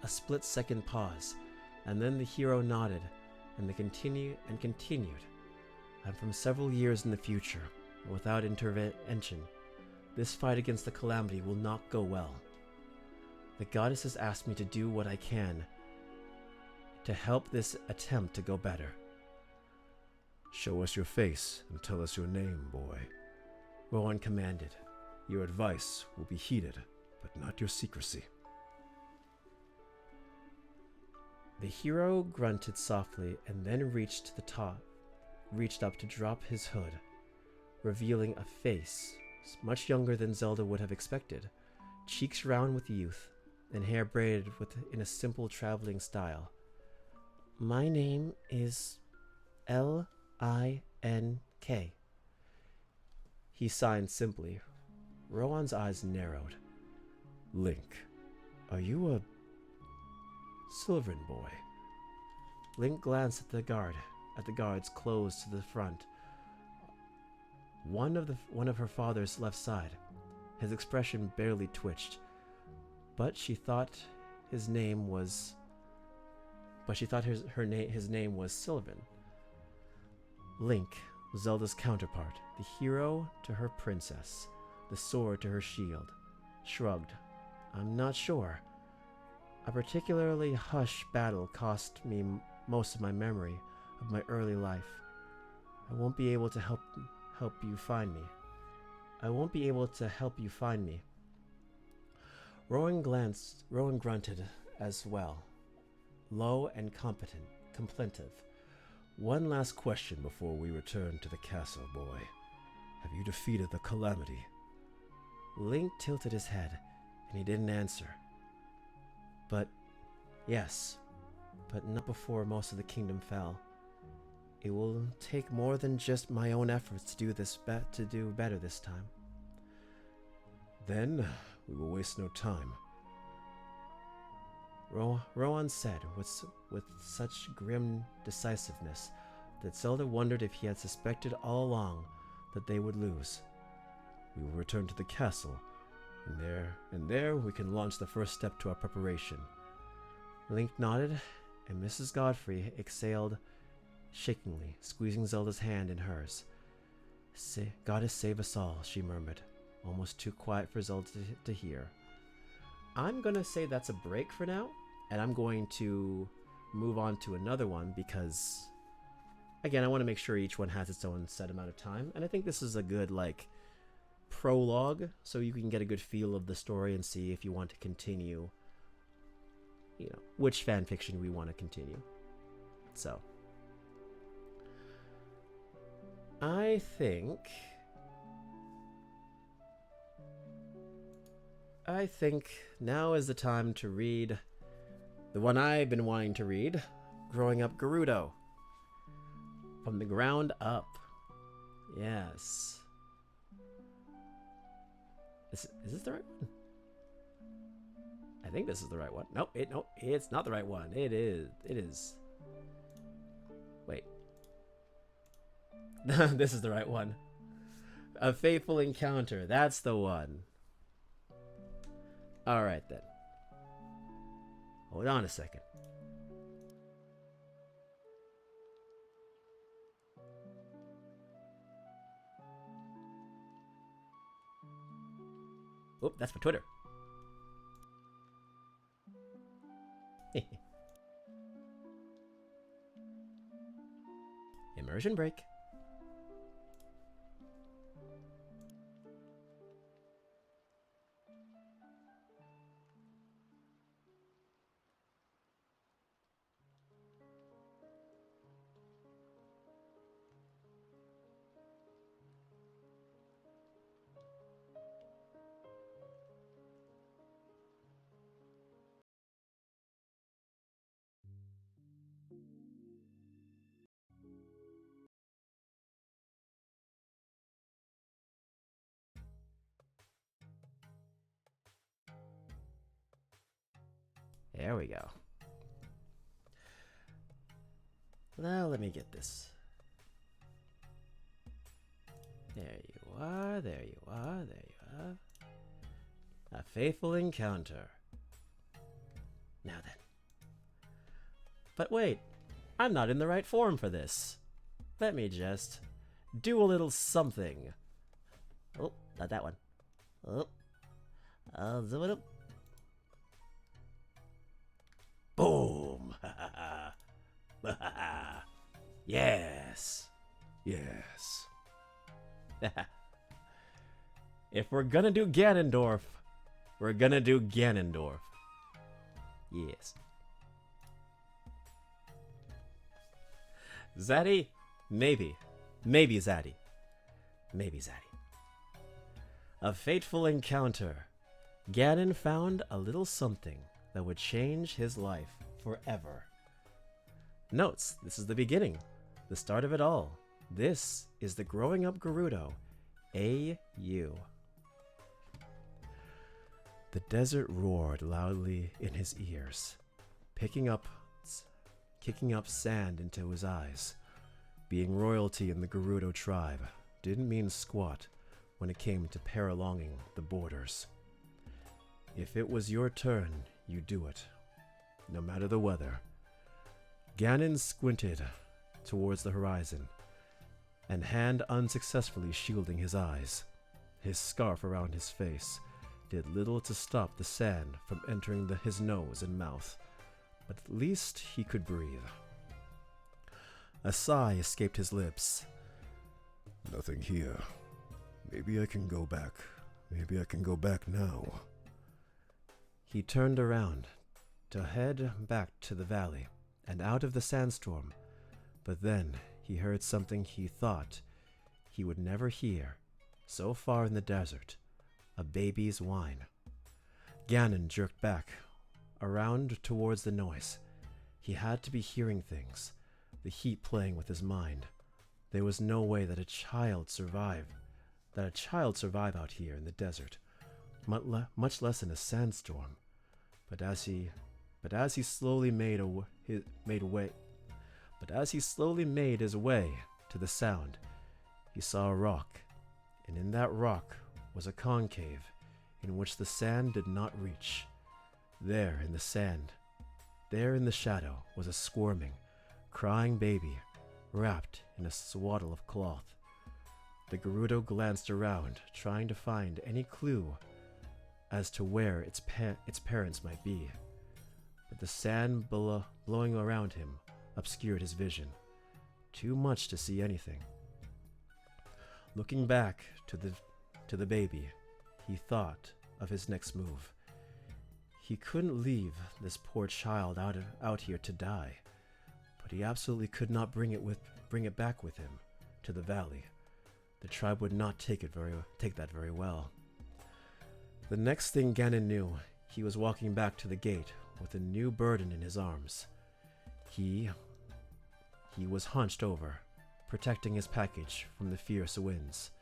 [SPEAKER 3] split-second pause, and then the hero nodded, and they continued. And from several years in the future, without intervention, this fight against the calamity will not go well. The goddess has asked me to do what I can to help this attempt to go better.
[SPEAKER 2] Show us your face and tell us your name, boy.
[SPEAKER 3] Rohan commanded.
[SPEAKER 2] Your advice will be heeded, but not your secrecy.
[SPEAKER 3] The hero grunted softly and then reached up to drop his hood, revealing a face much younger than Zelda would have expected, cheeks round with youth, and hair braided in a simple traveling style. My name is L-I-N-K. He signed simply. Rohan's eyes narrowed.
[SPEAKER 2] Link, are you a
[SPEAKER 3] Sylvan boy? Link glanced at the guards close to the front. One of her father's left side. His expression barely twitched, but she thought his name was Sylvan. Link, Zelda's counterpart, the hero to her princess, the sword to her shield, shrugged. I'm not sure. A particularly hush battle cost me most of my memory of my early life. I won't be able to help you find me. Rowan grunted as well, low and complaintive.
[SPEAKER 2] One last question before we return to the castle, boy. Have you defeated the calamity?
[SPEAKER 3] Link tilted his head, and he didn't answer. Yes, but not before most of the kingdom fell. It will take more than just my own efforts to do better this time.
[SPEAKER 2] Then we will waste no time.
[SPEAKER 3] Rohan said with such grim decisiveness, that Zelda wondered if he had suspected all along that they would lose.
[SPEAKER 2] We will return to the castle, and there we can launch the first step to our preparation.
[SPEAKER 3] Link nodded, and Mrs. Godfrey exhaled shakingly, squeezing Zelda's hand in hers. Goddess save us all, she murmured, almost too quiet for Zelda to hear. I'm gonna say that's a break for now, and I'm going to move on to another one because, again, I want to make sure each one has its own set amount of time, and I think this is a good, like, prologue, so you can get a good feel of the story and see if you want to continue, you know, which fanfiction we want to continue. So, I think now is the time to read the one I've been wanting to read, Growing Up Gerudo. From the ground up. Yes. Is this the right one? I think this is the right one. Nope, it's not the right one. It is. Wait. This is the right one. A Faithful Encounter. That's the one. Alright then. Hold on a second. Oop, that's for Twitter. Immersion break. There we go. Now let me get this. There you are, there you are, there you are. A Faithful Encounter. Now then. But wait, I'm not in the right form for this. Let me just do a little something. Oh, not that one. Oh, I'll zoom it up. Boom! Yes.
[SPEAKER 2] Yes.
[SPEAKER 3] If we're gonna do Ganondorf, we're gonna do Ganondorf. Yes. Zaddy? Maybe. Maybe Zaddy. Maybe Zaddy. A Fateful Encounter. Ganon found a little something that would change his life forever. Notes, this is the beginning, the start of it all. This is the Growing Up Gerudo, A.U. The desert roared loudly in his ears, kicking up sand into his eyes. Being royalty in the Gerudo tribe didn't mean squat when it came to paralonging the borders. If it was your turn, you do it, no matter the weather. Ganon squinted towards the horizon, and hand unsuccessfully shielding his eyes. His scarf around his face did little to stop the sand from entering his nose and mouth, but at least he could breathe. A sigh escaped his lips.
[SPEAKER 2] Nothing here. Maybe I can go back. Maybe I can go back now.
[SPEAKER 3] He turned around to head back to the valley and out of the sandstorm, but then he heard something he thought he would never hear so far in the desert, a baby's whine. Ganon jerked back, around towards the noise. He had to be hearing things, the heat playing with his mind. There was no way that a child survive out here in the desert, much less in a sandstorm. But as he slowly made
[SPEAKER 2] But as he slowly made his way to the sound, he saw a rock, and in that rock was a concave in which the sand did not reach. There in the sand, there in the shadow, was a squirming, crying baby, wrapped in a swaddle of cloth. The Gerudo glanced around, trying to find any clue as to where its parents might be. But the sand blowing around him obscured his vision, too much to see anything. Looking back to the baby, he thought of his next move. He couldn't leave this poor child out here to die, but he absolutely could not bring it back with him to the valley. The tribe would not take that very well. The next thing Ganon knew, he was walking back to the gate with a new burden in his arms. He was hunched over, protecting his package from the fierce winds,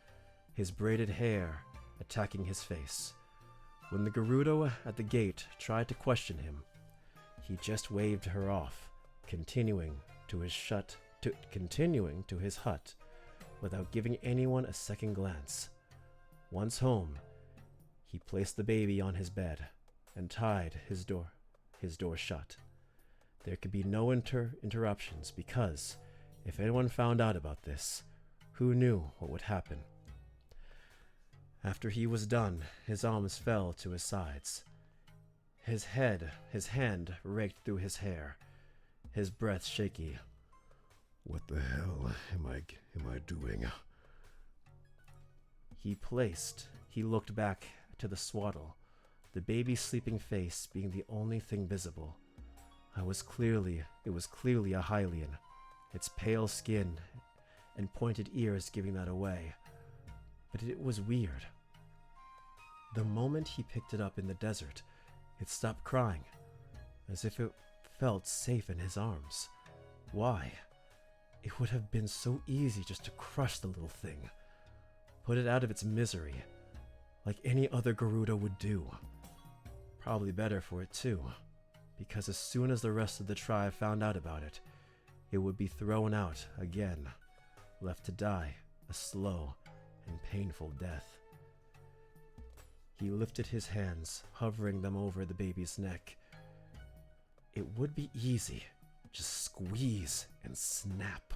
[SPEAKER 2] his braided hair attacking his face. When the Gerudo at the gate tried to question him, he just waved her off, continuing to his hut without giving anyone a second glance. Once home, he placed the baby on his bed and tied his door shut. There could be no interruptions because if anyone found out about this, who knew what would happen? After he was done, his arms fell to his sides. His hand raked through his hair, his breath shaky.
[SPEAKER 4] What the hell am I doing?
[SPEAKER 2] He looked back to the swaddle, the baby's sleeping face being the only thing visible. It was clearly a Hylian, its pale skin and pointed ears giving that away. But it was weird. The moment he picked it up in the desert, it stopped crying, as if it felt safe in his arms. Why? It would have been so easy just to crush the little thing, put it out of its misery, like any other Gerudo would do. Probably better for it too, because as soon as the rest of the tribe found out about it, it would be thrown out again, left to die a slow and painful death. He lifted his hands, hovering them over the baby's neck. It would be easy. Just squeeze and snap.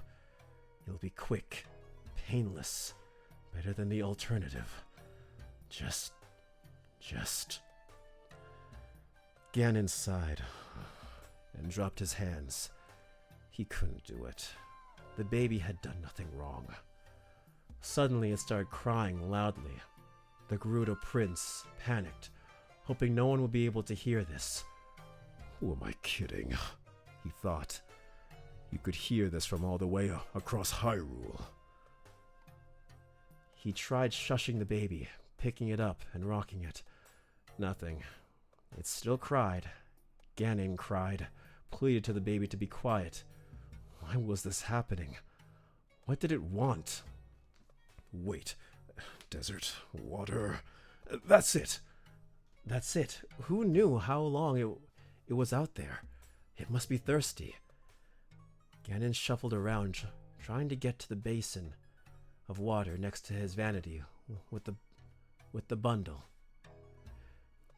[SPEAKER 2] It'll be quick, painless, better than the alternative. Just. Ganon sighed and dropped his hands. He couldn't do it. The baby had done nothing wrong. Suddenly it started crying loudly. The Gerudo prince panicked, hoping no one would be able to hear this.
[SPEAKER 4] Who am I kidding? He thought. You could hear this from all the way across Hyrule.
[SPEAKER 2] He tried shushing the baby, picking it up and rocking it. Nothing. It still cried. Ganon cried, pleaded to the baby to be quiet. Why was this happening? What did it want?
[SPEAKER 4] Wait. Desert, water. That's it.
[SPEAKER 2] That's it. Who knew how long it was out there? It must be thirsty. Ganon shuffled around, trying to get to the basin of water next to his vanity with the bundle.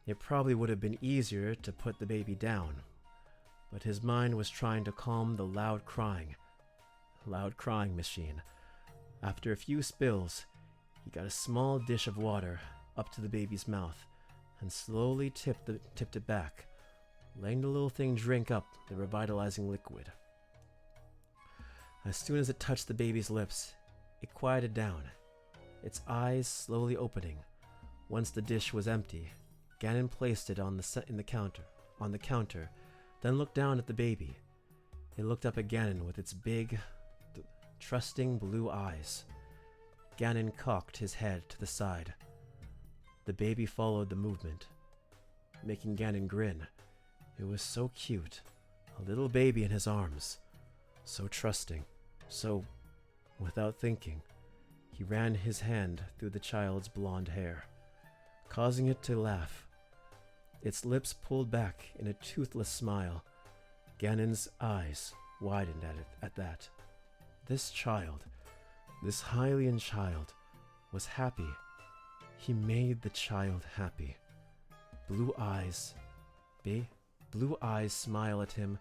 [SPEAKER 2] It probably would have been easier to put the baby down, but his mind was trying to calm the loud crying machine. After a few spills, he got a small dish of water up to the baby's mouth and slowly tipped it back, letting the little thing drink up the revitalizing liquid. As soon as it touched the baby's lips, it quieted down, its eyes slowly opening. Once the dish was empty, Ganon placed it on the counter, then looked down at the baby. It looked up at Ganon with its big, trusting blue eyes. Ganon cocked his head to the side. The baby followed the movement, making Ganon grin. It was so cute, a little baby in his arms, so trusting, so, without thinking, he ran his hand through the child's blonde hair, causing it to laugh. Its lips pulled back in a toothless smile. Ganon's eyes widened at that. This child, this Hylian child, was happy. He made the child happy. Blue eyes smile at him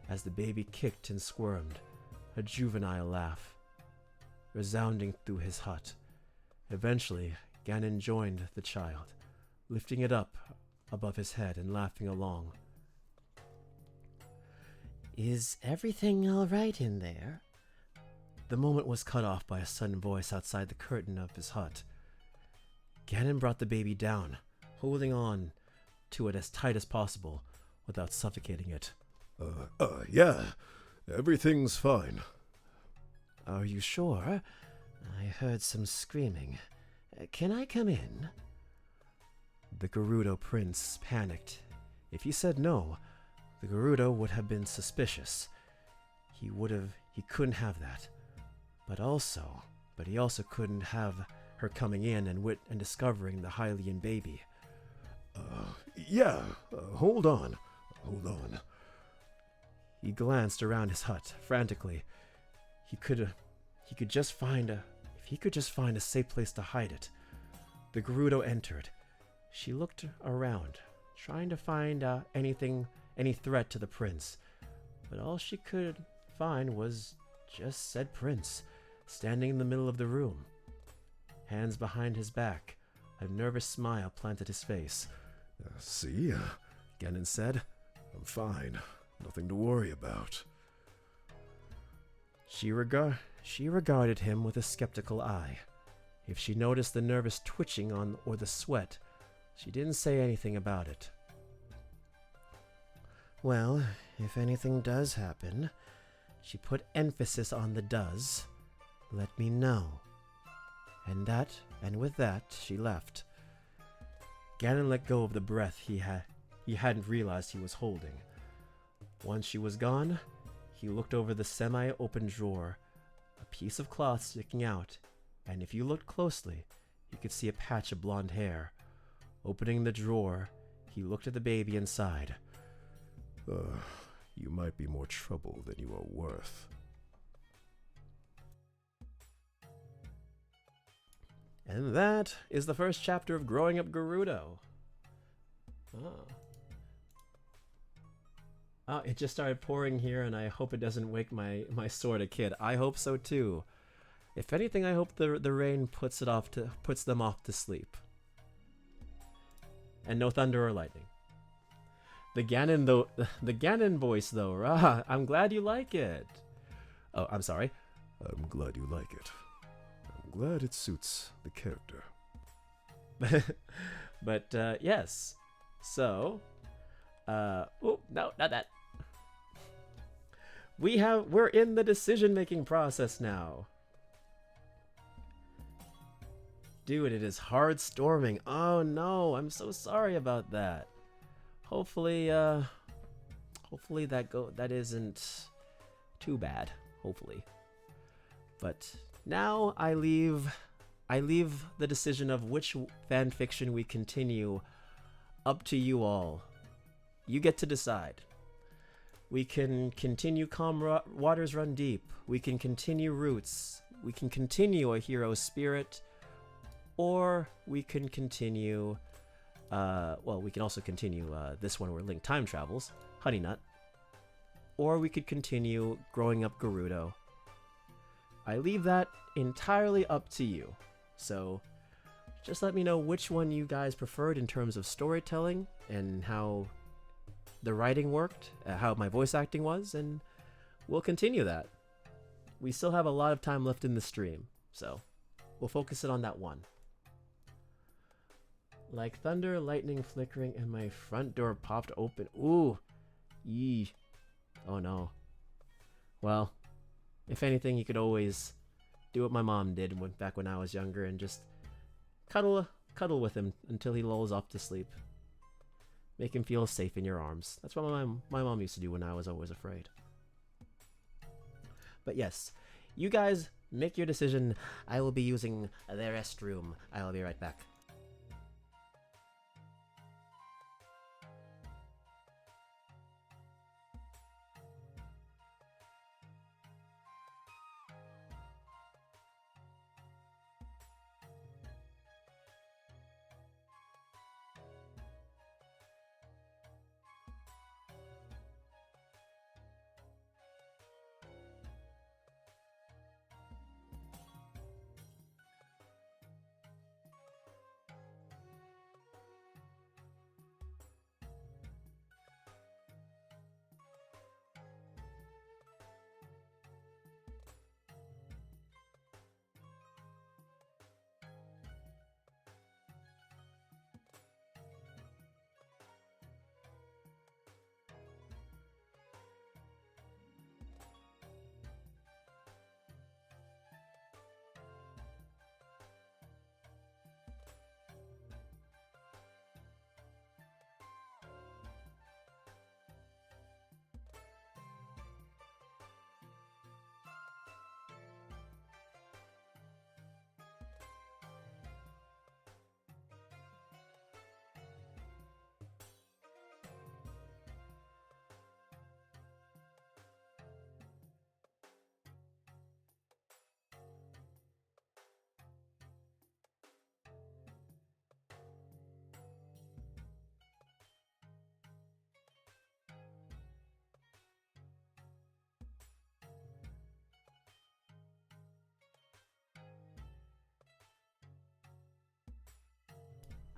[SPEAKER 2] as the baby kicked and squirmed, a juvenile laugh, resounding through his hut. Eventually, Ganon joined the child, lifting it up above his head and laughing along.
[SPEAKER 3] Is everything all right in there?
[SPEAKER 2] The moment was cut off by a sudden voice outside the curtain of his hut. Ganon brought the baby down, holding on to it as tight as possible without suffocating it.
[SPEAKER 4] Yeah, everything's fine.
[SPEAKER 3] Are you sure? I heard some screaming. Can I come in?
[SPEAKER 2] The Gerudo prince panicked. If he said no, the Gerudo would have been suspicious. He couldn't have that. But he also couldn't have her coming in and discovering the Hylian baby.
[SPEAKER 4] Yeah, hold on.
[SPEAKER 2] He glanced around his hut frantically. If he could just find a safe place to hide it. The Gerudo entered. She looked around, trying to find any threat to the prince, but all she could find was just said prince, standing in the middle of the room. Hands behind his back, a nervous smile planted his face.
[SPEAKER 4] See? Ganon said. I'm fine. Nothing to worry about.
[SPEAKER 2] She regarded him with a skeptical eye. If she noticed the nervous twitching or the sweat, she didn't say anything about it.
[SPEAKER 3] Well, if anything does happen, she put emphasis on the does, let me know.
[SPEAKER 2] And with that, she left. Ganon let go of the breath he hadn't realized he was holding. Once she was gone, he looked over the semi-open drawer, a piece of cloth sticking out, and if you looked closely, you could see a patch of blonde hair. Opening the drawer, he looked at the baby inside.
[SPEAKER 4] You might be more trouble than you are worth.
[SPEAKER 2] And that is the first chapter of Growing Up Gerudo. It just started pouring here, and I hope it doesn't wake my sorta kid. I hope so too. If anything, I hope the rain puts them off to sleep. And no thunder or lightning. The Ganon voice though, I'm glad you like it. Oh, I'm sorry.
[SPEAKER 4] I'm glad you like it. I'm glad it suits the character.
[SPEAKER 2] But yes. So, oh no, not that. We're in the decision-making process now. Dude, it is hard storming. Oh no, I'm so sorry about that. Hopefully that isn't too bad. Hopefully. But now I leave the decision of which fanfiction we continue up to you all. You get to decide. We can continue Calm Waters Run Deep. We can continue Roots. We can continue A Hero Spirit. Or we can continue... we can also continue this one where Link time travels, Honey Nut. Or we could continue Growing Up Gerudo. I leave that entirely up to you. So just let me know which one you guys preferred in terms of storytelling and how the writing worked, how my voice acting was, and we'll continue that. We still have a lot of time left in the stream, so we'll focus it on that one. Like thunder, lightning flickering, and my front door popped open. Ooh. Yee. Oh no. Well, if anything, you could always do what my mom did back when I was younger and just cuddle with him until he lulls off to sleep. Make him feel safe in your arms. That's what my mom used to do when I was always afraid. But yes, you guys make your decision. I will be using the restroom. I will be right back.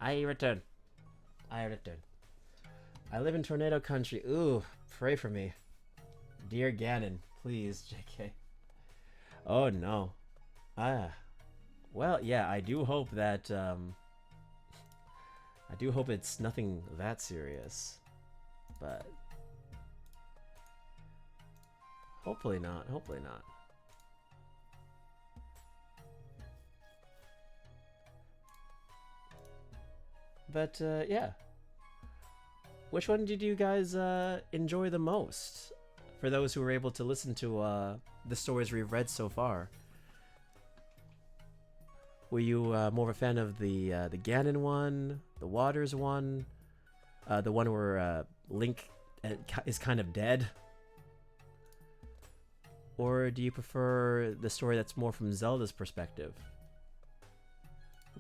[SPEAKER 1] I return. I return. I live in Tornado Country. Ooh, pray for me. Dear Ganon, please, JK. Oh no. Well, yeah, I do hope that, I do hope it's nothing that serious. But hopefully not, hopefully not. But, yeah. Which one did you guys enjoy the most? For those who were able to listen to the stories we've read so far. Were you more of a fan of the Ganon one, the Waters one, the one where Link is kind of dead? Or do you prefer the story that's more from Zelda's perspective?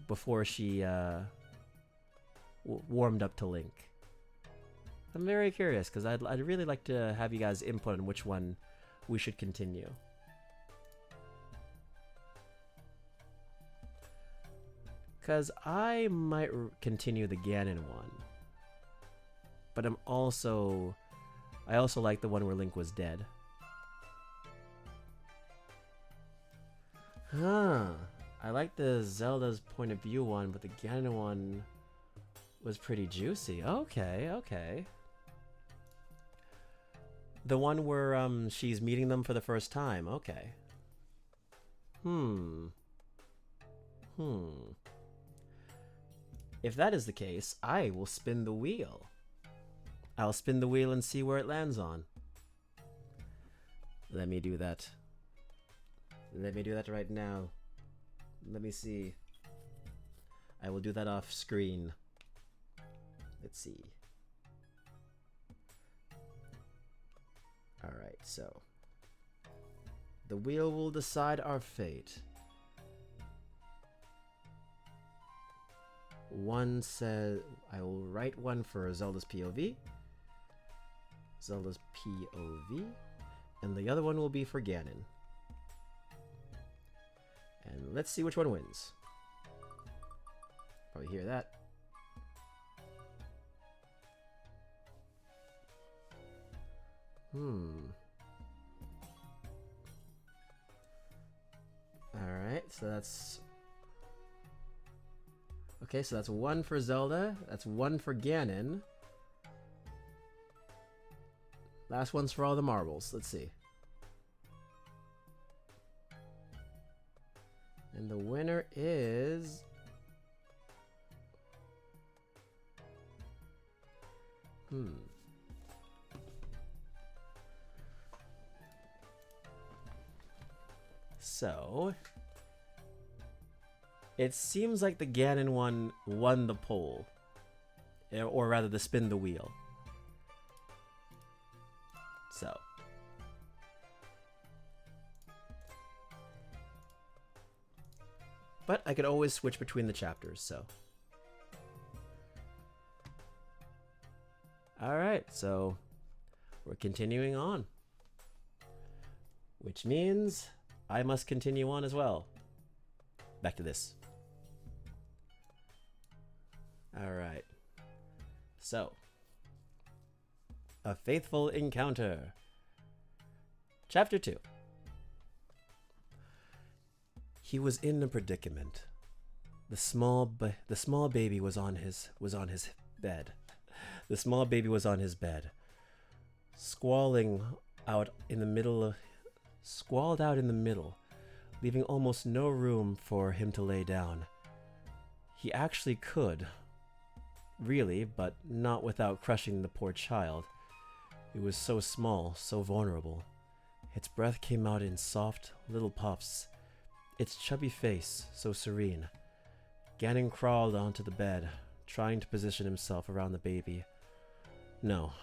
[SPEAKER 1] Before she warmed up to Link. I'm very curious, because I'd really like to have you guys input on which one we should continue. Because I might continue the Ganon one. But I also like the one where Link was dead. Huh. I like the Zelda's point of view one, but the Ganon one was pretty juicy. Okay, okay. The one where she's meeting them for the first time. Okay. If that is the case, I will spin the wheel. I'll spin the wheel and see where it lands on. Let me do that. Let me do that right now. Let me see. I will do that off screen. Let's see. Alright, so. The wheel will decide our fate. One says, I will write one for Zelda's POV. Zelda's POV. And the other one will be for Ganon. And let's see which one wins. Probably hear that. Alright, so that's... Okay, so that's one for Zelda. That's one for Ganon. Last one's for all the marbles. Let's see. And the winner is... So... It seems like the Ganon one won the poll. Or rather, the spin the wheel. So. But I could always switch between the chapters, so. Alright, so we're continuing on. Which means I must continue on as well. Back to this. Alright. So. A Faithful Encounter. Chapter 2. He was in a predicament. The small baby was on his bed. The small baby was on his bed, squalled out in the middle, leaving almost no room for him to lay down. He actually could, really, but not without crushing the poor child. It was so small, so vulnerable. Its breath came out in soft little puffs. Its chubby face so serene. Ganon crawled onto the bed, trying to position himself around the baby. No,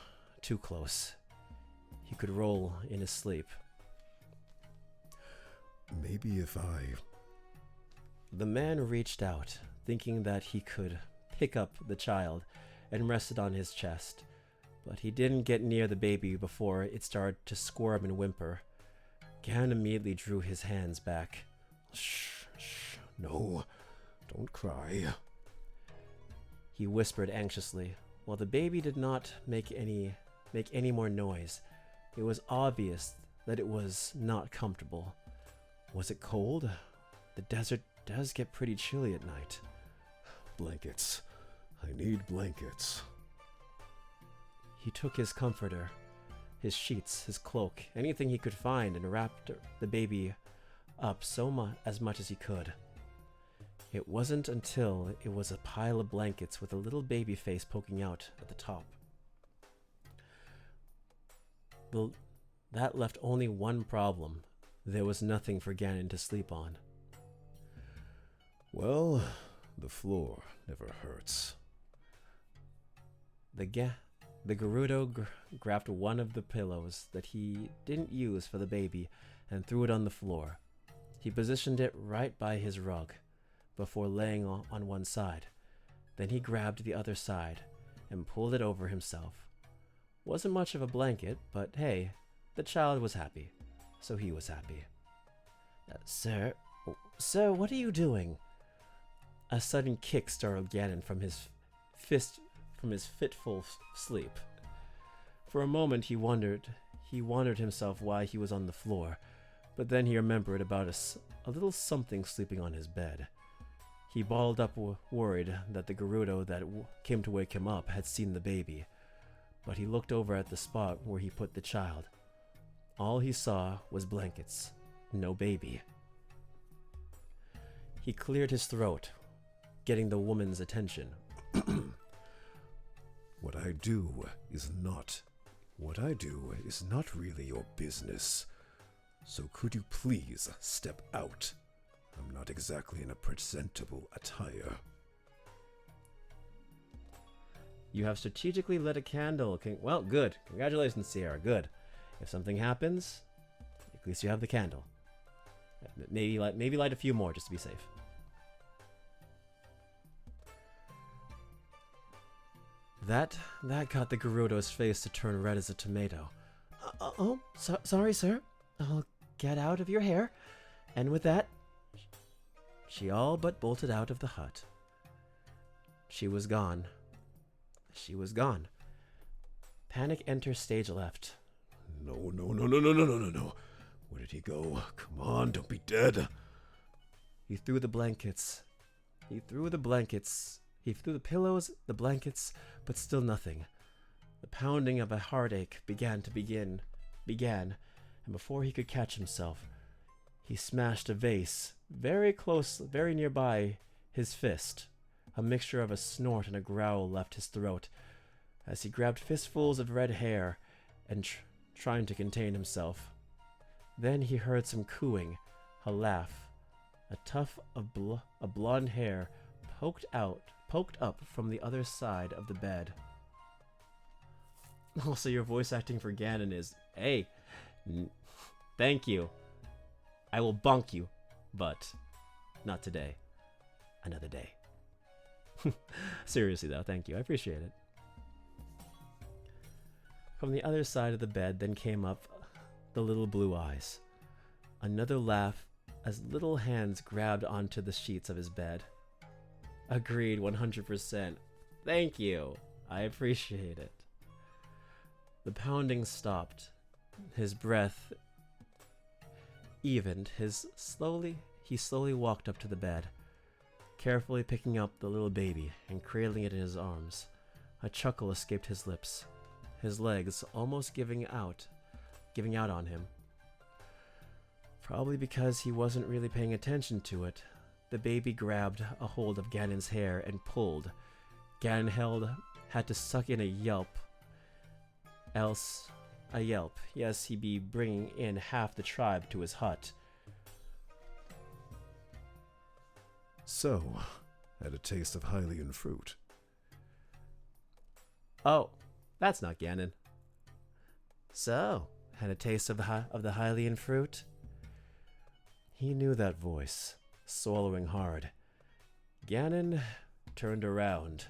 [SPEAKER 1] too close. He could roll in his sleep.
[SPEAKER 4] Maybe if I...
[SPEAKER 1] The man reached out, thinking that he could pick up the child and rest it on his chest. But he didn't get near the baby before it started to squirm and whimper. Ganon immediately drew his hands back.
[SPEAKER 4] Shh, no, don't cry.
[SPEAKER 3] he whispered anxiously. While the baby did not make any more noise, it was obvious that it was not comfortable. Was it cold? The desert does get pretty chilly at night.
[SPEAKER 4] Blankets. I need blankets.
[SPEAKER 3] He took his comforter, his sheets, his cloak, anything he could find, and wrapped the baby up as much as he could. It wasn't until it was a pile of blankets with a little baby face poking out at the top. That left only one problem. There was nothing for Ganon to sleep on.
[SPEAKER 4] Well, the floor never hurts.
[SPEAKER 3] The Gerudo grabbed one of the pillows that he didn't use for the baby and threw it on the floor. He positioned it right by his rug before laying on one side. Then he grabbed the other side and pulled it over himself. Wasn't much of a blanket, but hey, the child was happy, so he was happy. Sir, what are you doing? A sudden kick startled Ganon from his fitful sleep. For a moment he wondered himself why he was on the floor, but then he remembered about a little something sleeping on his bed. He balled up worried that the Gerudo that came to wake him up had seen the baby, but he looked over at the spot where he put the child. All he saw was blankets, no baby. He cleared his throat, getting the woman's attention.
[SPEAKER 4] What I do is not really your business. So could you please step out? I'm not exactly in a presentable attire.
[SPEAKER 3] You have strategically lit a candle. Well, good. Congratulations, Sierra. Good. If something happens, at least you have the candle. Maybe light a few more just to be safe. That got the Gerudo's face to turn red as a tomato. Sorry, sir. I'll get out of your hair. And with that, she all but bolted out of the hut. She was gone. Panic entered stage left.
[SPEAKER 4] No. Where did he go? Come on, don't be dead.
[SPEAKER 3] He threw the blankets. He threw the pillows, the blankets, but still nothing. The pounding of a heartache began, and before he could catch himself, he smashed a vase very nearby his fist. A mixture of a snort and a growl left his throat as he grabbed fistfuls of red hair and trying to contain himself. Then he heard some cooing, a laugh. A tuft of blonde hair poked up from the other side of the bed. Also, your voice acting for Ganon is, hey, thank you. I will bonk you, but not today. Another day. Seriously though, thank you. I appreciate it. From the other side of the bed then came up the little blue eyes. Another laugh as little hands grabbed onto the sheets of his bed. Agreed, 100%. Thank you. I appreciate it. The pounding stopped. His breath evened. He slowly walked up to the bed, carefully picking up the little baby and cradling it in his arms. A chuckle escaped his lips, his legs almost giving out on him. Probably because he wasn't really paying attention to it, the baby grabbed a hold of Ganon's hair and pulled. Ganon had to suck in a yelp. Yes, he'd be bringing in half the tribe to his hut.
[SPEAKER 4] So, had a taste of Hylian fruit.
[SPEAKER 3] Oh, that's not Ganon. So, had a taste of the Hylian fruit? He knew that voice, swallowing hard. Ganon turned around.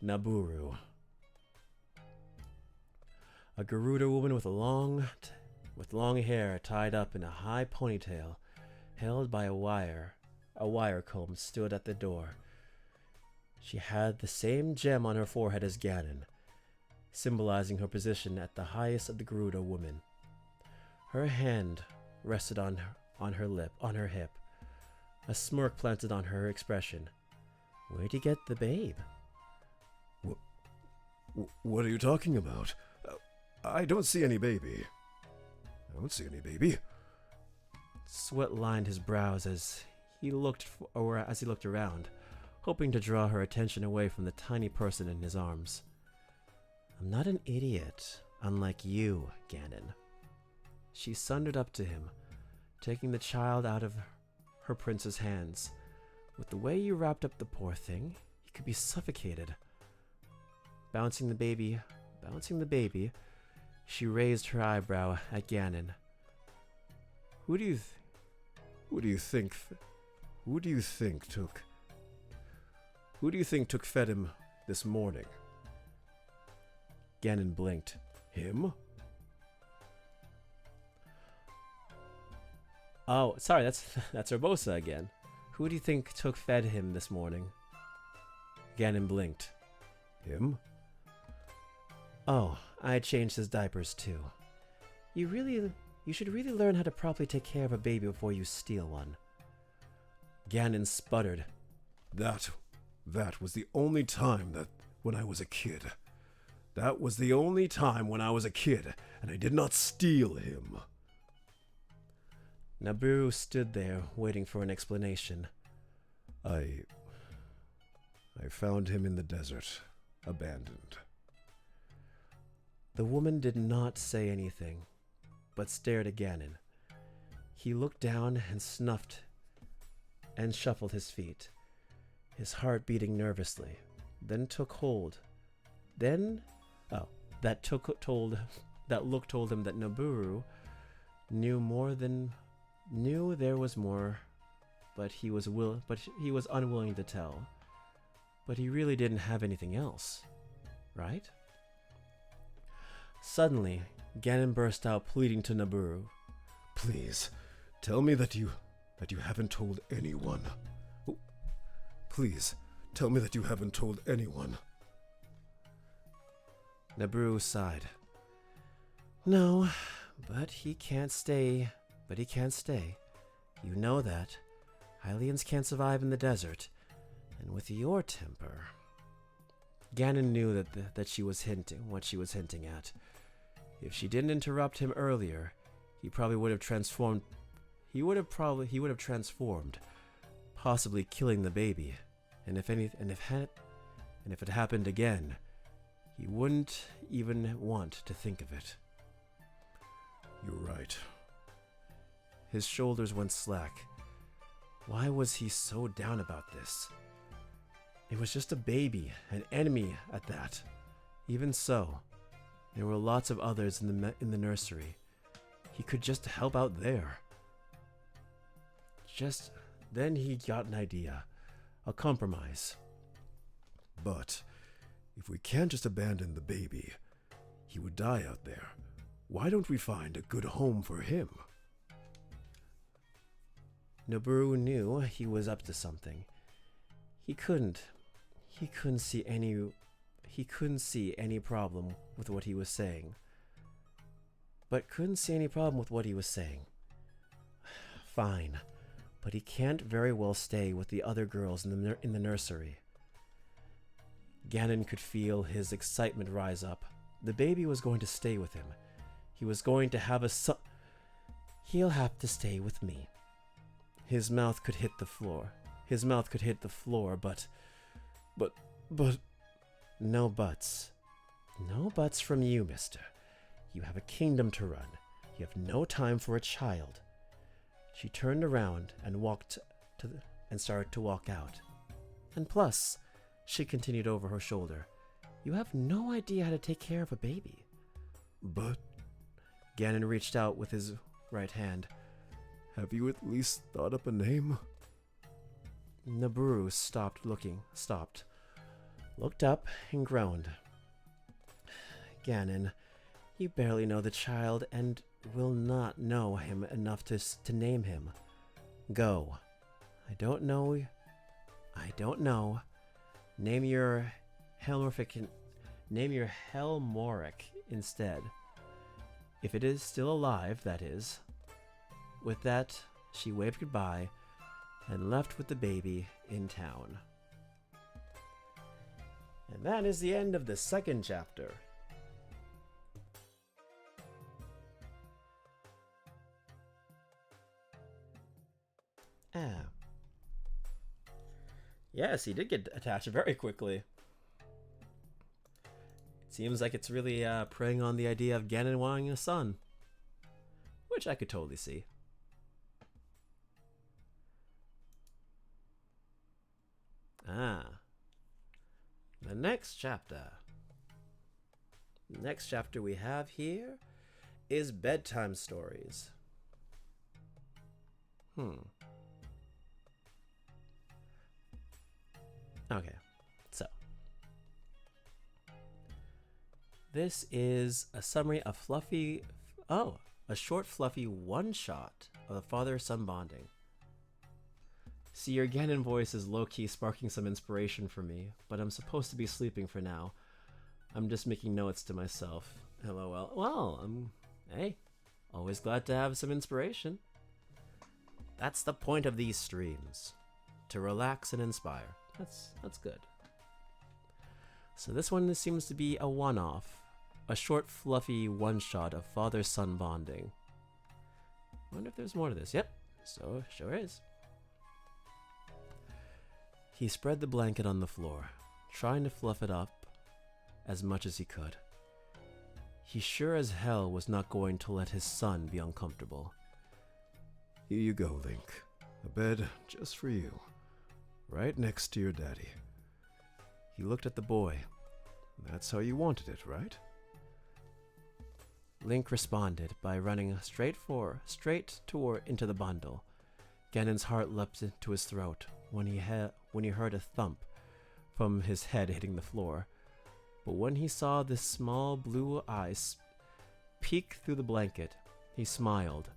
[SPEAKER 3] Naburu. A Gerudo woman with long hair tied up in a high ponytail, held by a wire comb, stood at the door. She had the same gem on her forehead as Ganon, symbolizing her position at the highest of the Gerudo women. Her hand rested on her hip, a smirk planted on her expression. Where'd you get the babe?
[SPEAKER 4] What are you talking about? I don't see any baby. I don't see any baby.
[SPEAKER 3] Sweat lined his brows as he looked around, hoping to draw her attention away from the tiny person in his arms. I'm not an idiot, unlike you, Ganon. She sundered up to him, taking the child out of her prince's hands. With the way you wrapped up the poor thing, he could be suffocated. Bouncing the baby, she raised her eyebrow at Ganon. Who do you think took fed him this morning? Ganon blinked.
[SPEAKER 4] Him?
[SPEAKER 3] Oh, sorry, that's Urbosa again. Who do you think fed him this morning? Ganon blinked.
[SPEAKER 4] Him?
[SPEAKER 3] Oh, I changed his diapers too. You should really learn how to properly take care of a baby before you steal one.
[SPEAKER 4] Ganon sputtered. That was the only time when I was a kid. That was the only time when I was a kid, and I did not steal him.
[SPEAKER 3] Nabooru stood there, waiting for an explanation.
[SPEAKER 4] I found him in the desert, abandoned.
[SPEAKER 3] The woman did not say anything, but stared at Ganon. He looked down and snuffed and shuffled his feet, his heart beating nervously. That look told him that Nabooru knew there was more, but he was unwilling to tell. But he really didn't have anything else, right? Suddenly, Ganon burst out pleading to Nabooru.
[SPEAKER 4] Please, tell me that you haven't told anyone. Oh, please, tell me that you haven't told anyone.
[SPEAKER 3] Nabooru sighed. No, but he can't stay. You know that. Hylians can't survive in the desert. And with your temper... Ganon knew that she was hinting what she was hinting at. If she didn't interrupt him earlier, he probably would have transformed. He would have transformed, possibly killing the baby. And if it happened again, he wouldn't even want to think of it.
[SPEAKER 4] You're right.
[SPEAKER 3] His shoulders went slack. Why was he so down about this? It was just a baby, an enemy at that. Even so, there were lots of others in the nursery. He could just help out there. Then he got an idea, a compromise.
[SPEAKER 4] But if we can't just abandon the baby, he would die out there. Why don't we find a good home for him?
[SPEAKER 3] Nabooru knew he was up to something. He couldn't see any problem with what he was saying. Fine, but he can't very well stay with the other girls in the nursery. Ganon could feel his excitement rise up. The baby was going to stay with him. He was going to have a son. He'll have to stay with me. His mouth could hit the floor, but no buts. No buts from you, mister. You have a kingdom to run. You have no time for a child. She turned around and started to walk out. And plus, she continued over her shoulder, you have no idea how to take care of a baby.
[SPEAKER 4] But
[SPEAKER 3] Ganon reached out with his right hand.
[SPEAKER 4] Have you at least thought up a name?
[SPEAKER 3] Nabooru stopped, looked up, and groaned. Ganon, you barely know the child and will not know him enough to name him. Go. I don't know. Name your Helmorific, name your Helmoric instead. If it is still alive, that is. With that, she waved goodbye and left with the baby in town. And that is the end of the second chapter. Ah. Yes, he did get attached very quickly. Seems like it's really preying on the idea of Ganon wanting a son. Which I could totally see. Ah. The next chapter. The next chapter we have here is bedtime stories. Okay, so this is a summary of a short fluffy one-shot of the father-son bonding. See, your Ganon voice is low-key sparking some inspiration for me, but I'm supposed to be sleeping for now. I'm just making notes to myself. LOL. Well, hey, always glad to have some inspiration. That's the point of these streams, to relax and inspire. That's good. So this one seems to be a one-off, a short fluffy one-shot of father-son bonding. Wonder if there's more to this. Yep, so sure is. He spread the blanket on the floor, trying to fluff it up as much as he could. He sure as hell was not going to let his son be uncomfortable.
[SPEAKER 4] Here you go, Link. A bed just for you. Right next to your daddy.
[SPEAKER 3] He looked at the boy.
[SPEAKER 4] That's how you wanted it, right?
[SPEAKER 3] Link responded by running straight toward into the bundle. Ganon's heart leapt into his throat when he heard a thump from his head hitting the floor. But when he saw this small blue eyes peek through the blanket, he smiled.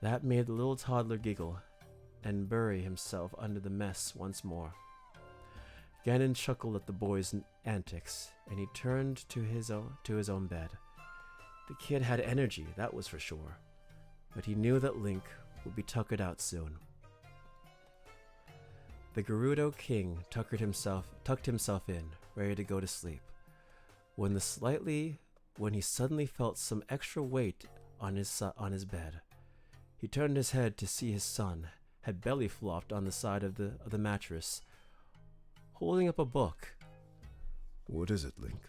[SPEAKER 3] That made the little toddler giggle and bury himself under the mess once more. Ganon chuckled at the boy's antics, and he turned to his own bed. The kid had energy, that was for sure, but he knew that Link would be tuckered out soon. The Gerudo King tucked himself in, ready to go to sleep, when he suddenly felt some extra weight on his bed. He turned his head to see his son had belly flopped on the side of the mattress, holding up a book.
[SPEAKER 4] What is it, Link?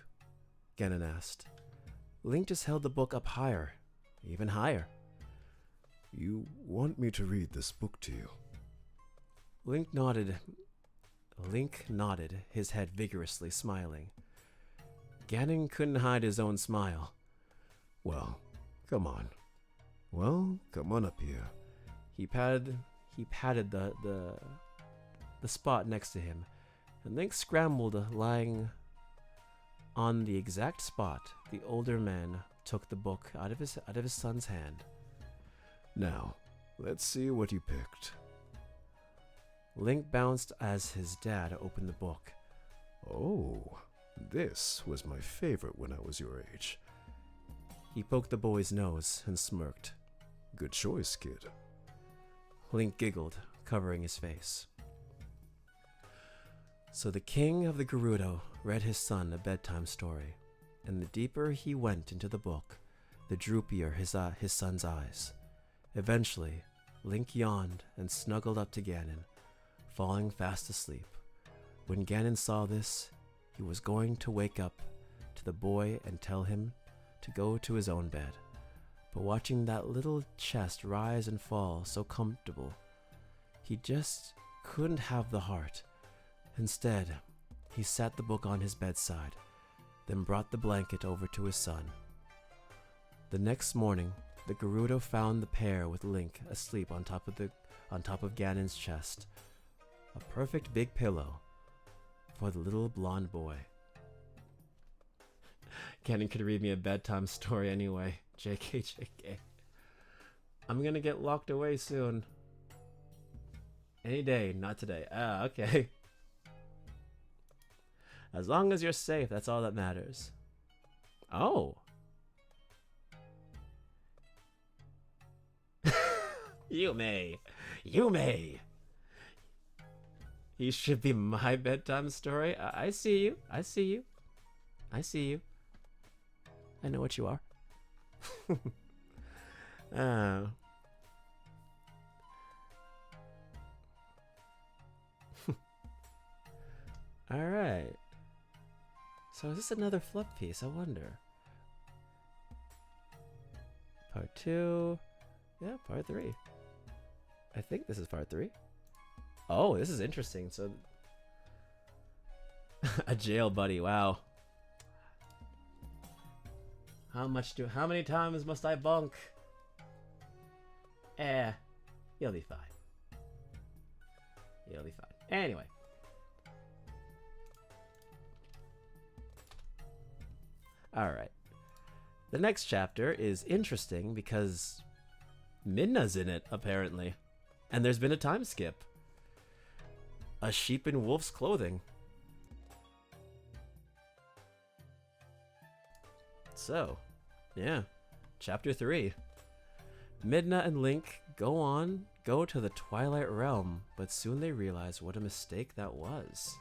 [SPEAKER 3] Ganon asked. Link just held the book up higher, even higher.
[SPEAKER 4] You want me to read this book to you?
[SPEAKER 3] Link nodded, his head vigorously, smiling. Ganon couldn't hide his own smile.
[SPEAKER 4] Well, come on. Well, come on up here.
[SPEAKER 3] He patted the spot next to him, and Link scrambled, lying on the exact spot. The older man took the book out of his son's hand.
[SPEAKER 4] Now, let's see what you picked.
[SPEAKER 3] Link bounced as his dad opened the book.
[SPEAKER 4] Oh, this was my favorite when I was your age.
[SPEAKER 3] He poked the boy's nose and smirked.
[SPEAKER 4] Good choice, kid.
[SPEAKER 3] Link giggled, covering his face. So the king of the Gerudo read his son a bedtime story, and the deeper he went into the book, the droopier his son's eyes. Eventually, Link yawned and snuggled up to Ganon, falling fast asleep. When Ganon saw this, he was going to wake up to the boy and tell him to go to his own bed. But watching that little chest rise and fall so comfortable, he just couldn't have the heart. Instead, he sat the book on his bedside, then brought the blanket over to his son. The next morning, the Gerudo found the pair with Link asleep on top of Ganon's chest. A perfect big pillow for the little blonde boy. Ganon could read me a bedtime story anyway. JK, JK. I'm gonna get locked away soon. Any day, not today. Ah, okay.
[SPEAKER 1] As long as you're safe, that's all that matters. Oh. You may. You may. You should be my bedtime story. I see you. I see you. I see you. I know what you are. Alright. So is this another flip piece? I wonder. Part 2. Yeah, part 3. I think this is part 3. Oh, this is interesting. So a jail buddy, wow. How many times must I bunk? You'll be fine. You'll be fine. Anyway. Alright. The next chapter is interesting because Midna's in it, apparently. And there's been a time skip. A sheep in wolf's clothing. So, yeah. Chapter 3. Midna and Link go to the Twilight Realm, but soon they realize what a mistake that was.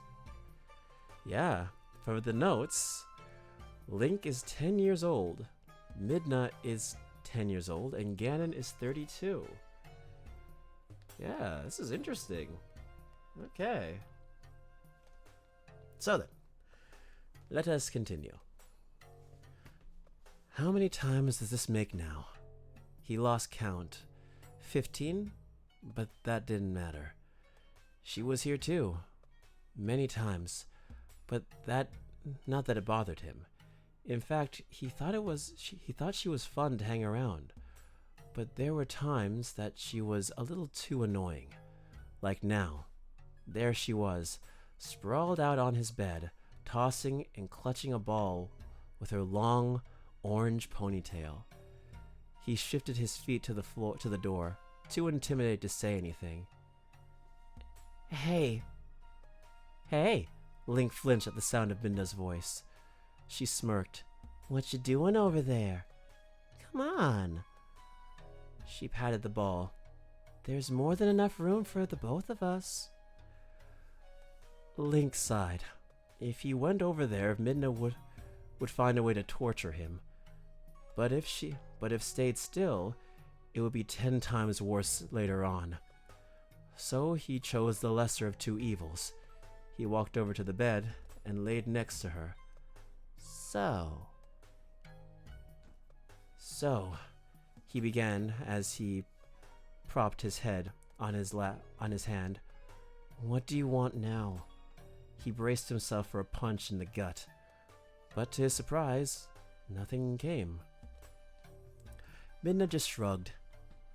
[SPEAKER 1] Yeah, for the notes, Link is 10 years old, Midna is 10 years old, and Ganon is 32. Yeah, this is interesting. Okay. So then, let us continue. How many times does this make now? He lost count. 15? But that didn't matter. She was here too. Many times. But not that it bothered him. In fact, he thought she was fun to hang around. But there were times that she was a little too annoying. Like now. There she was, sprawled out on his bed, tossing and clutching a ball with her long, orange ponytail. He shifted his feet to the door, too intimidated to say anything. Hey. Hey. Link flinched at the sound of Midna's voice. She smirked. What you doing over there? Come on. She patted the ball. There's more than enough room for the both of us. Link sighed. If he went over there, Midna would find a way to torture him. But if stayed still, it would be 10 times worse later on. So he chose the lesser of two evils. He walked over to the bed and laid next to her. So, he began as he propped his head on his hand. What do you want now? He braced himself for a punch in the gut. But to his surprise, nothing came. Midna just shrugged.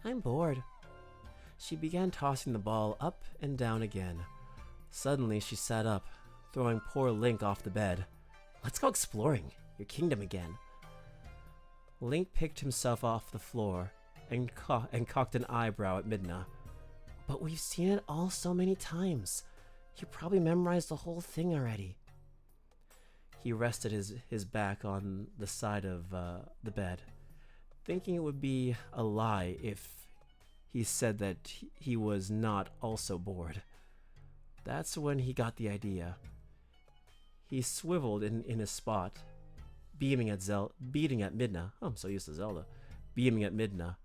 [SPEAKER 1] I'm bored. She began tossing the ball up and down again. Suddenly she sat up, throwing poor Link off the bed. Let's go exploring your kingdom again. Link picked himself off the floor and cocked an eyebrow at Midna. But we've seen it all so many times. You probably memorized the whole thing already. He rested his back on the side of the bed, thinking it would be a lie if he said that he was not also bored. That's when he got the idea. He swiveled in his spot, beating at Midna. Oh, I'm so used to Zelda. Beaming at Midna.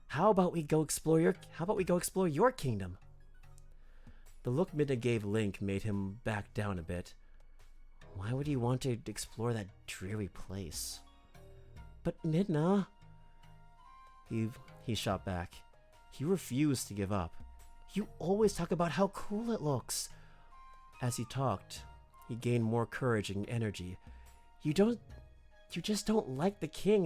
[SPEAKER 1] How about we go explore your kingdom? The look Midna gave Link made him back down a bit. Why would he want to explore that dreary place? But Midna... He shot back. He refused to give up. You always talk about how cool it looks. As he talked, he gained more courage and energy. You just don't like the king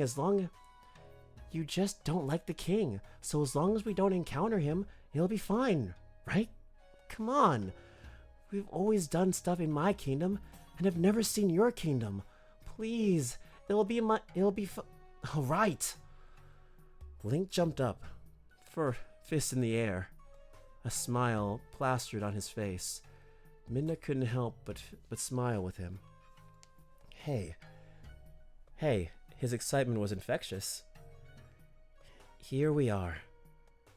[SPEAKER 1] You just don't like the king. So as long as we don't encounter him, he'll be fine, right? Come on. We've always done stuff in my kingdom and have never seen your kingdom. Please, all right. Link jumped up, fist in the air. A smile plastered on his face. Midna couldn't help but smile with him.
[SPEAKER 3] Hey. Hey, his excitement was infectious. Here we are.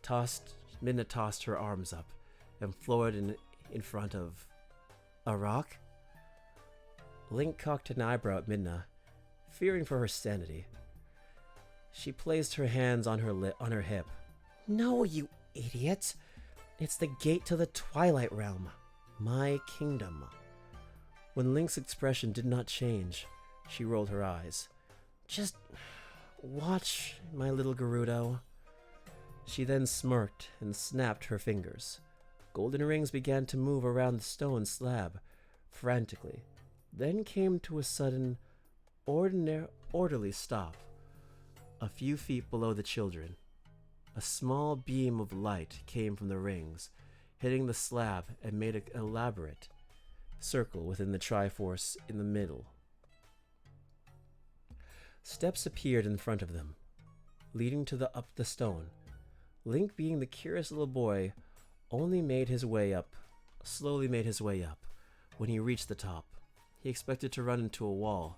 [SPEAKER 3] Midna tossed her arms up and floored in front of a rock. Link cocked an eyebrow at Midna, fearing for her sanity. She placed her hands on her hip. No, you idiot! It's the gate to the Twilight Realm, my kingdom. When Link's expression did not change, she rolled her eyes. Just watch, my little Gerudo. She then smirked and snapped her fingers. Golden rings began to move around the stone slab, frantically, then came to a sudden, orderly stop, a few feet below the children. A small beam of light came from the rings, hitting the slab and made an elaborate circle within the Triforce in the middle. Steps appeared in front of them, leading up the stone. Link, being the curious little boy, slowly made his way up. When he reached the top, he expected to run into a wall,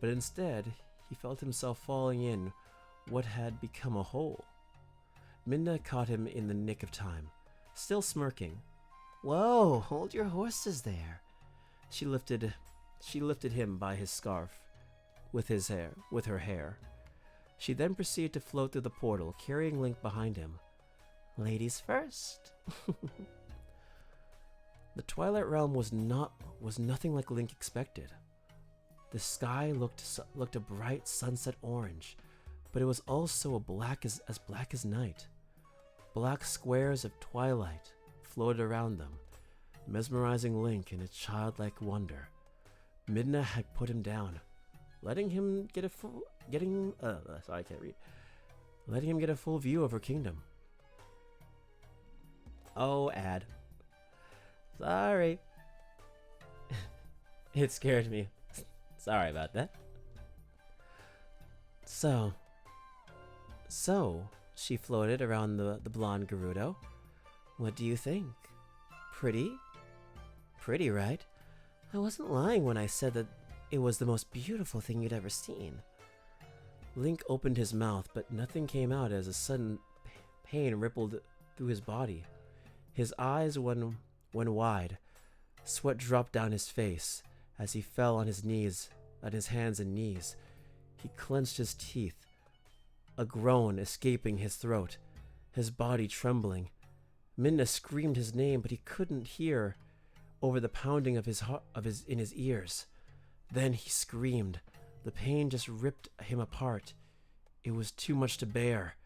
[SPEAKER 3] but instead, he felt himself falling in what had become a hole. Midna caught him in the nick of time, still smirking. Whoa, hold your horses there. She lifted him by his scarf with her hair. She then proceeded to float through the portal, carrying Link behind him. Ladies first. The Twilight Realm was nothing like Link expected. The sky looked a bright sunset orange, but it was also as black as night. Black squares of twilight floated around them, mesmerizing Link in a childlike wonder. Midna had put him down, letting him get a full view of her kingdom. Oh, ad. Sorry. It scared me. Sorry about that. So, she floated around the blonde Gerudo. What do you think? Pretty? Pretty, right? I wasn't lying when I said that it was the most beautiful thing you'd ever seen. Link opened his mouth, but nothing came out as a sudden pain rippled through his body. His eyes went wide. Sweat dropped down his face as he fell on his hands and knees. He clenched his teeth, a groan escaping his throat, his body trembling. Midna screamed his name, but he couldn't hear over the pounding of his in his ears. Then he screamed. The pain just ripped him apart. It was too much to bear.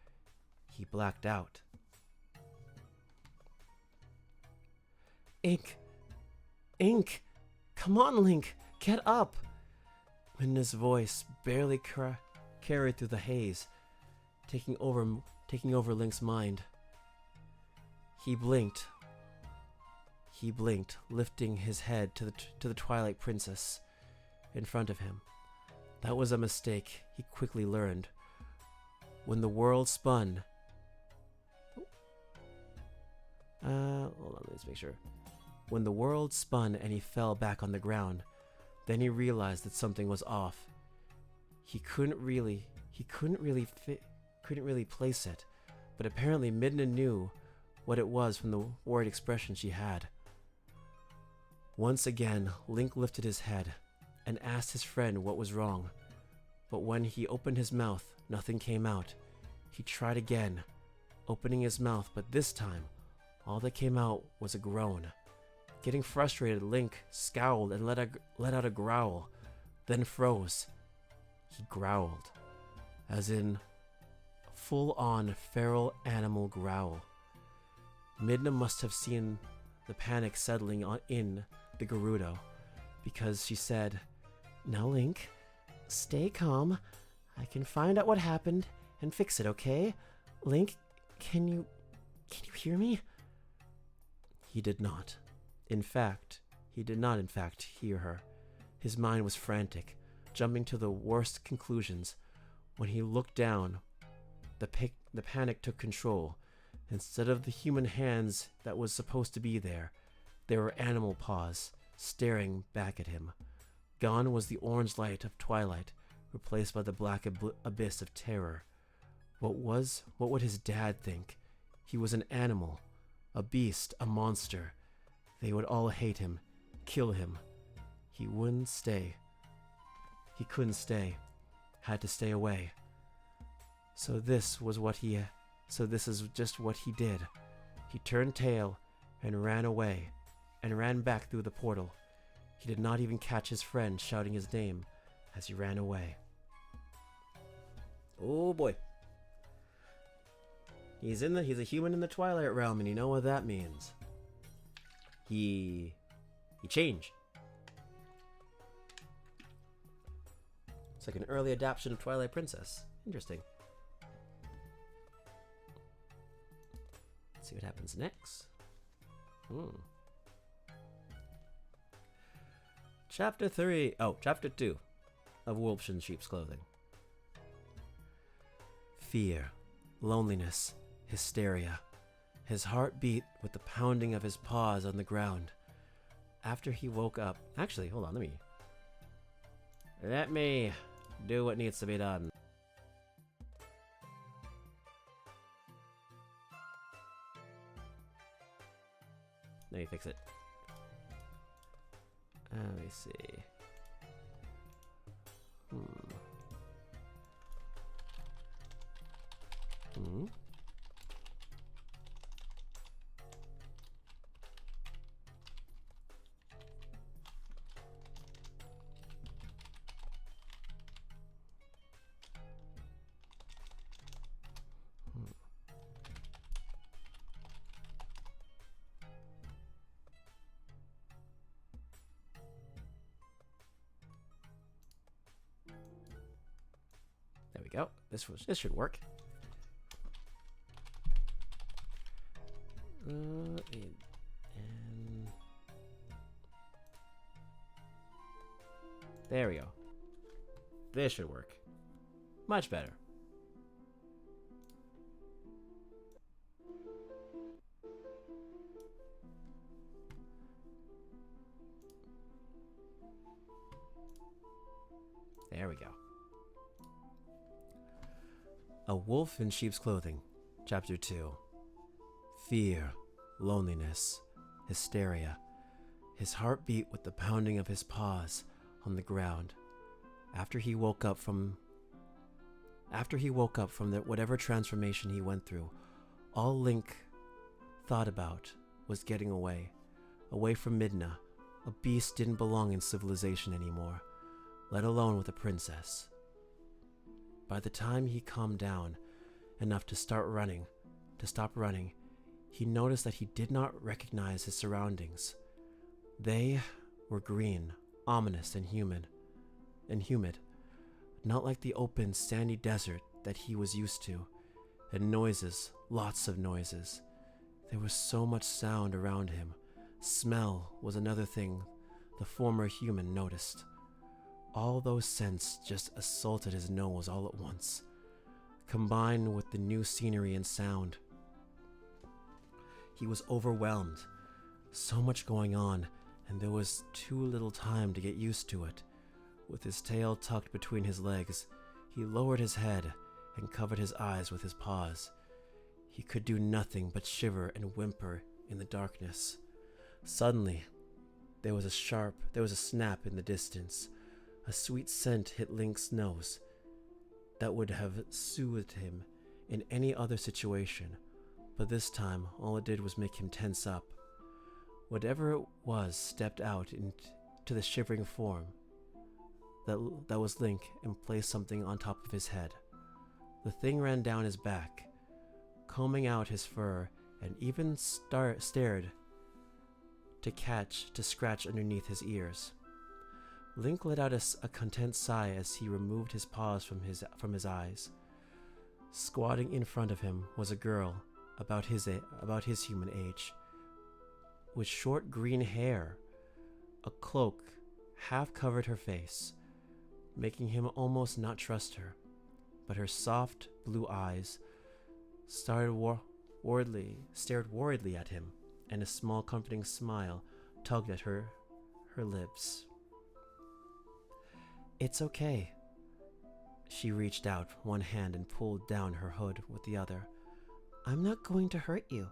[SPEAKER 3] He blacked out. Ink! Come on, Link! Get up! Midna's voice barely carried through the haze, taking over Link's mind. He blinked, lifting his head to the Twilight Princess in front of him. That was a mistake, he quickly learned. When the world spun... hold on, let's make sure. When the world spun and he fell back on the ground, then he realized that something was off. He couldn't really place it, but apparently Midna knew what it was from the worried expression she had. Once again, Link lifted his head and asked his friend what was wrong, but when he opened his mouth, nothing came out. He tried again, opening his mouth, but this time, all that came out was a groan. Getting frustrated, Link scowled and let out a growl, then froze. He growled, as in a full-on feral animal growl. Midna must have seen the panic settling in the Gerudo, because she said, "Now, Link, stay calm. I can find out what happened and fix it, okay? Link, can you hear me?" He did not. He did not hear her. His mind was frantic, jumping to the worst conclusions. When he looked down, the panic took control. Instead of the human hands that was supposed to be there were animal paws staring back at him. Gone was the orange light of twilight, replaced by the black abyss of terror. What would his dad think? He was an animal, a beast, a monster. They would all hate him, kill him. He wouldn't stay. He couldn't stay. Had to stay away. So this is just what he did. He turned tail and ran away, and ran back through the portal. He did not even catch his friend shouting his name as he ran away.
[SPEAKER 1] Oh boy. He's a human in the Twilight Realm, and you know what that means. He changed. It's like an early adaptation of Twilight Princess. Interesting. Let's see what happens next. Chapter 2 of Wolves in Sheep's Clothing.
[SPEAKER 3] Fear, loneliness, hysteria. His heart beat with the pounding of his paws on the ground. After he woke up...
[SPEAKER 1] Actually, hold on, let me do what needs to be done. Let me fix it. Let me see. There we go. This should work. And there we go. This should work. Much better. There we go.
[SPEAKER 3] A Wolf in Sheep's Clothing, Chapter 2. Fear, loneliness, hysteria. His heart beat with the pounding of his paws on the ground. After he woke up from whatever transformation he went through, all Link thought about was getting away from Midna. A beast didn't belong in civilization anymore, let alone with a princess. By the time he calmed down enough to stop running, he noticed that he did not recognize his surroundings. They were green, ominous, and humid, not like the open, sandy desert that he was used to. And noises, lots of noises. There was so much sound around him. Smell was another thing the former human noticed. All those scents just assaulted his nose all at once, combined with the new scenery and sound. He was overwhelmed. So much going on, and there was too little time to get used to it. With his tail tucked between his legs, he lowered his head and covered his eyes with his paws. He could do nothing but shiver and whimper in the darkness. Suddenly, there was a snap in the distance. A sweet scent hit Link's nose that would have soothed him in any other situation, but this time all it did was make him tense up. Whatever it was stepped out into the shivering form that was Link and placed something on top of his head. The thing ran down his back, combing out his fur, and even stared to scratch underneath his ears. Link let out a content sigh as he removed his paws from his eyes. Squatting in front of him was a girl about his human age, with short green hair. A cloak half covered her face, making him almost not trust her, but her soft blue eyes stared worriedly at him, and a small comforting smile tugged at her lips. It's okay. She reached out one hand and pulled down her hood with the other. I'm not going to hurt you.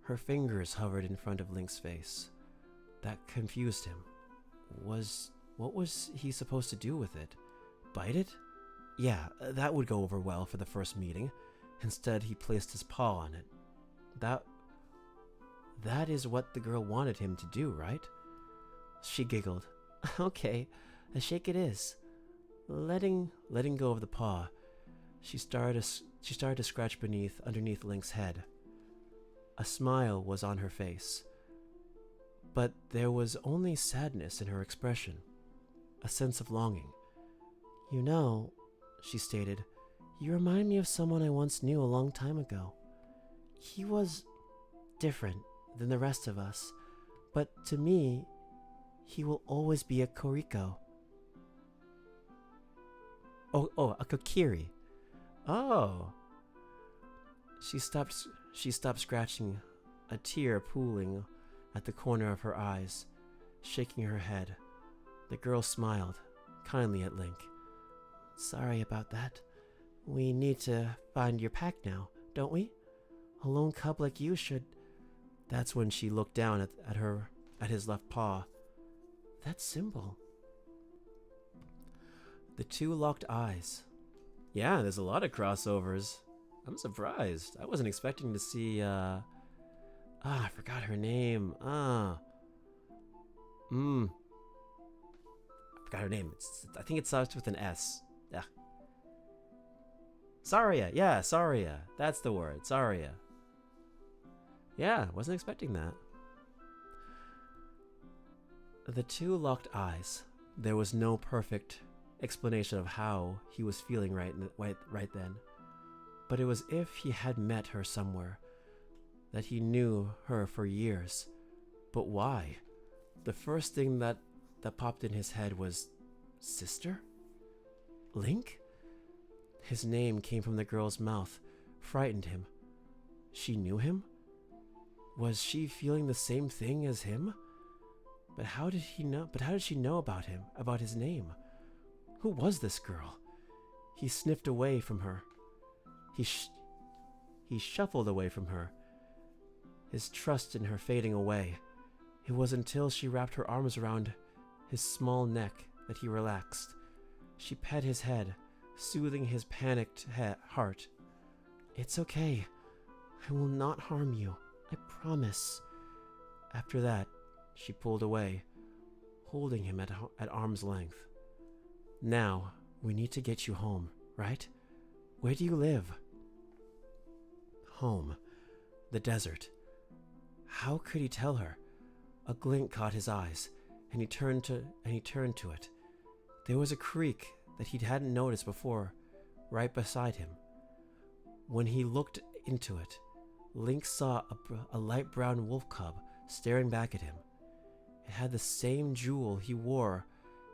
[SPEAKER 3] Her fingers hovered in front of Link's face. That confused him. What was he supposed to do with it? Bite it? Yeah, that would go over well for the first meeting. Instead, he placed his paw on it. That is what the girl wanted him to do, right? She giggled. Okay, a shake it is. Letting go of the paw, she started to scratch underneath Link's head. A smile was on her face, but there was only sadness in her expression, a sense of longing. You know, she stated, you remind me of someone I once knew a long time ago. He was different than the rest of us, but to me, he will always be a Koriko. Oh, a Kokiri. Oh. She stopped scratching, a tear pooling at the corner of her eyes, shaking her head. The girl smiled kindly at Link. Sorry about that. We need to find your pack now, don't we? A lone cub like you should... That's when she looked down at his left paw. That symbol. The two locked eyes. Yeah, there's a lot of crossovers. I'm surprised. I wasn't expecting to see, I forgot her name. I forgot her name. I think it starts with an S. Yeah. Saria. Yeah, Saria. That's the word. Saria. Yeah, wasn't expecting that. The two locked eyes. There was no perfect explanation of how he was feeling right then. But it was as if he had met her somewhere, that he knew her for years. But why? The first thing that popped in his head was, sister? Link? His name came from the girl's mouth, frightened him. She knew him? Was she feeling the same thing as him? But how did she know about him, about his name? Who was this girl? He sniffed away from her. He shuffled away from her, his trust in her fading away. It was until she wrapped her arms around his small neck that he relaxed. She pet his head, soothing his panicked heart. It's okay. I will not harm you. I promise. After that, she pulled away, holding him at arm's length. Now, we need to get you home, right? Where do you live? Home. The desert. How could he tell her? A glint caught his eyes, and he turned to it. There was a creek that he hadn't noticed before, right beside him. When he looked into it, Link saw a light brown wolf cub staring back at him. It had the same jewel he wore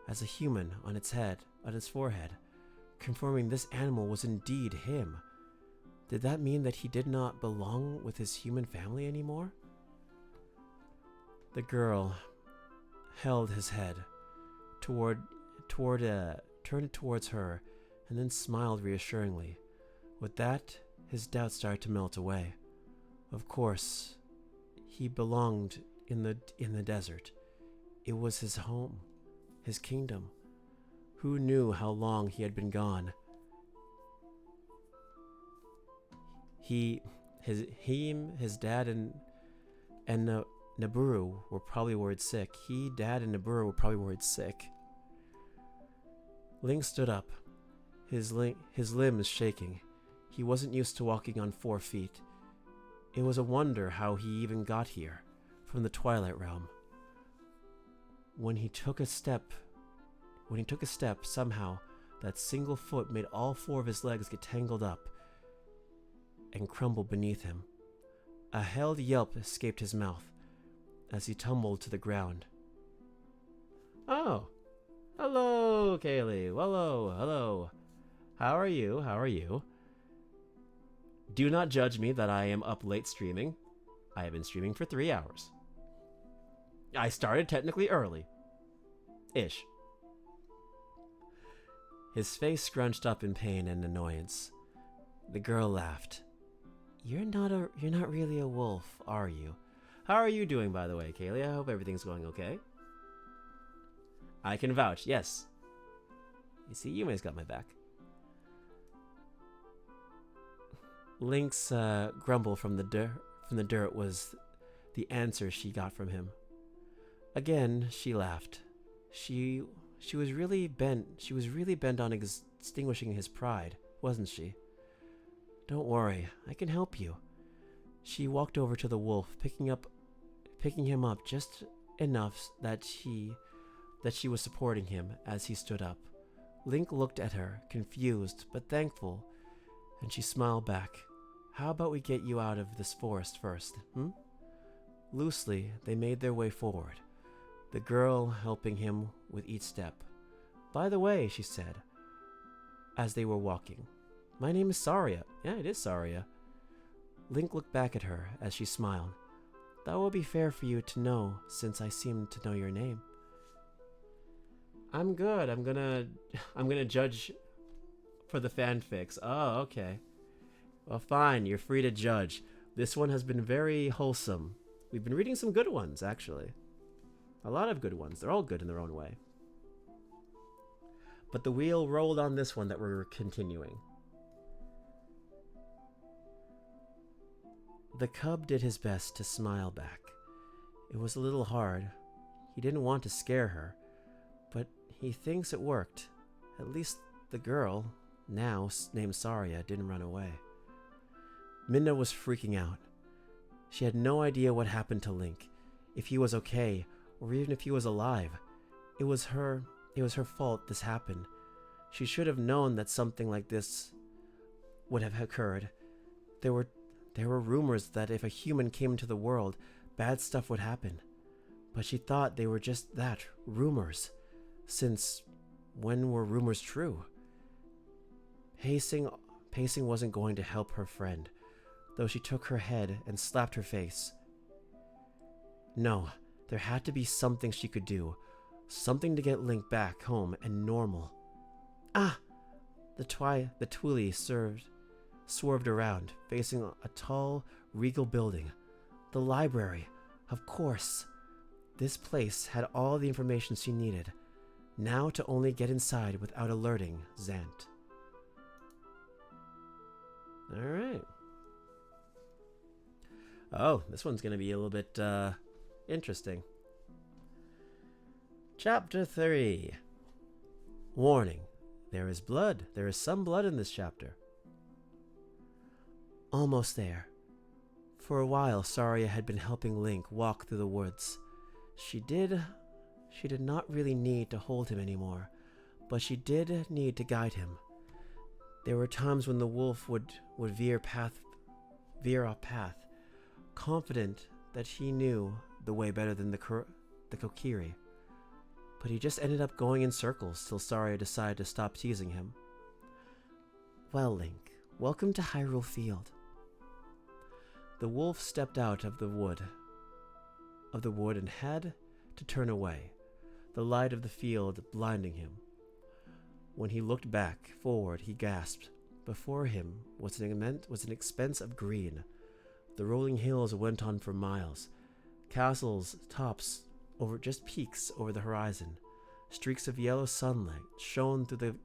[SPEAKER 3] as a human on its forehead, confirming this animal was indeed him. Did that mean that he did not belong with his human family anymore? The girl held his head, turned towards her, and then smiled reassuringly. With that, his doubts started to melt away. Of course, he belonged in the desert. It was his home, his kingdom. Who knew how long he had been gone? His dad, and Naburu were probably worried sick. Dad, and Naburu were probably worried sick. Link stood up, his limbs shaking. He wasn't used to walking on 4 feet. It was a wonder how he even got here, from the Twilight Realm. When he took a step, somehow, that single foot made all 4 of his legs get tangled up and crumble beneath him. A held yelp escaped his mouth as he tumbled to the ground. Oh, hello, Kaylee. Hello. How are you? Do not judge me that I am up late streaming. I have been streaming for 3 hours. I started technically early. Ish. his face scrunched up in pain and annoyance. The girl laughed. You're not really a wolf, are you? How are you doing, by the way, Kaylee? I hope everything's going okay. I can vouch, yes. You see, Yume's got my back. Link's grumble from the dirt was the answer she got from him. Again, she laughed. She was really bent on extinguishing his pride, wasn't she? Don't worry, I can help you. She walked over to the wolf, picking him up just enough that she was supporting him as he stood up. Link looked at her, confused but thankful, and she smiled back. How about we get you out of this forest first, Loosely, they made their way forward, the girl helping him with each step. By the way, she said, as they were walking, my name is Saria. Yeah, it is Saria. Link looked back at her as she smiled. That will be fair for you to know, since I seem to know your name. I'm good. I'm gonna judge for the fanfics. Oh, okay. Well, fine. You're free to judge. This one has been very wholesome. We've been reading some good ones, actually. A lot of good ones. They're all good in their own way. But the wheel rolled on this one that we're continuing. The cub did his best to smile back. It was a little hard. He didn't want to scare her, but he thinks it worked. At least the girl, now named Saria, didn't run away. Minna was freaking out. She had no idea what happened to Link, if he was okay, or even if he was alive. It was her fault this happened. She should have known that something like this would have occurred. There were rumors that if a human came into the world, bad stuff would happen. But she thought they were just that, rumors. Since when were rumors true? Pacing wasn't going to help her friend, though she took her head and slapped her face. No, there had to be something she could do. Something to get Link back home and normal. Ah! The Twilly swerved around, facing a tall, regal building. The library, of course. This place had all the information she needed. Now to only get inside without alerting Zant. Alright. Oh, this one's going to be a little bit interesting. Chapter 3. Warning. There is blood. There is some blood in this chapter. Almost there. For a while, Saria had been helping Link walk through the woods. She did not really need to hold him anymore, but she did need to guide him. There were times when the wolf would veer off path, confident that he knew the way better than the Kokiri. But he just ended up going in circles till Saria decided to stop teasing him. Well, Link, welcome to Hyrule Field. The wolf stepped out of the wood and had to turn away, the light of the field blinding him. When he looked back forward, he gasped. Before him was an expanse of green. The rolling hills went on for miles. Castles' tops over just peaks over the horizon. Streaks of yellow sunlight shone through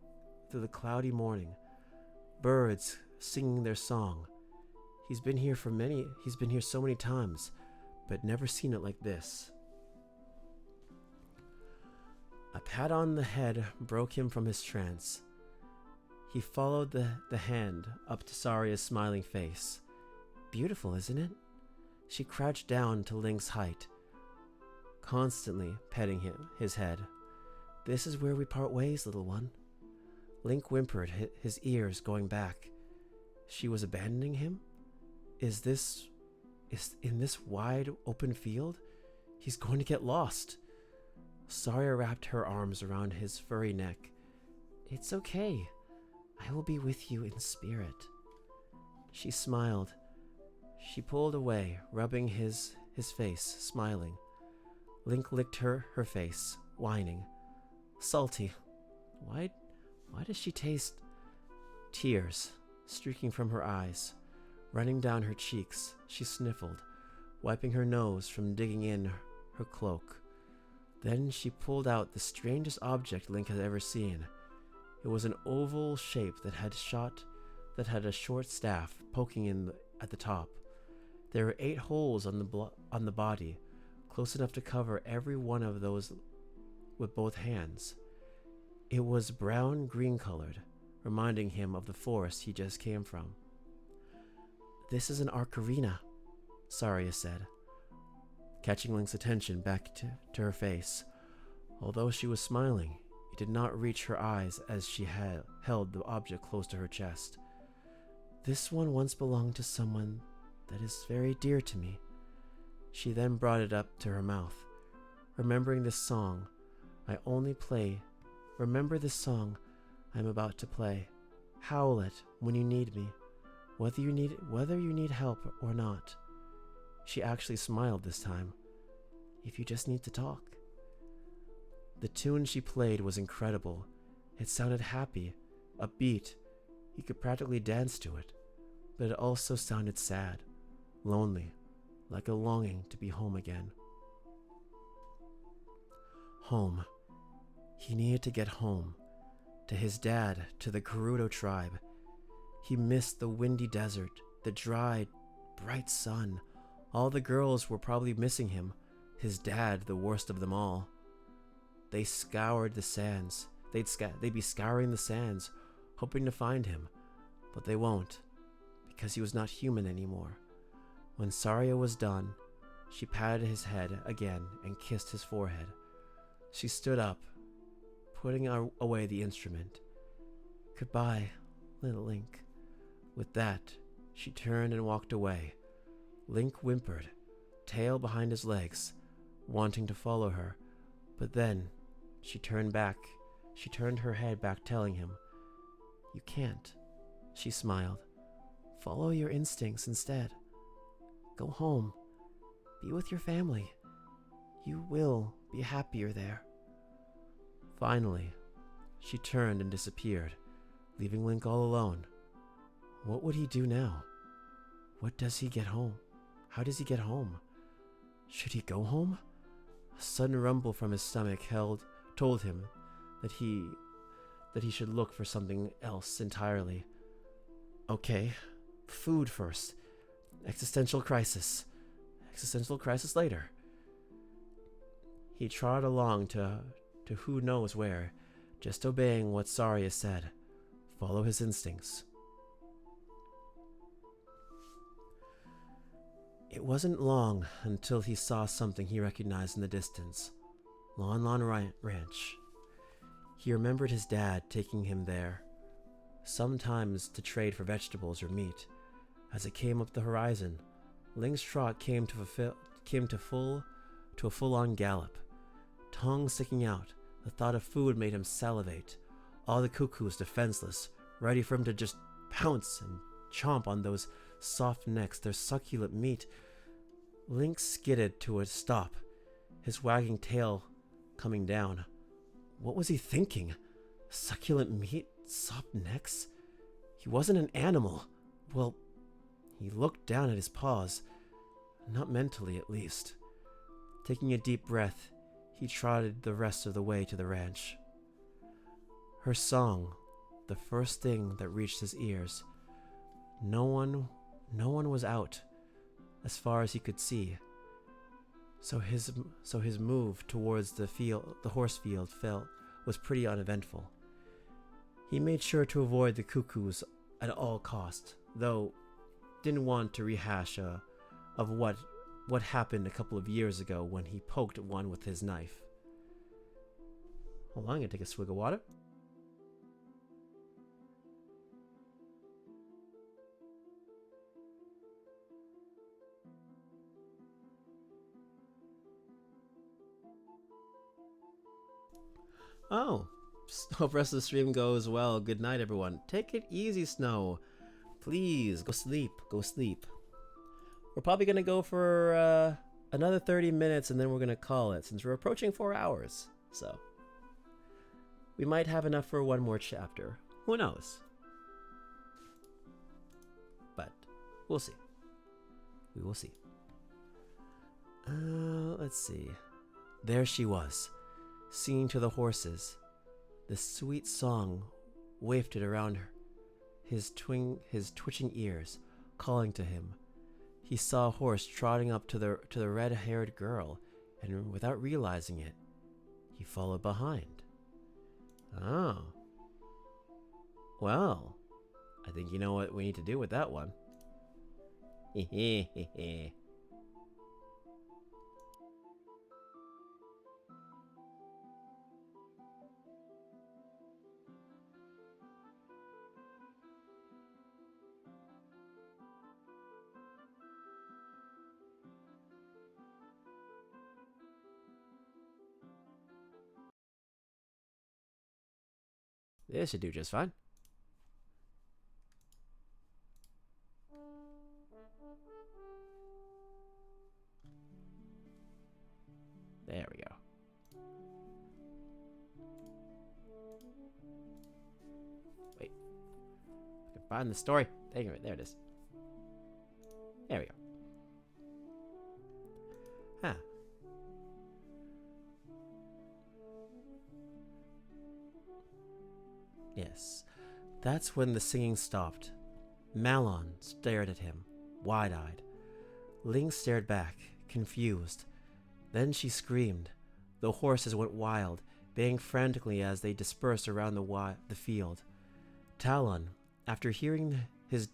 [SPEAKER 3] the cloudy morning. Birds singing their song. He's been here so many times, but never seen it like this. A pat on the head broke him from his trance. He followed the hand up to Saria's smiling face. Beautiful, isn't it? She crouched down to Link's height, constantly petting his head. This is where we part ways, little one. Link whimpered, his ears going back. She was abandoning him? Is in this wide open field? He's going to get lost. Saria wrapped her arms around his furry neck. It's okay. I will be with you in spirit. She smiled. She pulled away, rubbing his face, smiling. Link licked her face, whining. Salty. Why Why does she taste... Tears streaking from her eyes, running down her cheeks. She sniffled, wiping her nose from digging in her cloak. Then she pulled out the strangest object Link had ever seen. It was an oval shape that had a short staff poking in at the top. There were 8 holes on the body, close enough to cover every one of those with both hands. It was brown-green colored, reminding him of the forest he just came from. "This is an ocarina," Saria said, catching Link's attention back to her face. Although she was smiling, it did not reach her eyes as she held the object close to her chest. "This one once belonged to someone that is very dear to me." She then brought it up to her mouth. "Remembering this song, remember this song I'm about to play. Howl it when you need me, whether you need help or not." She actually smiled this time. "If you just need to talk." The tune she played was incredible. It sounded happy, upbeat. He could practically dance to it. But it also sounded sad, lonely, like a longing to be home again. Home. He needed to get home. To his dad, to the Gerudo tribe. He missed the windy desert, the dry, bright sun. All the girls were probably missing him, his dad the worst of them all. They scoured the sands. They'd be scouring the sands, hoping to find him, but they won't, because he was not human anymore. When Saria was done, she patted his head again and kissed his forehead. She stood up, putting away the instrument. "Goodbye, little Link." With that, she turned and walked away. Link whimpered, tail behind his legs, wanting to follow her, but then she turned her head back, telling him, "You can't." She smiled. "Follow your instincts instead. Go home. Be with your family. You will be happier there." Finally, she turned and disappeared, leaving Link all alone. What would he do now? What does he get home? How does he get home? Should he go home? A sudden rumble from his stomach told him that he should look for something else entirely. Okay, food first. Existential crisis. Existential crisis later. He trotted along to who knows where, just obeying what Saria said. Follow his instincts. It wasn't long until he saw something he recognized in the distance. Lon Lon Ranch. He remembered his dad taking him there, sometimes to trade for vegetables or meat. As it came up the horizon, Link's trot came to a full-on gallop. Tongue sticking out, the thought of food made him salivate. All the cuckoos defenseless, ready for him to just pounce and chomp on those soft necks, their succulent meat. Link skidded to a stop, his wagging tail coming down. What was he thinking? Succulent meat? Soft necks? He wasn't an animal. Well, he looked down at his paws. Not mentally, at least. Taking a deep breath, he trotted the rest of the way to the ranch. Her song, the first thing that reached his ears. No one was out, as far as he could see. So his move towards the horse field was pretty uneventful. He made sure to avoid the cuckoos at all costs, though didn't want to rehash of what happened a couple of years ago when he poked one with his knife. Hold on, I'm gonna take a swig of water. Oh, hope the rest of the stream goes well. Good night, everyone. Take it easy, Snow. Please, go sleep. Go sleep. We're probably going to go for another 30 minutes, and then we're going to call it, since we're approaching 4 hours. So,
[SPEAKER 1] We might have enough for one more chapter. Who knows? But we'll see. We will see. Let's see. There she was, singing to the horses. The sweet song wafted around her, his twitching ears, calling to him. He saw a horse trotting up to the red-haired girl, and without realizing it, he followed behind. Oh. Well, I think you know what we need to do with that one. Hehehehe. This should do just fine. There we go. Wait. I can find the story. Dang it, there it is. There we go. Huh. Yes. That's when the singing stopped. Malon stared at him, wide-eyed. Ling stared back, confused. Then she screamed. The horses went wild, baying frantically as they dispersed around the field. Talon, after hearing his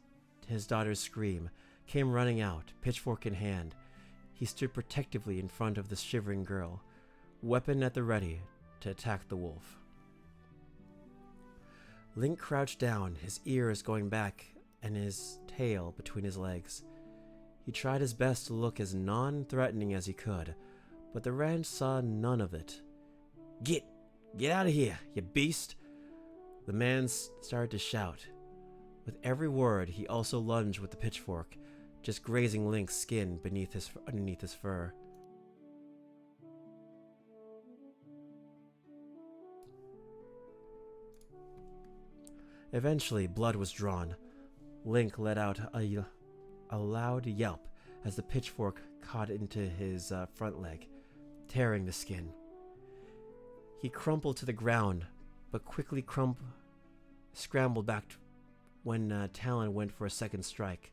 [SPEAKER 1] daughter's scream, came running out, pitchfork in hand. He stood protectively in front of the shivering girl, weapon at the ready to attack the wolf. Link crouched down, his ears going back and his tail between his legs. He tried his best to look as non-threatening as he could, but the ranch saw none of it. Get out of here, you beast! The man started to shout. With every word, he also lunged with the pitchfork, just grazing Link's skin underneath his fur. Eventually, blood was drawn. Link let out a loud yelp as the pitchfork caught into his front leg, tearing the skin. He crumpled to the ground, but quickly scrambled back when Talon went for a second strike.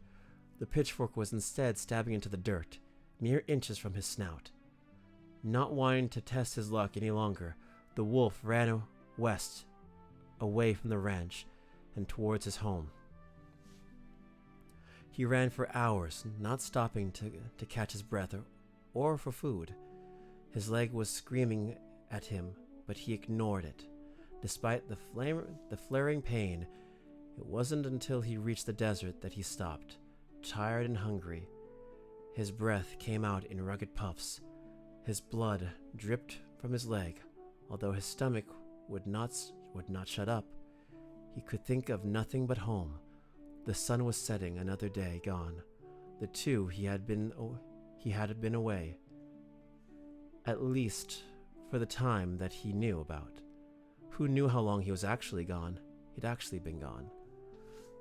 [SPEAKER 1] The pitchfork was instead stabbing into the dirt, mere inches from his snout. Not wanting to test his luck any longer, the wolf ran west, away from the ranch, and towards his home. He ran for hours, not stopping to catch his breath or for food. His leg was screaming at him, but he ignored it. Despite the flaring pain, it wasn't until he reached the desert that he stopped, tired and hungry. His breath came out in rugged puffs. His blood dripped from his leg, although his stomach would not shut up. He could think of nothing but home. The sun was setting, another day gone. The two he had been away, at least for the time that he knew about. Who knew how long he was actually gone? He'd actually been gone.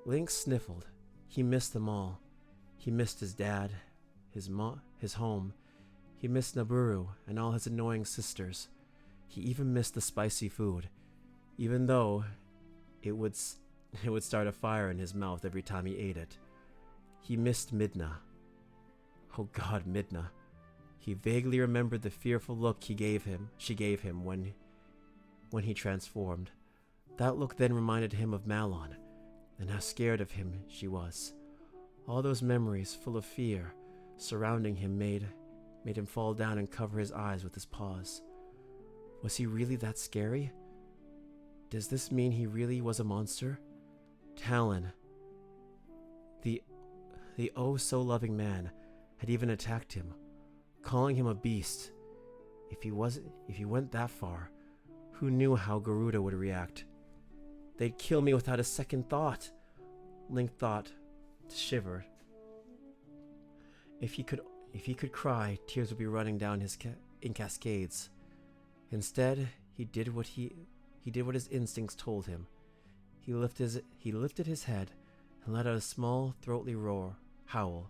[SPEAKER 1] Link sniffled. He missed them all. He missed his dad, his home. He missed Naburu and all his annoying sisters. He even missed the spicy food, even though it would start a fire in his mouth every time he ate it. He missed Midna. Oh God, Midna. He vaguely remembered the fearful look she gave him when he transformed. That look then reminded him of Malon, and how scared of him she was. All those memories, full of fear, surrounding him made him fall down and cover his eyes with his paws. Was he really that scary? Does this mean he really was a monster? Talon, the oh-so-loving man, had even attacked him, calling him a beast. If he went that far, who knew how Garuda would react? They'd kill me without a second thought, Link thought, shivered. If he could cry, tears would be running down in cascades. Instead, he did what he
[SPEAKER 3] He did what his instincts told him. He lifted his head and let out a small, throaty howl,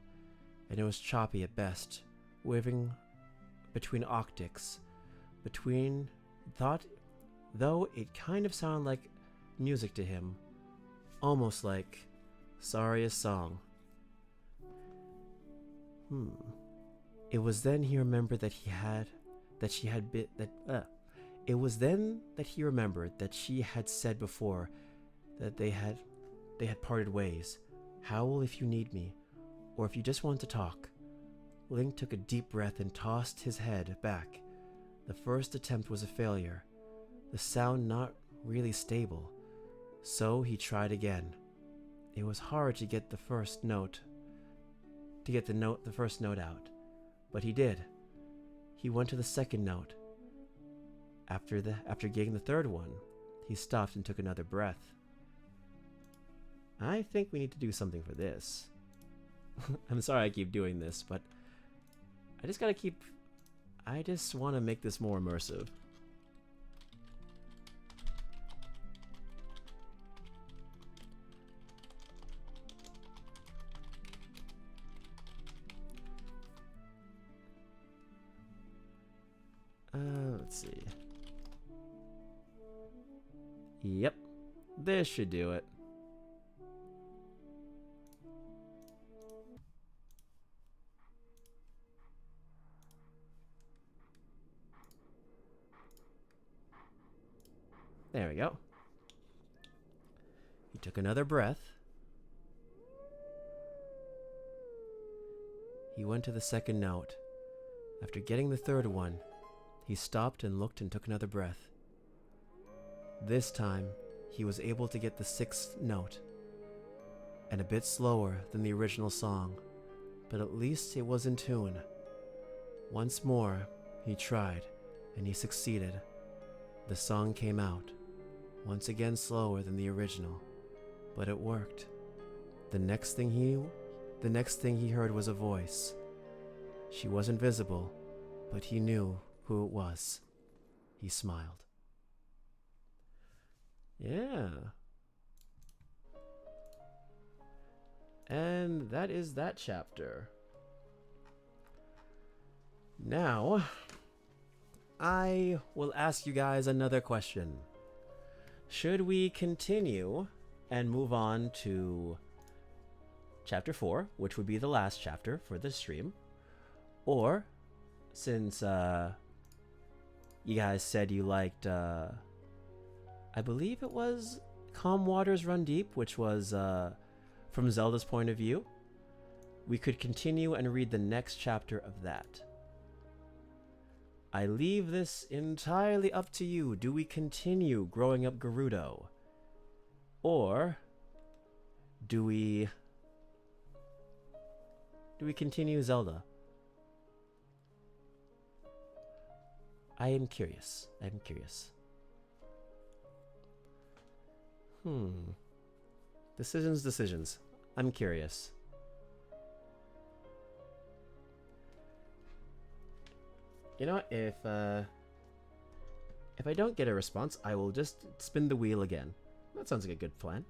[SPEAKER 3] and it was choppy at best, waving between octaves. Though it kind of sounded like music to him, almost like Saria's song. It was then he remembered that It was then that he remembered that she had said before that they had parted ways. Howl if you need me, or if you just want to talk. Link took a deep breath and tossed his head back. The first attempt was a failure, the sound not really stable, so he tried again. It was hard to get the first note out, but he did. He went to the second note. After getting the third one, he stopped and took another breath. I think we need to do something for this. I'm sorry I keep doing this, but I just want to make this more immersive. Let's see. Yep, this should do it. There we go. He took another breath. He went to the second note. After getting the third one, he stopped and looked and took another breath. This time, he was able to get the sixth note, and a bit slower than the original song, but at least it was in tune. Once more, he tried, and he succeeded. The song came out, once again slower than the original, but it worked. The next thing he heard was a voice. She wasn't visible, but he knew who it was. He smiled. Yeah. And that is that chapter. Now, I will ask you guys another question. Should we continue and move on to chapter 4, which would be the last chapter for this stream? Or, since you guys said you liked I believe it was Calm Waters Run Deep, which was from Zelda's point of view, we could continue and read the next chapter of that. I leave this entirely up to you. Do we continue growing up Gerudo? Or do we continue Zelda? I am curious. Decisions. I'm curious. You know what? If I don't get a response, I will just spin the wheel again. That sounds like a good plan.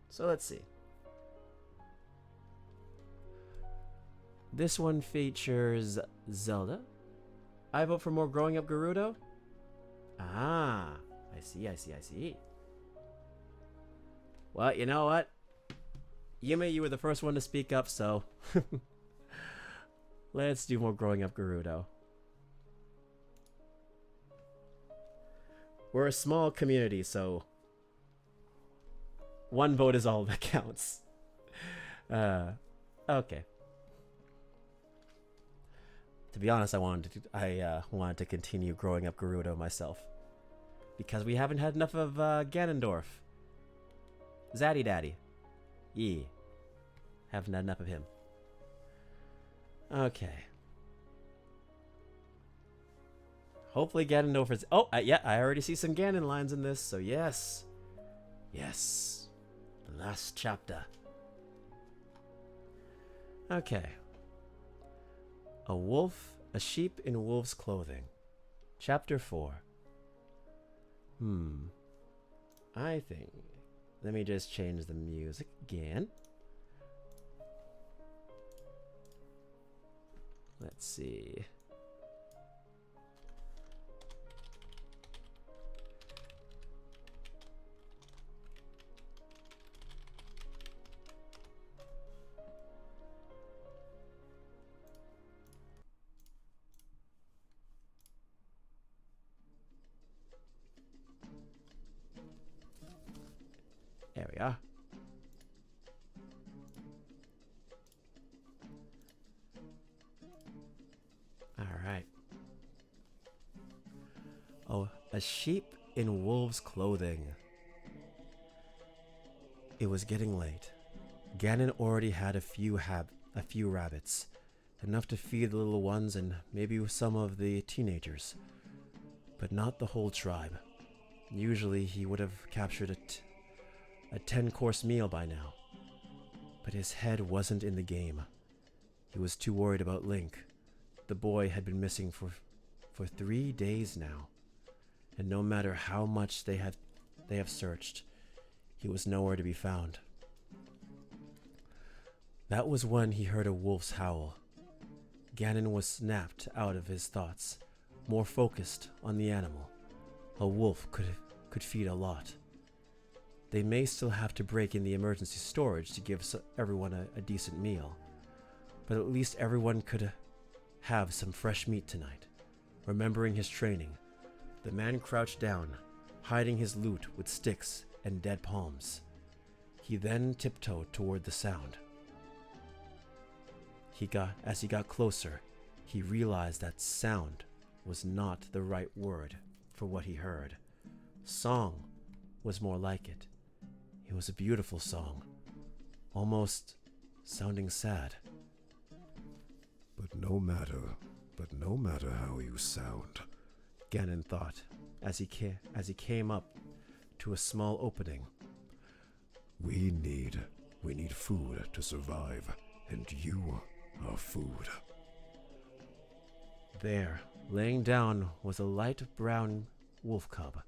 [SPEAKER 3] So let's see. This one features Zelda. I vote for more growing up Gerudo. Ah, I see. Well, you know what? Yume, you were the first one to speak up, so let's do more growing up Gerudo. We're a small community, so one vote is all that counts. Okay. To be honest, I wanted to continue growing up Gerudo myself, because we haven't had enough of Ganondorf. Zaddy Daddy. Yeah. Haven't had enough of him. Okay. Hopefully Ganondorf is... Oh, yeah, I already see some Ganon lines in this, so yes. Yes. The last chapter. Okay. A sheep in wolf's clothing. Chapter 4. I think... Let me just change the music again. Let's see. There we are. All right. Oh, a sheep in wolf's clothing. It was getting late. Ganon already had a few rabbits, enough to feed the little ones and maybe some of the teenagers, but not the whole tribe. Usually he would have captured a 10-course meal by now, but his head wasn't in the game. He was too worried about Link. The boy had been missing for 3 days now, and no matter how much they have searched, he was nowhere to be found. That was when he heard a wolf's howl. Ganon was snapped out of his thoughts, more focused on the animal. A wolf could feed a lot. They may still have to break in the emergency storage to give everyone a decent meal, but at least everyone could have some fresh meat tonight. Remembering his training, the man crouched down, hiding his loot with sticks and dead palms. He then tiptoed toward the sound. As he got closer, he realized that sound was not the right word for what he heard. Song was more like it. It was a beautiful song, almost sounding sad.
[SPEAKER 4] But no matter how you sound,
[SPEAKER 3] Ganon thought as he came up to a small opening.
[SPEAKER 4] We need food to survive, and you are food.
[SPEAKER 3] There, laying down, was a light brown wolf cub.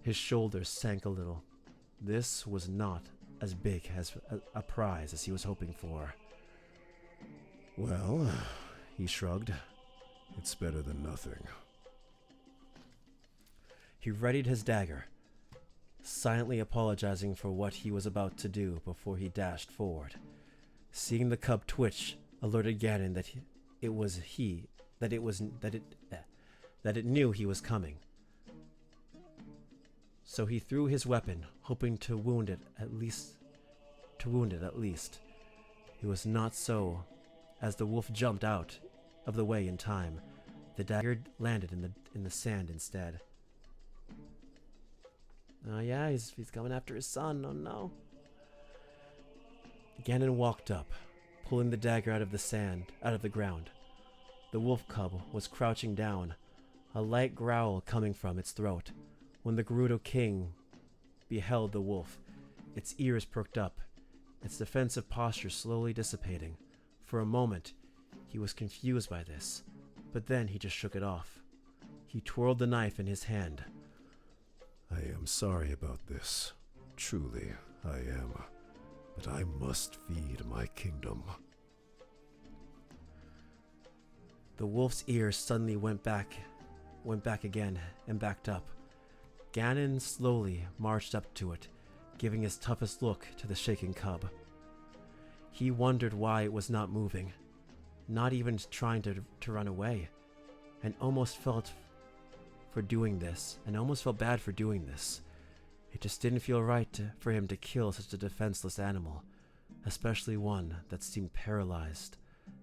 [SPEAKER 3] His shoulders sank a little. This was not as big as a prize as he was hoping for.
[SPEAKER 4] Well, he shrugged. It's better than nothing.
[SPEAKER 3] He readied his dagger, silently apologizing for what he was about to do before he dashed forward. Seeing the cub twitch alerted Ganon that it knew he was coming. So he threw his weapon, hoping to wound it at least. It was not so. As the wolf jumped out of the way in time, the dagger landed in the sand instead. Oh yeah, he's coming after his son. Oh no. Ganon walked up, pulling the dagger out of the ground. The wolf cub was crouching down, a light growl coming from its throat. When the Gerudo King beheld the wolf, its ears perked up, its defensive posture slowly dissipating. For a moment, he was confused by this, but then he just shook it off. He twirled the knife in his hand.
[SPEAKER 4] I am sorry about this. Truly, I am. But I must feed my kingdom.
[SPEAKER 3] The wolf's ears suddenly went back again and backed up. Ganon slowly marched up to it, giving his toughest look to the shaken cub. He wondered why it was not moving, not even trying to run away, and almost felt bad for doing this. It just didn't feel right for him to kill such a defenseless animal, especially one that seemed paralyzed.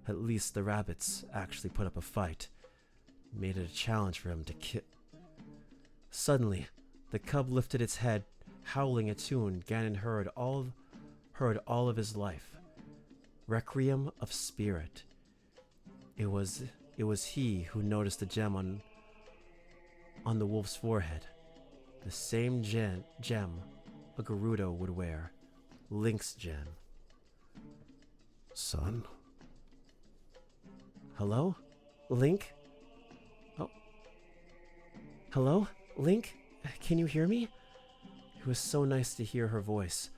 [SPEAKER 3] At least the rabbits actually put up a fight, made it a challenge for him to kill. Suddenly, the cub lifted its head, howling a tune Ganon heard all of his life. Requiem of Spirit. It was he who noticed the gem on the wolf's forehead. The same gem a Gerudo would wear. Link's gem.
[SPEAKER 4] Son?
[SPEAKER 3] Hello? Link? Oh. Hello? Link? Can you hear me? It was so nice to hear her voice.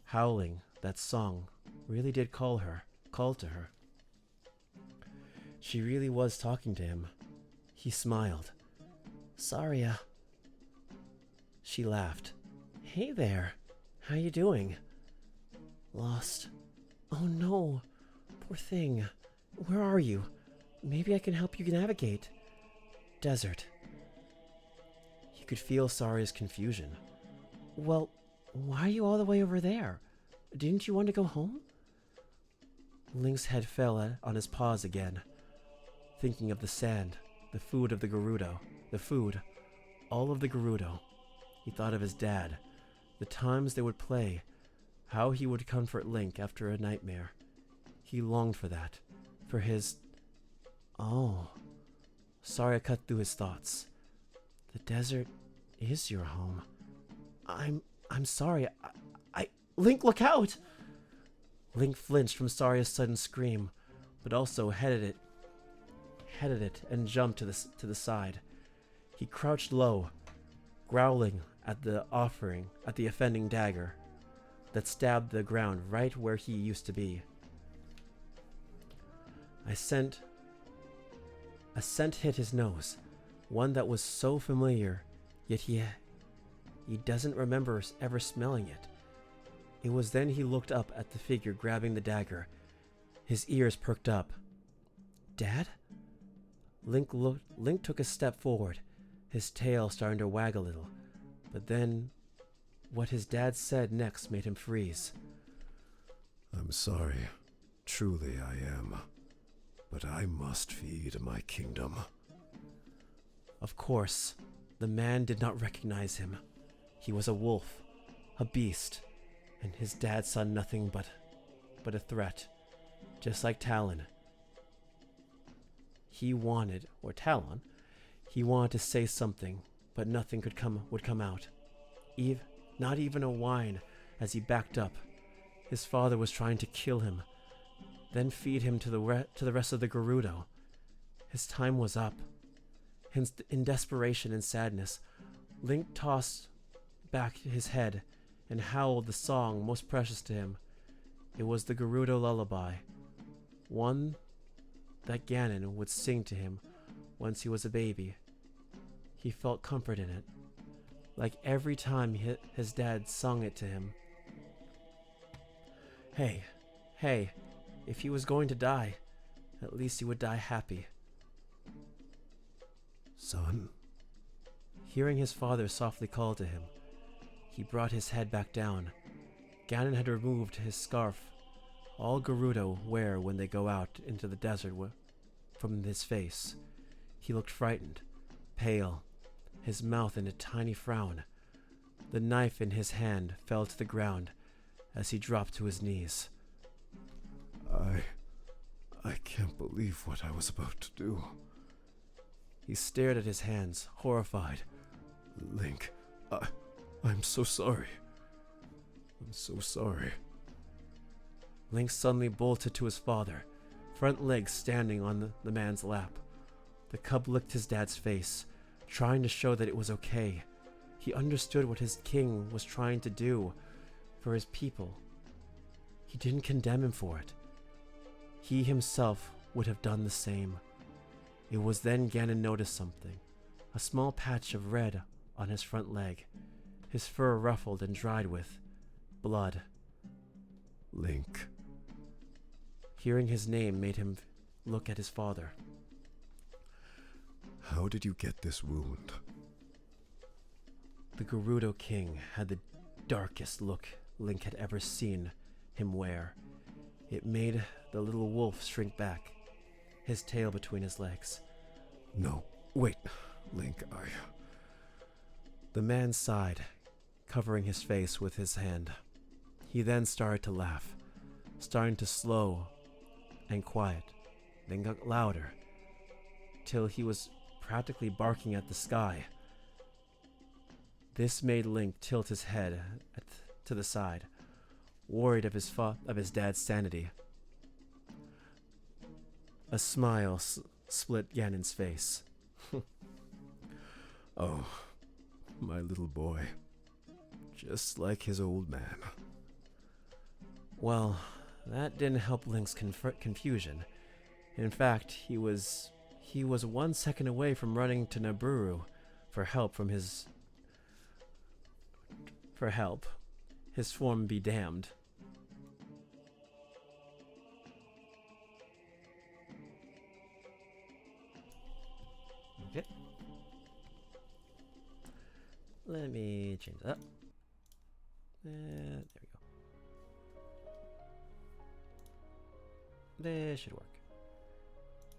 [SPEAKER 3] Howling, that song, really did call to her. She really was talking to him. He smiled. Saria. She laughed. Hey there. How you doing? Lost. Oh no. Poor thing. Where are you? Maybe I can help you navigate. Desert. He could feel Saria's confusion. Well, why are you all the way over there? Didn't you want to go home? Link's head fell on his paws again, thinking of the sand, the food of the Gerudo, all of the Gerudo. He thought of his dad, the times they would play, how he would comfort Link after a nightmare. He longed for that, for his... Oh. Saria cut through his thoughts. The desert is your home. I'm sorry. Link, look out! Link flinched from Saria's sudden scream, but also headed it and jumped to the side. He crouched low, growling at the offending dagger that stabbed the ground right where he used to be. A scent hit his nose, one that was so familiar, yet he doesn't remember ever smelling it. It was then he looked up at the figure grabbing the dagger. His ears perked up. Dad? Link took a step forward, his tail starting to wag a little, but then what his dad said next made him freeze.
[SPEAKER 4] I'm sorry. Truly I am. But I must feed my kingdom.
[SPEAKER 3] Of course, the man did not recognize him. He was a wolf, a beast, and his dad saw nothing but a threat, just like Talon. He wanted to say something, but nothing would come out. Not even a whine as he backed up. His father was trying to kill him, then feed him to the rest of the Gerudo. His time was up. In desperation and sadness, Link tossed back his head and howled the song most precious to him. It was the Gerudo lullaby, one that Ganon would sing to him once he was a baby. He felt comfort in it, like every time his dad sung it to him. Hey, if he was going to die, at least he would die happy.
[SPEAKER 4] Son?
[SPEAKER 3] Hearing his father softly call to him, he brought his head back down. Ganon had removed his scarf all Gerudo wear when they go out into the desert from his face. He looked frightened, pale, his mouth in a tiny frown. The knife in his hand fell to the ground as he dropped to his knees.
[SPEAKER 4] I can't believe what I was about to do.
[SPEAKER 3] He stared at his hands, horrified.
[SPEAKER 4] Link, I'm so sorry. I'm so sorry.
[SPEAKER 3] Link suddenly bolted to his father, front legs standing on the man's lap. The cub licked his dad's face, trying to show that it was okay. He understood what his king was trying to do for his people. He didn't condemn him for it. He himself would have done the same. It was then Ganon noticed something, a small patch of red on his front leg, his fur ruffled and dried with blood.
[SPEAKER 4] Link.
[SPEAKER 3] Hearing his name made him look at his father.
[SPEAKER 4] How did you get this wound?
[SPEAKER 3] The Gerudo King had the darkest look Link had ever seen him wear. It made the little wolf shrink back, his tail between his legs.
[SPEAKER 4] No, wait, Link,
[SPEAKER 3] The man sighed, covering his face with his hand. He then started to laugh, starting to slow and quiet, then got louder, till he was practically barking at the sky. This made Link tilt his head to the side, worried of his dad's sanity. A smile split Ganon's face.
[SPEAKER 4] Oh, my little boy. Just like his old man.
[SPEAKER 3] Well, that didn't help Link's confusion. In fact, he was 1 second away from running to Naburu for help. His form be damned. Okay. Let me change that. There we go. This should work.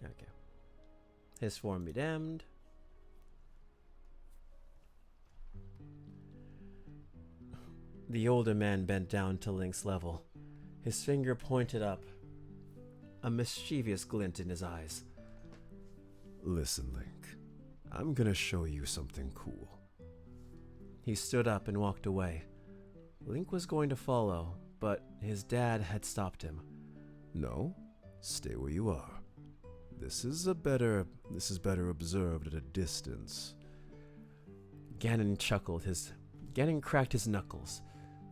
[SPEAKER 3] Okay. His form be damned. The older man bent down to Link's level. His finger pointed up, a mischievous glint in his eyes.
[SPEAKER 4] Listen, Link. I'm gonna show you something cool.
[SPEAKER 3] He stood up and walked away. Link was going to follow, but his dad had stopped him.
[SPEAKER 4] No, stay where you are. This is better observed at a distance.
[SPEAKER 3] Ganon cracked his knuckles,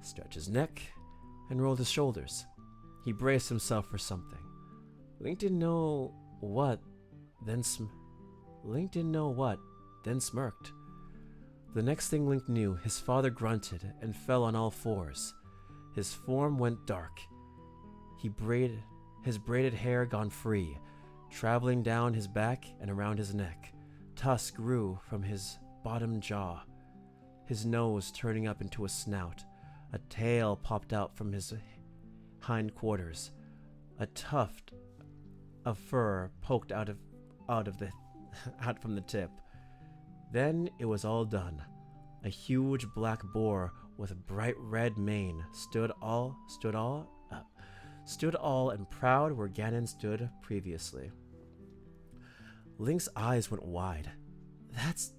[SPEAKER 3] stretched his neck, and rolled his shoulders. He braced himself for something. Link didn't know what, then smirked. The next thing Link knew, his father grunted and fell on all fours. His form went dark. His braided hair gone free, traveling down his back and around his neck. Tusks grew from his bottom jaw, his nose turning up into a snout. A tail popped out from his hindquarters. A tuft of fur poked out from the tip. Then it was all done. A huge black boar with a bright red mane stood all and proud where Ganon stood previously. Link's eyes went wide. That's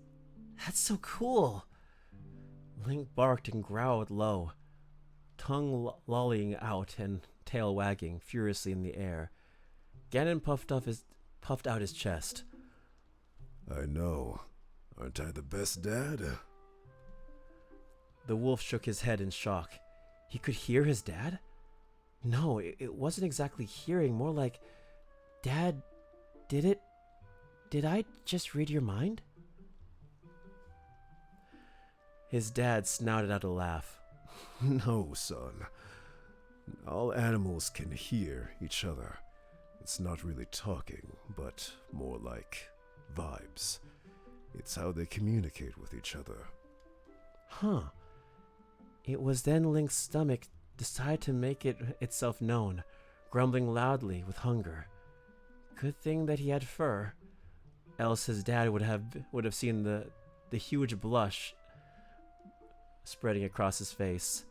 [SPEAKER 3] so cool. Link barked and growled low, tongue lolling out and tail wagging furiously in the air. Ganon puffed out his chest.
[SPEAKER 4] I know. Aren't I the best dad?
[SPEAKER 3] The wolf shook his head in shock. He could hear his dad? No, it wasn't exactly hearing, more like, Dad, did I just read your mind? His dad snouted out a laugh.
[SPEAKER 4] No, son. All animals can hear each other. It's not really talking, but more like vibes. It's how they communicate with each other.
[SPEAKER 3] Huh. It was then Link's stomach decided to make itself known, grumbling loudly with hunger. Good thing that he had fur, else his dad would have seen the huge blush spreading across his face.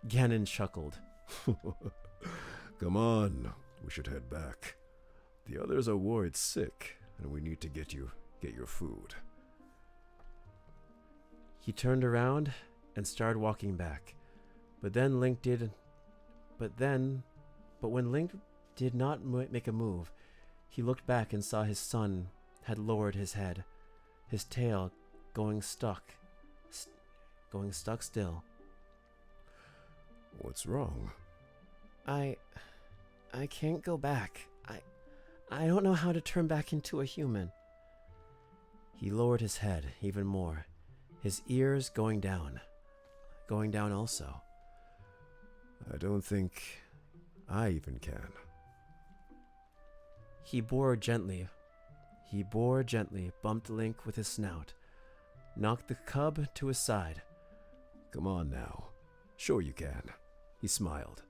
[SPEAKER 3] Ganon chuckled.
[SPEAKER 4] Come on, we should head back. The others are worried sick, and we need to get your food.
[SPEAKER 3] He turned around and started walking back. But when Link did not make a move, he looked back and saw his son had lowered his head, his tail going stuck still.
[SPEAKER 4] What's wrong?
[SPEAKER 3] I can't go back. I don't know how to turn back into a human. He lowered his head even more, his ears going down also.
[SPEAKER 4] I don't think I even can.
[SPEAKER 3] He bore gently, bumped Link with his snout, knocked the cub to his side.
[SPEAKER 4] Come on now. Sure you can. He smiled.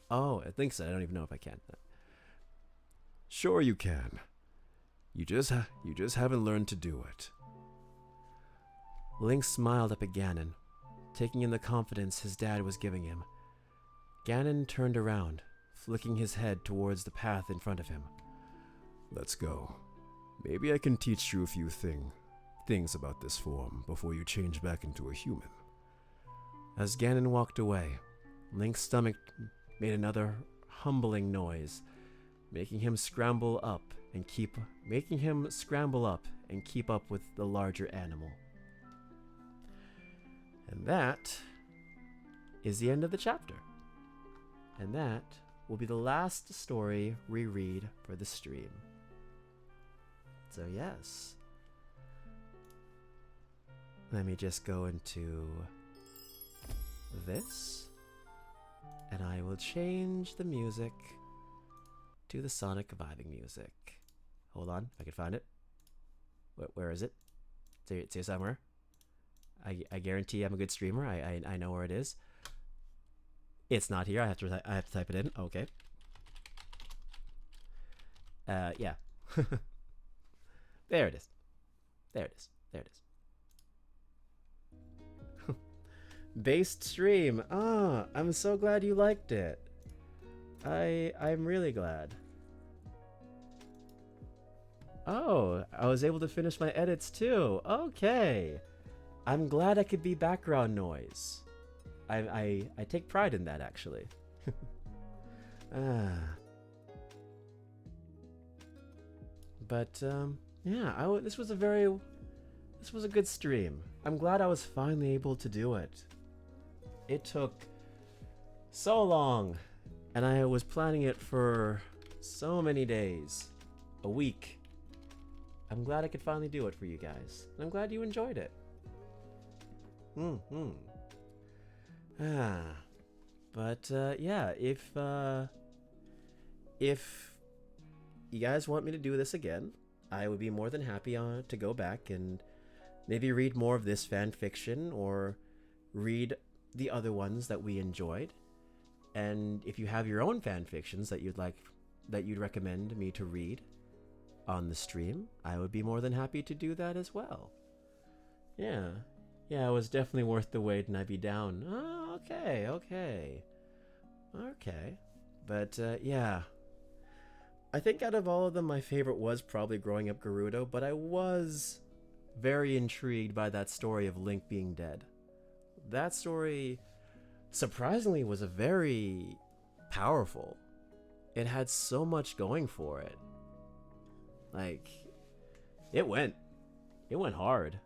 [SPEAKER 3] Oh, I think so. I don't even know if I can.
[SPEAKER 4] Sure you can. You just haven't learned to do it.
[SPEAKER 3] Link smiled up at Ganon, taking in the confidence his dad was giving him. Ganon turned around, flicking his head towards the path in front of him.
[SPEAKER 4] Let's go. Maybe I can teach you a few things about this form before you change back into a human.
[SPEAKER 3] As Ganon walked away, Link's stomach made another humbling noise, making him scramble up and keep up with the larger animal.
[SPEAKER 1] And that is the end of the chapter. And that will be the last story reread for the stream. So yes. Let me just go into this. And I will change the music to the Sonic vibing music. Hold on, if I can find it. Where is it? It's here somewhere. I guarantee I'm a good streamer. I know where it is. It's not here. I have to type it in. Okay. Yeah. There it is. There it is. There it is. Based stream. Ah, I'm so glad you liked it. I'm really glad. Oh, I was able to finish my edits too. Okay. I'm glad I could be background noise. I take pride in that, actually. But yeah, this was a good stream. I'm glad I was finally able to do it. It took so long, and I was planning it for so many days, a week. I'm glad I could finally do it for you guys, and I'm glad you enjoyed it. But yeah, if you guys want me to do this again, I would be more than happy to go back and maybe read more of this fan fiction or read the other ones that we enjoyed. And if you have your own fan fictions that you'd recommend me to read on the stream, I would be more than happy to do that as well. Yeah, it was definitely worth the wait, and I'd be down. Oh, okay. But yeah, I think out of all of them, my favorite was probably Growing Up Gerudo, but I was very intrigued by that story of Link being dead. That story, surprisingly, was a very powerful. It had so much going for it. Like, it went hard.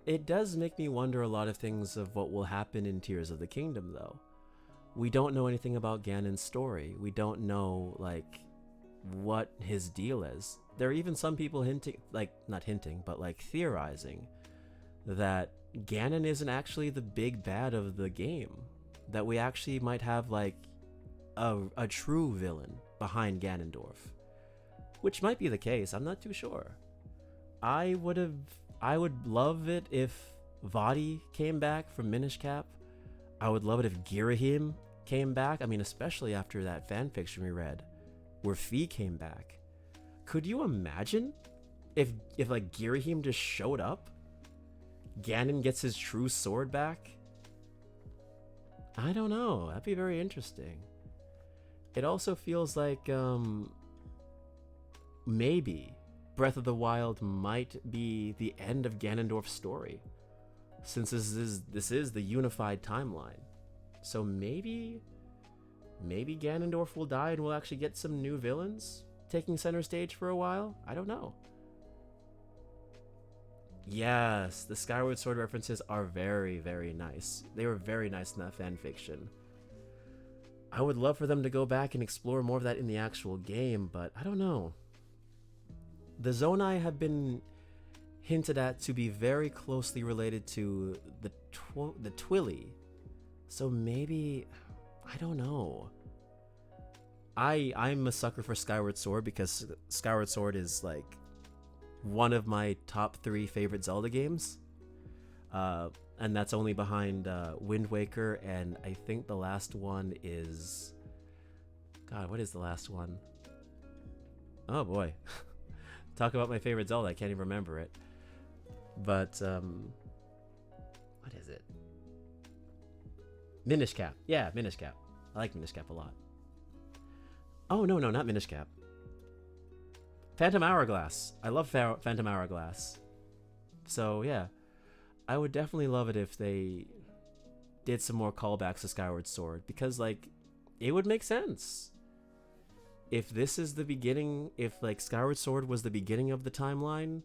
[SPEAKER 1] It does make me wonder a lot of things of what will happen in Tears of the Kingdom, though. We don't know anything about Ganon's story. We don't know, like, what his deal is. There are even some people theorizing that Ganon isn't actually the big bad of the game. That we actually might have, like, a true villain behind Ganondorf. Which might be the case, I'm not too sure. I would love it if Vadi came back from Minish Cap. I would love it if Girahim came back. I mean, especially after that fanfiction we read, where Fi came back. Could you imagine if like Girahim just showed up? Ganon gets his true sword back? I don't know. That'd be very interesting. It also feels like maybe Breath of the Wild might be the end of Ganondorf's story, since this is the unified timeline. So maybe Ganondorf will die and we'll actually get some new villains taking center stage for a while. I don't know. Yes, the Skyward Sword references are very, very nice. They were very nice in that fan fiction. I would love for them to go back and explore more of that in the actual game, but I don't know. The Zonai have been hinted at to be very closely related to the Twilly. So maybe, I don't know. I'm a sucker for Skyward Sword because Skyward Sword is like one of my top 3 favorite Zelda games. And that's only behind Wind Waker, and I think the last one is... God, what is the last one? Oh boy. Talk about my favorite Zelda, I can't even remember it. But, what is it? Minish Cap. Yeah, Minish Cap. I like Minish Cap a lot. Oh, no, not Minish Cap. Phantom Hourglass. I love Phantom Hourglass. So, yeah. I would definitely love it if they did some more callbacks to Skyward Sword, because, like, it would make sense. If this is the beginning, if, like, Skyward Sword was the beginning of the timeline,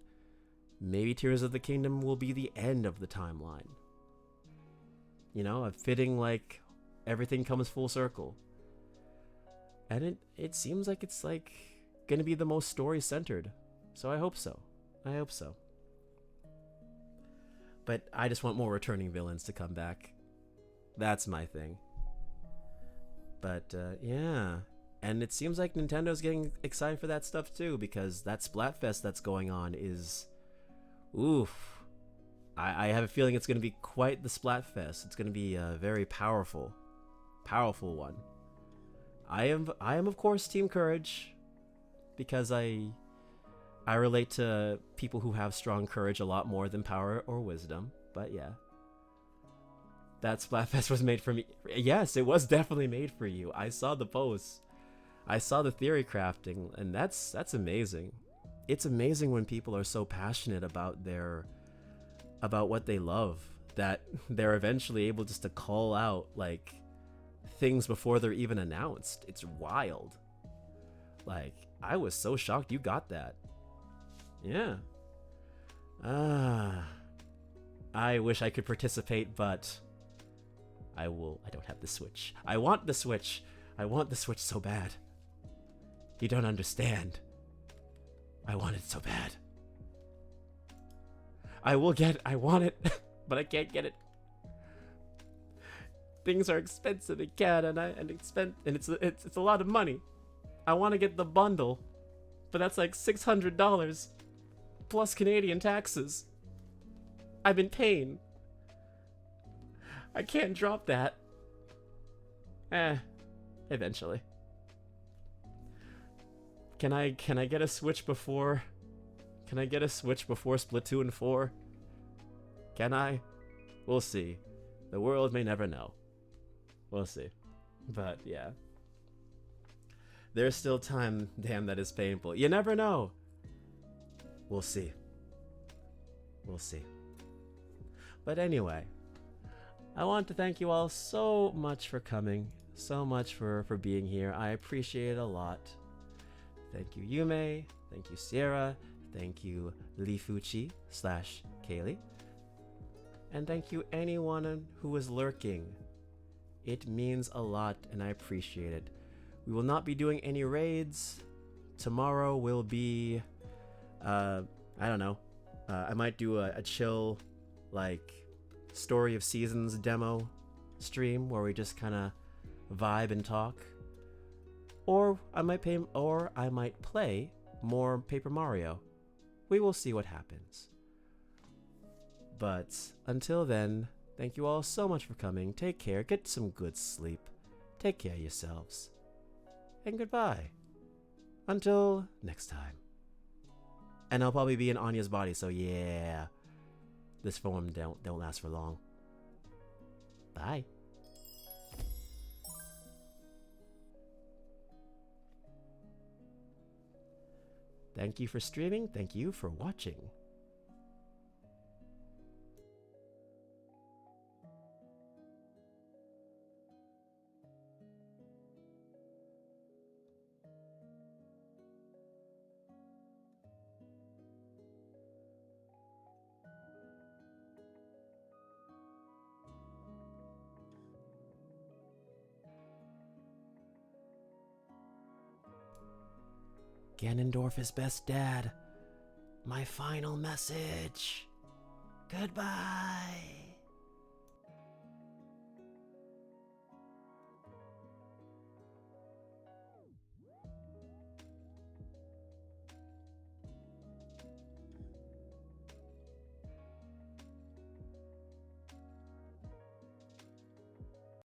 [SPEAKER 1] maybe Tears of the Kingdom will be the end of the timeline. You know, a fitting, like, everything comes full circle. And it seems like it's, like, gonna be the most story-centered. So I hope so. I hope so. But I just want more returning villains to come back. That's my thing. But, yeah. And it seems like Nintendo's getting excited for that stuff, too, because that Splatfest that's going on is... Oof. I have a feeling it's going to be quite the Splatfest. It's going to be a very powerful one. I am of course Team Courage, because I relate to people who have strong courage a lot more than power or wisdom. But yeah, that Splatfest was made for me. Yes, it was definitely made for you. I saw the posts. I saw the theory crafting, and that's amazing. It's amazing when people are so passionate about what they love that they're eventually able just to call out like things before they're even announced. It's wild. Like, I was so shocked you got that. Yeah. I wish I could participate, but I don't have the Switch. I want the Switch. I want the Switch so bad. You don't understand. I want it so bad. I will get it. I want it, but I can't get it. Things are expensive in Canada, and it's a lot of money. I want to get the bundle, but that's like $600 plus Canadian taxes. I've been paying. I can't drop that. Eventually. Can I get a Switch before? Can I get a Switch before Splatoon 4? Can I? We'll see. The world may never know. We'll see. But yeah. There's still time, damn, that is painful. You never know. We'll see. We'll see. But anyway, I want to thank you all so much for coming. So much for being here. I appreciate it a lot. Thank you, Yume. Thank you, Sierra. Thank you, Lifuchi/Kaylee. And thank you, anyone who is lurking. It means a lot, and I appreciate it. We will not be doing any raids. Tomorrow will be, I don't know. I might do a chill, like, Story of Seasons demo stream where we just kind of vibe and talk. Or I might play more Paper Mario. We will see what happens. But until then, thank you all so much for coming. Take care. Get some good sleep. Take care of yourselves. And goodbye. Until next time. And I'll probably be in Anya's body, so yeah. This form don't last for long. Bye. Thank you for streaming. Thank you for watching. Ganondorf is best dad. My final message. Goodbye.